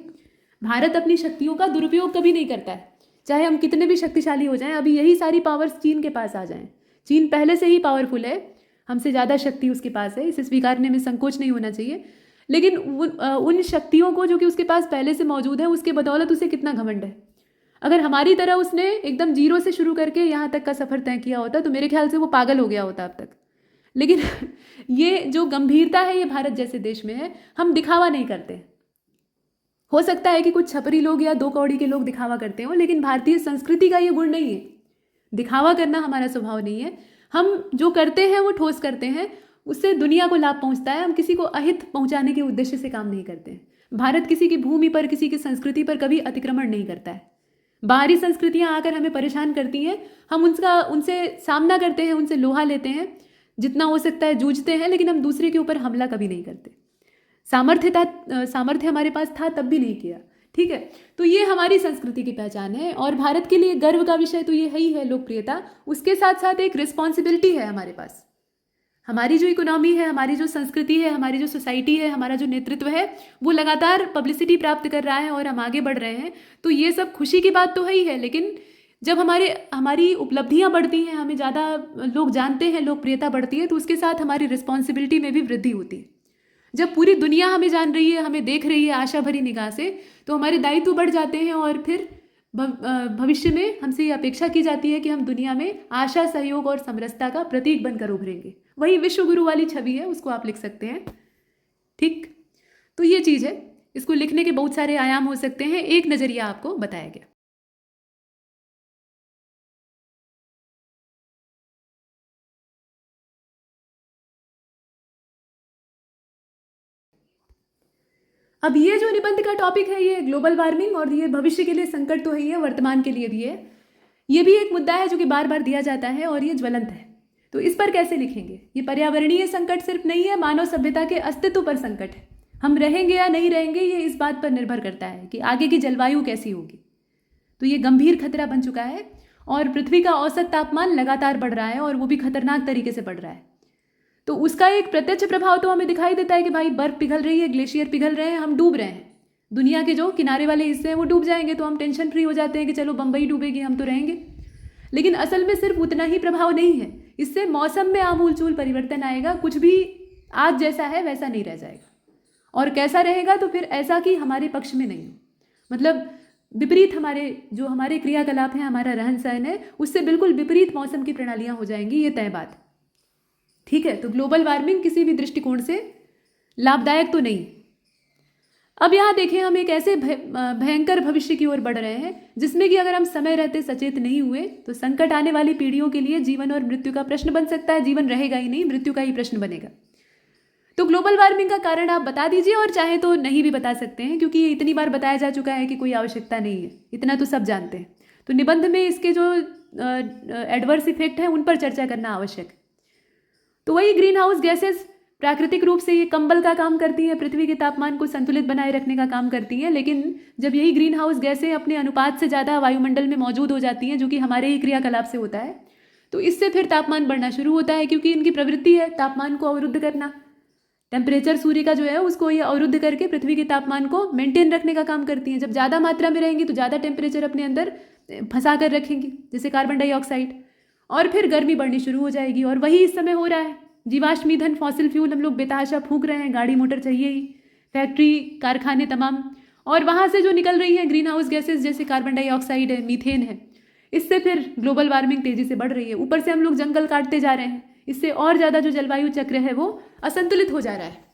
भारत अपनी शक्तियों का दुरुपयोग कभी नहीं करता है, चाहे हम कितने भी शक्तिशाली हो जाएं। अभी यही सारी पावर्स चीन के पास आ जाएं। चीन पहले से ही पावरफुल है, हमसे ज़्यादा शक्ति उसके पास है, इसे स्वीकारने में संकोच नहीं होना चाहिए। लेकिन उन शक्तियों को जो कि उसके पास पहले से मौजूद है, उसके बदौलत उसे कितना घमंड है। अगर हमारी तरह उसने एकदम जीरो से शुरू करके यहाँ तक का सफ़र तय किया होता तो मेरे ख्याल से वो पागल हो गया होता अब तक। लेकिन ये जो गंभीरता है ये भारत जैसे देश में है। हम दिखावा नहीं करते। हो सकता है कि कुछ छपरी लोग या 2 कौड़ी के लोग दिखावा करते हो, लेकिन भारतीय संस्कृति का ये गुण नहीं है। दिखावा करना हमारा स्वभाव नहीं है। हम जो करते हैं वो ठोस करते हैं, उससे दुनिया को लाभ पहुंचता है। हम किसी को अहित पहुंचाने के उद्देश्य से काम नहीं करते हैं। भारत किसी की भूमि पर, किसी की संस्कृति पर कभी अतिक्रमण नहीं करता है। बाहरी संस्कृतियां आकर हमें परेशान करती हैं, हम उनसे सामना करते हैं, उनसे लोहा लेते हैं, जितना हो सकता है जूझते हैं, लेकिन हम दूसरे के ऊपर हमला कभी नहीं करते। सामर्थ्य हमारे पास था तब भी नहीं किया। ठीक है, तो ये हमारी संस्कृति की पहचान है और भारत के लिए गर्व का विषय तो ये ही है, लोकप्रियता। उसके साथ साथ एक रिस्पॉन्सिबिलिटी है हमारे पास। हमारी जो इकोनॉमी है, हमारी जो संस्कृति है, हमारी जो सोसाइटी है, हमारा जो नेतृत्व है, वो लगातार पब्लिसिटी प्राप्त कर रहा है और हम आगे बढ़ रहे हैं। तो ये सब खुशी की बात तो है ही है, लेकिन जब हमारी उपलब्धियां बढ़ती हैं, हमें ज़्यादा लोग जानते हैं, लोकप्रियता बढ़ती है, तो उसके साथ हमारी रिस्पॉन्सिबिलिटी में भी वृद्धि होती है। जब पूरी दुनिया हमें जान रही है, हमें देख रही है आशा भरी निगाह से, तो हमारे दायित्व बढ़ जाते हैं और फिर भविष्य में हमसे ये अपेक्षा की जाती है कि हम दुनिया में आशा, सहयोग और समरसता का प्रतीक बनकर उभरेंगे। वही विश्व गुरु वाली छवि है, उसको आप लिख सकते हैं। ठीक, तो ये चीज़ है। इसको लिखने के बहुत सारे आयाम हो सकते हैं, एक नज़रिया आपको बताया गया। अब ये जो निबंध का टॉपिक है, ये ग्लोबल वार्मिंग और ये भविष्य के लिए संकट तो है ही है, वर्तमान के लिए भी है। ये भी एक मुद्दा है जो कि बार बार दिया जाता है और ये ज्वलंत है। तो इस पर कैसे लिखेंगे? ये पर्यावरणीय संकट सिर्फ नहीं है, मानव सभ्यता के अस्तित्व पर संकट है। हम रहेंगे या नहीं रहेंगे, ये इस बात पर निर्भर करता है कि आगे की जलवायु कैसी होगी। तो ये गंभीर खतरा बन चुका है और पृथ्वी का औसत तापमान लगातार बढ़ रहा है और वो भी खतरनाक तरीके से बढ़ रहा है। तो उसका एक प्रत्यक्ष प्रभाव तो हमें दिखाई देता है कि भाई बर्फ पिघल रही है, ग्लेशियर पिघल रहे हैं, हम डूब रहे हैं। दुनिया के जो किनारे वाले हिस्से हैं वो डूब जाएंगे, तो हम टेंशन फ्री हो जाते हैं कि चलो बम्बई डूबेगी, हम तो रहेंगे। लेकिन असल में सिर्फ उतना ही प्रभाव नहीं है, इससे मौसम में आमूलचूल परिवर्तन आएगा। कुछ भी आज जैसा है वैसा नहीं रह जाएगा, और कैसा रहेगा तो फिर ऐसा कि हमारे पक्ष में नहीं हो, मतलब विपरीत हमारे क्रियाकलाप हैं, हमारा रहन सहन है, उससे बिल्कुल विपरीत मौसम की प्रणालियां हो जाएंगी, ये तय बात। ठीक है, तो ग्लोबल वार्मिंग किसी भी दृष्टिकोण से लाभदायक तो नहीं। अब यहाँ देखें, हम एक ऐसे भयंकर भविष्य की ओर बढ़ रहे हैं जिसमें कि अगर हम समय रहते सचेत नहीं हुए तो संकट आने वाली पीढ़ियों के लिए जीवन और मृत्यु का प्रश्न बन सकता है। जीवन रहेगा ही नहीं, मृत्यु का ही प्रश्न बनेगा। तो ग्लोबल वार्मिंग का कारण आप बता दीजिए, और चाहे तो नहीं भी बता सकते हैं, क्योंकि ये इतनी बार बताया जा चुका है कि कोई आवश्यकता नहीं है, इतना तो सब जानते हैं। तो निबंध में इसके जो एडवर्स इफेक्ट हैं उन पर चर्चा करना आवश्यक है। तो वही ग्रीन हाउस गैसेस प्राकृतिक रूप से ये कंबल का काम करती हैं, पृथ्वी के तापमान को संतुलित बनाए रखने का काम करती हैं। लेकिन जब यही ग्रीन हाउस गैसें अपने अनुपात से ज़्यादा वायुमंडल में मौजूद हो जाती हैं, जो कि हमारे ही क्रियाकलाप से होता है, तो इससे फिर तापमान बढ़ना शुरू होता है, क्योंकि इनकी प्रवृत्ति है तापमान को अवरुद्ध करना। टेम्परेचर सूर्य का जो है उसको ये अवरुद्ध करके पृथ्वी के तापमान को मेंटेन रखने का काम करती हैं। जब ज़्यादा मात्रा में रहेंगी तो ज़्यादा टेम्परेचर अपने अंदर फंसा कर रखेंगी, जैसे कार्बन डाइऑक्साइड, और फिर गर्मी बढ़नी शुरू हो जाएगी। और वही इस समय हो रहा है। जीवाश्म ईंधन, फॉसिल फ्यूल हम लोग बेतहाशा फूंक रहे हैं, गाड़ी मोटर चाहिए ही, फैक्ट्री कारखाने तमाम, और वहाँ से जो निकल रही हैं ग्रीन हाउस गैसेज जैसे कार्बन डाइऑक्साइड है, मीथेन है, इससे फिर ग्लोबल वार्मिंग तेज़ी से बढ़ रही है। ऊपर से हम लोग जंगल काटते जा रहे हैं, इससे और ज़्यादा जो जलवायु चक्र है वो असंतुलित हो जा रहा है।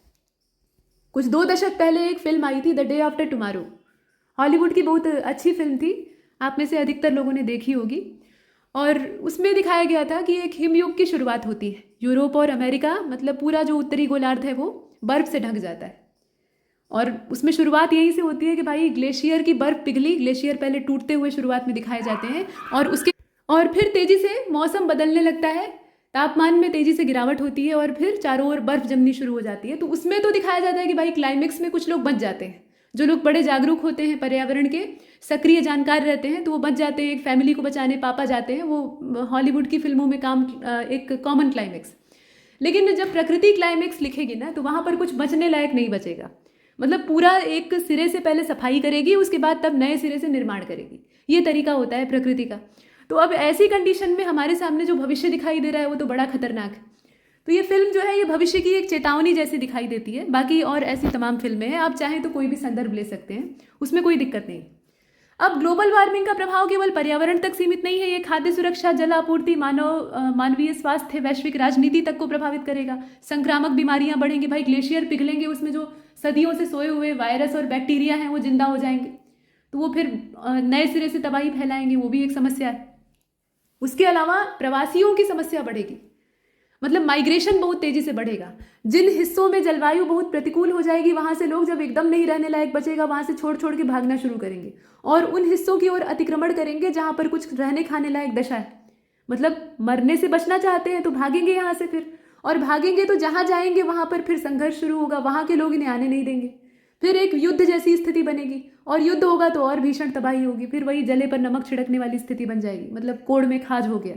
कुछ 2 दशक पहले एक फिल्म आई थी, the day after tomorrow. Hollywood की बहुत अच्छी फिल्म थी, आप में से अधिकतर लोगों ने देखी होगी। और उसमें दिखाया गया था कि एक हिमयुग की शुरुआत होती है। यूरोप और अमेरिका, मतलब पूरा जो उत्तरी गोलार्ध है, वो बर्फ से ढक जाता है। और उसमें शुरुआत यहीं से होती है कि भाई ग्लेशियर की बर्फ पिघली, ग्लेशियर पहले टूटते हुए शुरुआत में दिखाए जाते हैं, और फिर तेज़ी से मौसम बदलने लगता है, तापमान में तेज़ी से गिरावट होती है, और फिर चारों ओर बर्फ जमनी शुरू हो जाती है। तो उसमें तो दिखाया जाता है कि भाई क्लाइमेक्स में कुछ लोग बच जाते हैं, जो लोग बड़े जागरूक होते हैं, पर्यावरण के सक्रिय जानकार रहते हैं, तो वो बच जाते हैं, एक फैमिली को बचाने पापा जाते हैं। वो हॉलीवुड की फिल्मों में एक कॉमन क्लाइमेक्स। लेकिन जब प्रकृति क्लाइमेक्स लिखेगी ना, तो वहाँ पर कुछ बचने लायक नहीं बचेगा। मतलब पूरा एक सिरे से पहले सफाई करेगी, उसके बाद तब नए सिरे से निर्माण करेगी। ये तरीका होता है प्रकृति का। तो अब ऐसी कंडीशन में हमारे सामने जो भविष्य दिखाई दे रहा है वो तो बड़ा खतरनाक है। तो ये फिल्म जो है ये भविष्य की एक चेतावनी जैसी दिखाई देती है। बाकी और ऐसी तमाम फिल्में हैं, आप चाहें तो कोई भी संदर्भ ले सकते हैं, उसमें कोई दिक्कत नहीं। अब ग्लोबल वार्मिंग का प्रभाव केवल पर्यावरण तक सीमित नहीं है, ये खाद्य सुरक्षा, जल आपूर्ति, मानवीय स्वास्थ्य, वैश्विक राजनीति तक को प्रभावित करेगा। संक्रामक बीमारियां बढ़ेंगी, भाई ग्लेशियर पिघलेंगे, उसमें जो सदियों से सोए हुए वायरस और बैक्टीरिया हैं वो जिंदा हो जाएंगे, तो वो फिर नए सिरे से तबाही फैलाएंगे, वो भी एक समस्या है। उसके अलावा प्रवासियों की समस्या बढ़ेगी, मतलब माइग्रेशन बहुत तेजी से बढ़ेगा। जिन हिस्सों में जलवायु बहुत प्रतिकूल हो जाएगी, वहां से लोग जब एकदम नहीं रहने लायक बचेगा, वहां से छोड़ छोड़ के भागना शुरू करेंगे, और उन हिस्सों की ओर अतिक्रमण करेंगे जहां पर कुछ रहने खाने लायक दशा है। मतलब मरने से बचना चाहते हैं तो भागेंगे यहाँ से फिर, और भागेंगे तो जहां जाएंगे वहां पर फिर संघर्ष शुरू होगा, वहां के लोग इन्हें आने नहीं देंगे, फिर एक युद्ध जैसी स्थिति बनेगी, और युद्ध होगा तो और भीषण तबाही होगी, फिर वही जले पर नमक छिड़कने वाली स्थिति बन जाएगी, मतलब कोड़ में खाज हो गया।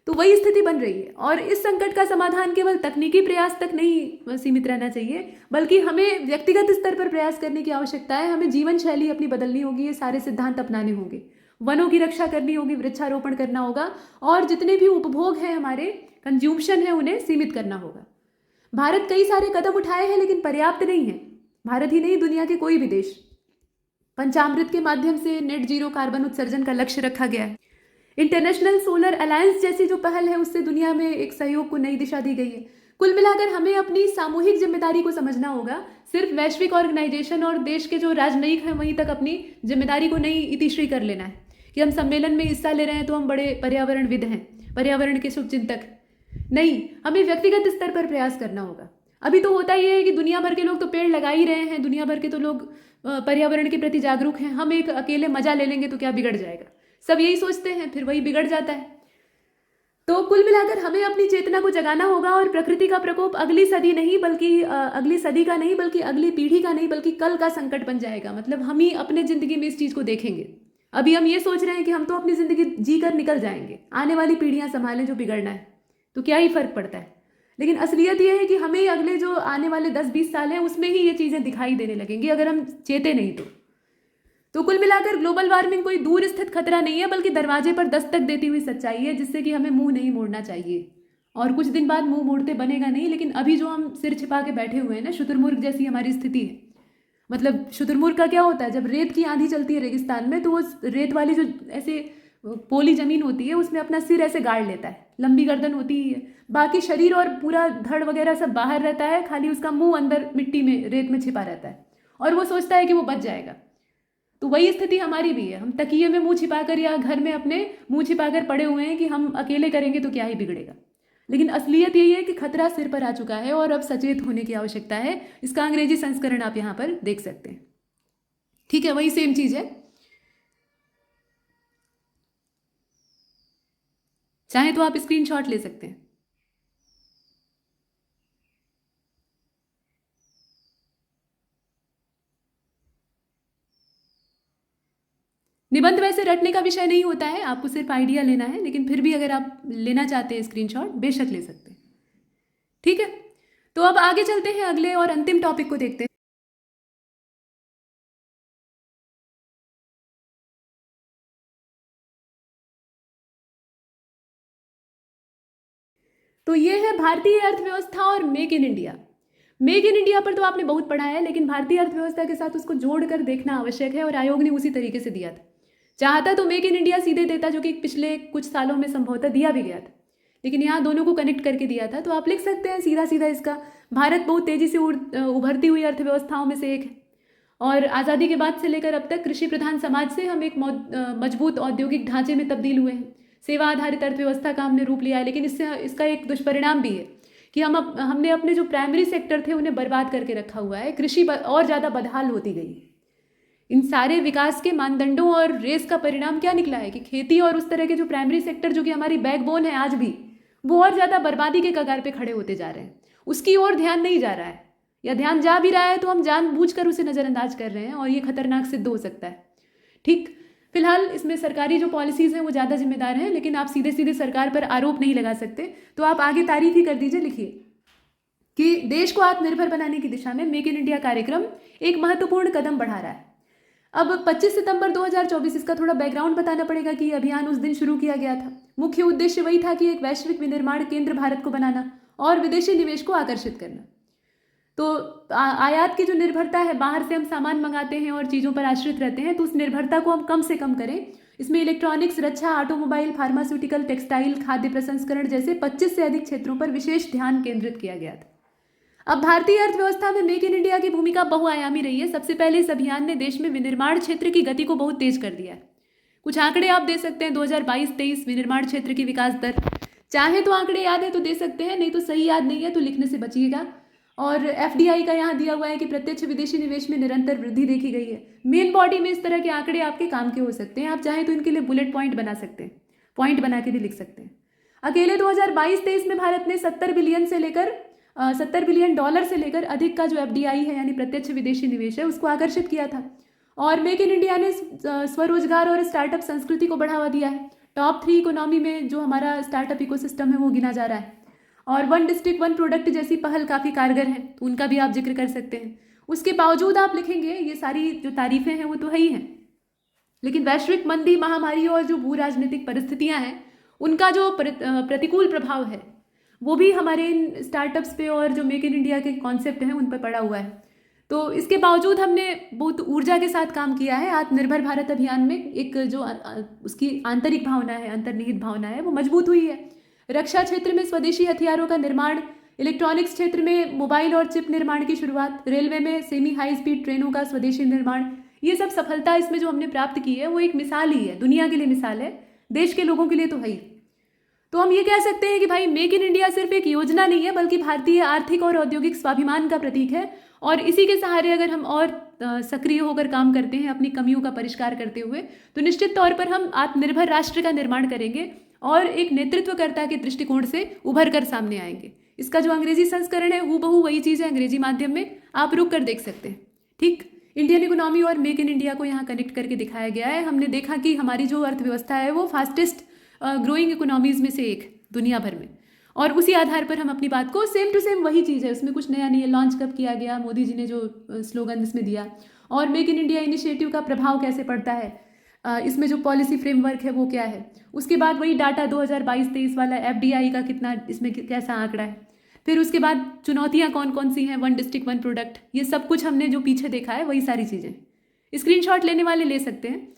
तो वही स्थिति बन रही है। और इस संकट का समाधान केवल तकनीकी प्रयास तक नहीं सीमित रहना चाहिए, बल्कि हमें व्यक्तिगत स्तर पर प्रयास करने की आवश्यकता है। हमें जीवन शैली अपनी बदलनी होगी, ये सारे सिद्धांत अपनाने होंगे, वनों की रक्षा करनी होगी, वृक्षारोपण करना होगा, और जितने भी उपभोग हैं, हमारे कंज्यूम्शन है, उन्हें सीमित करना होगा। भारत कई सारे कदम उठाए हैं, लेकिन पर्याप्त नहीं है। भारत ही नहीं, दुनिया के कोई भी देश, पंचामृत के माध्यम से नेट जीरो कार्बन उत्सर्जन का लक्ष्य रखा गया है। इंटरनेशनल सोलर अलायंस जैसी जो पहल है, उससे दुनिया में एक सहयोग को नई दिशा दी गई है। कुल मिलाकर हमें अपनी सामूहिक जिम्मेदारी को समझना होगा। सिर्फ वैश्विक ऑर्गेनाइजेशन और देश के जो राजनयिक हैं वहीं तक अपनी जिम्मेदारी को नहीं इतिश्री कर लेना है कि हम सम्मेलन में हिस्सा ले रहे हैं तो हम बड़े पर्यावरणविद हैं, पर्यावरण के शुभचिंतक। नहीं, हमें व्यक्तिगत स्तर पर प्रयास करना होगा। अभी तो होता ही है कि दुनिया भर के लोग तो पेड़ लगा ही रहे हैं, दुनिया भर के तो लोग पर्यावरण के प्रति जागरूक हैं। हम एक अकेले मजा ले लेंगे तो क्या बिगड़ जाएगा, सब यही सोचते हैं, फिर वही बिगड़ जाता है। तो कुल मिलाकर हमें अपनी चेतना को जगाना होगा, और प्रकृति का प्रकोप अगली सदी नहीं बल्कि अगली सदी का नहीं बल्कि अगली पीढ़ी का नहीं बल्कि कल का संकट बन जाएगा। मतलब हम ही अपने जिंदगी में इस चीज को देखेंगे। अभी हम ये सोच रहे हैं कि हम तो अपनी जिंदगी जी कर निकल जाएंगे, आने वाली पीढ़ियां संभालें जो बिगड़ना है, तो क्या ही फर्क पड़ता है। लेकिन असलियत यह है कि हमें अगले जो आने वाले 10-20 साल हैं उसमें ही ये चीजें दिखाई देने लगेंगी, अगर हम चेते नहीं तो कुल मिलाकर ग्लोबल वार्मिंग कोई दूर स्थित खतरा नहीं है, बल्कि दरवाजे पर दस्तक देती हुई सच्चाई है, जिससे कि हमें मुंह नहीं मोड़ना चाहिए। और कुछ दिन बाद मुंह मोड़ते बनेगा नहीं, लेकिन अभी जो हम सिर छिपा के बैठे हुए हैं ना, शुतुरमुर्ग जैसी हमारी स्थिति है। मतलब शुतुरमुर्ग का क्या होता है, जब रेत की आंधी चलती है रेगिस्तान में, तो वो रेत वाली जो ऐसे पोली जमीन होती है उसमें अपना सिर ऐसे गाड़ लेता है, लंबी गर्दन होती है, बाकी शरीर और पूरा धड़ वगैरह सब बाहर रहता है, खाली उसका मुंह अंदर मिट्टी में रेत में छिपा रहता है, और वो सोचता है कि वो बच जाएगा। तो वही स्थिति हमारी भी है। हम तकिए में मुंह छिपाकर या घर में अपने मुंह छिपाकर पड़े हुए हैं कि हम अकेले करेंगे तो क्या ही बिगड़ेगा। लेकिन असलियत यही है कि खतरा सिर पर आ चुका है और अब सचेत होने की आवश्यकता है। इसका अंग्रेजी संस्करण आप यहाँ पर देख सकते हैं। ठीक है, वही सेम चीज है। चाहे तो आप स्क्रीनशॉट ले सकते हैं। निबंध वैसे रटने का विषय नहीं होता है, आपको सिर्फ आइडिया लेना है, लेकिन फिर भी अगर आप लेना चाहते हैं स्क्रीनशॉट बेशक ले सकते हैं। ठीक है, तो अब आगे चलते हैं, अगले और अंतिम टॉपिक को देखते हैं। तो ये है भारतीय अर्थव्यवस्था और make in India. Make in India पर तो आपने बहुत पढ़ा है, लेकिन भारतीय अर्थव्यवस्था के साथ उसको जोड़कर देखना आवश्यक है, और आयोग ने उसी तरीके से दिया था। चाहता तो मेक इन इंडिया सीधे देता, जो कि पिछले कुछ सालों में संभवतः दिया भी गया था, लेकिन यहाँ दोनों को कनेक्ट करके दिया था। तो आप लिख सकते हैं सीधा सीधा इसका, भारत बहुत तेजी से उभरती हुई अर्थव्यवस्थाओं में से एक है, और आज़ादी के बाद से लेकर अब तक कृषि प्रधान समाज से हम एक मजबूत औद्योगिक ढांचे में तब्दील हुए हैं। सेवा आधारित अर्थव्यवस्था का हमने रूप लिया है, लेकिन इसका एक दुष्परिणाम भी है कि हमने अपने जो प्राइमरी सेक्टर थे उन्हें बर्बाद करके रखा हुआ है। कृषि और ज़्यादा बदहाल होती गई। इन सारे विकास के मानदंडों और रेस का परिणाम क्या निकला है कि खेती और उस तरह के जो प्राइमरी सेक्टर जो कि हमारी बैकबोन है आज भी, वो और ज़्यादा बर्बादी के कगार पे खड़े होते जा रहे हैं। उसकी ओर ध्यान नहीं जा रहा है, या ध्यान जा भी रहा है तो हम जानबूझकर उसे नज़रअंदाज कर रहे हैं, और ये खतरनाक सिद्ध हो सकता है। ठीक, फिलहाल इसमें सरकारी जो पॉलिसीज़ हैं वो ज़्यादा जिम्मेदार हैं, लेकिन आप सीधे सीधे सरकार पर आरोप नहीं लगा सकते। तो आप आगे तारीफ ही कर दीजिए, लिखिए कि देश को आत्मनिर्भर बनाने की दिशा में मेक इन इंडिया कार्यक्रम एक महत्वपूर्ण कदम बढ़ा रहा है। अब 25 सितंबर 2024, इसका थोड़ा बैकग्राउंड बताना पड़ेगा कि अभियान उस दिन शुरू किया गया था। मुख्य उद्देश्य वही था कि एक वैश्विक विनिर्माण केंद्र भारत को बनाना और विदेशी निवेश को आकर्षित करना। तो आयात की जो निर्भरता है, बाहर से हम सामान मंगाते हैं और चीज़ों पर आश्रित रहते हैं, तो उस निर्भरता को हम कम से कम करें। इसमें इलेक्ट्रॉनिक्स, रक्षा, ऑटोमोबाइल, फार्मास्यूटिकल, टेक्सटाइल, खाद्य प्रसंस्करण जैसे 25 से अधिक क्षेत्रों पर विशेष ध्यान केंद्रित किया गया था। अब भारतीय अर्थव्यवस्था में मेक इन इंडिया की भूमिका बहुआयामी रही है। सबसे पहले इस अभियान ने देश में विनिर्माण क्षेत्र की गति को बहुत तेज कर दिया है। कुछ आंकड़े आप दे सकते हैं, 2022-23 विनिर्माण क्षेत्र की विकास दर। चाहे तो आंकड़े याद है तो दे सकते हैं, नहीं तो सही याद नहीं है तो लिखने से बचिएगा। और एफडीआई का यहाँ दिया हुआ है कि प्रत्यक्ष विदेशी निवेश में निरंतर वृद्धि देखी गई है। मेन बॉडी में इस तरह के आंकड़े आपके काम के हो सकते हैं। आप चाहें तो इनके लिए बुलेट पॉइंट बना सकते हैं, पॉइंट बना के भी लिख सकते हैं। अकेले 2022-23 में भारत ने $70 बिलियन से लेकर अधिक का जो एफडीआई है, यानी प्रत्यक्ष विदेशी निवेश है, उसको आकर्षित किया था। और मेक इन इंडिया ने स्वरोजगार और स्टार्टअप संस्कृति को बढ़ावा दिया है। टॉप 3 इकोनॉमी में जो हमारा स्टार्टअप इकोसिस्टम है वो गिना जा रहा है। और 1 डिस्ट्रिक्ट 1 प्रोडक्ट जैसी पहल काफ़ी कारगर है, तो उनका भी आप जिक्र कर सकते हैं। उसके बावजूद आप लिखेंगे, ये सारी जो तारीफें हैं वो तो है ही हैं, लेकिन वैश्विक मंदी, महामारी और जो भू राजनीतिक परिस्थितियां हैं, उनका जो प्रतिकूल प्रभाव है वो भी हमारे इन स्टार्टअप्स पे और जो मेक इन इंडिया के कॉन्सेप्ट हैं उन पर पड़ा हुआ है। तो इसके बावजूद हमने बहुत ऊर्जा के साथ काम किया है। आत्मनिर्भर भारत अभियान में एक जो उसकी आंतरिक भावना है, अंतर्निहित भावना है, वो मजबूत हुई है। रक्षा क्षेत्र में स्वदेशी हथियारों का निर्माण, इलेक्ट्रॉनिक्स क्षेत्र में मोबाइल और चिप निर्माण की शुरुआत, रेलवे में सेमी हाई स्पीड ट्रेनों का स्वदेशी निर्माण, ये सब सफलता इसमें जो हमने प्राप्त की है वो एक मिसाल ही है, दुनिया के लिए मिसाल है, देश के लोगों के लिए तो है ही। तो हम ये कह सकते हैं कि भाई मेक इन इंडिया सिर्फ एक योजना नहीं है, बल्कि भारतीय आर्थिक और औद्योगिक स्वाभिमान का प्रतीक है। और इसी के सहारे अगर हम और सक्रिय होकर काम करते हैं, अपनी कमियों का परिष्कार करते हुए, तो निश्चित तौर पर हम आत्मनिर्भर राष्ट्र का निर्माण करेंगे और एक नेतृत्वकर्ता के दृष्टिकोण से उभर कर सामने आएंगे। इसका जो अंग्रेजी संस्करण है हूबहू वही चीज़ है अंग्रेजी माध्यम में, आप रुक कर देख सकते हैं। ठीक, इंडियन इकोनॉमी और मेक इन इंडिया को यहाँ कनेक्ट करके दिखाया गया है। हमने देखा कि हमारी जो अर्थव्यवस्था है वो फास्टेस्ट ग्रोइंग इकोनॉमीज में से एक दुनिया भर में, और उसी आधार पर हम अपनी बात को सेम टू सेम वही चीज़ है, उसमें कुछ नया नहीं है। लॉन्च कब किया गया, मोदी जी ने जो स्लोगन इसमें दिया, और मेक इन इंडिया इनिशिएटिव का प्रभाव कैसे पड़ता है, इसमें जो पॉलिसी फ्रेमवर्क है वो क्या है। उसके बाद वही डाटा 2022-23 वाला एफडीआई का कितना, इसमें कैसा आंकड़ा है। फिर उसके बाद चुनौतियाँ कौन कौन सी हैं, 1 डिस्ट्रिक्ट 1 प्रोडक्ट, ये सब कुछ हमने जो पीछे देखा है वही सारी चीज़ें। स्क्रीनशॉट लेने वाले ले सकते हैं।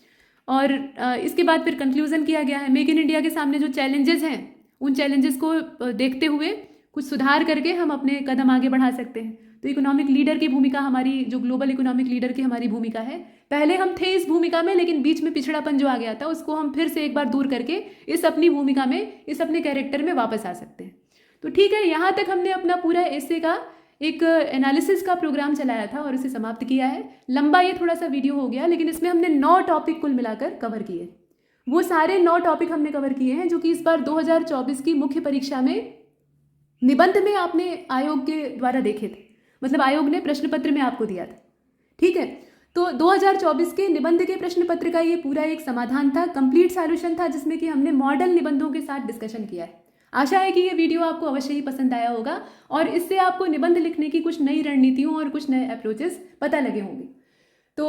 और इसके बाद फिर कंक्लूजन किया गया है, मेक इन इंडिया के सामने जो चैलेंजेस हैं उन चैलेंजेस को देखते हुए कुछ सुधार करके हम अपने कदम आगे बढ़ा सकते हैं। तो इकोनॉमिक लीडर की भूमिका, हमारी जो ग्लोबल इकोनॉमिक लीडर की हमारी भूमिका है, पहले हम थे इस भूमिका में, लेकिन बीच में पिछड़ापन जो आ गया था उसको हम फिर से एक बार दूर करके इस अपनी भूमिका में, इस अपने कैरेक्टर में वापस आ सकते हैं। तो ठीक है, यहाँ तक हमने अपना पूरा एसे का एक एनालिसिस का प्रोग्राम चलाया था और इसे समाप्त किया है। लंबा ये थोड़ा सा वीडियो हो गया, लेकिन इसमें हमने 9 टॉपिक कुल मिलाकर कवर किए। वो सारे 9 टॉपिक हमने कवर किए हैं जो कि इस बार 2024 की मुख्य परीक्षा में निबंध में आपने आयोग के द्वारा देखे थे, मतलब आयोग ने प्रश्न पत्र में आपको दिया था। ठीक है, तो 2024 के निबंध के प्रश्न पत्र का ये पूरा एक समाधान था, कंप्लीट सॉल्यूशन था, जिसमें कि हमने मॉडल निबंधों के साथ डिस्कशन किया है। आशा है कि ये वीडियो आपको अवश्य ही पसंद आया होगा और इससे आपको निबंध लिखने की कुछ नई रणनीतियों और कुछ नए अप्रोचेस पता लगे होंगे। तो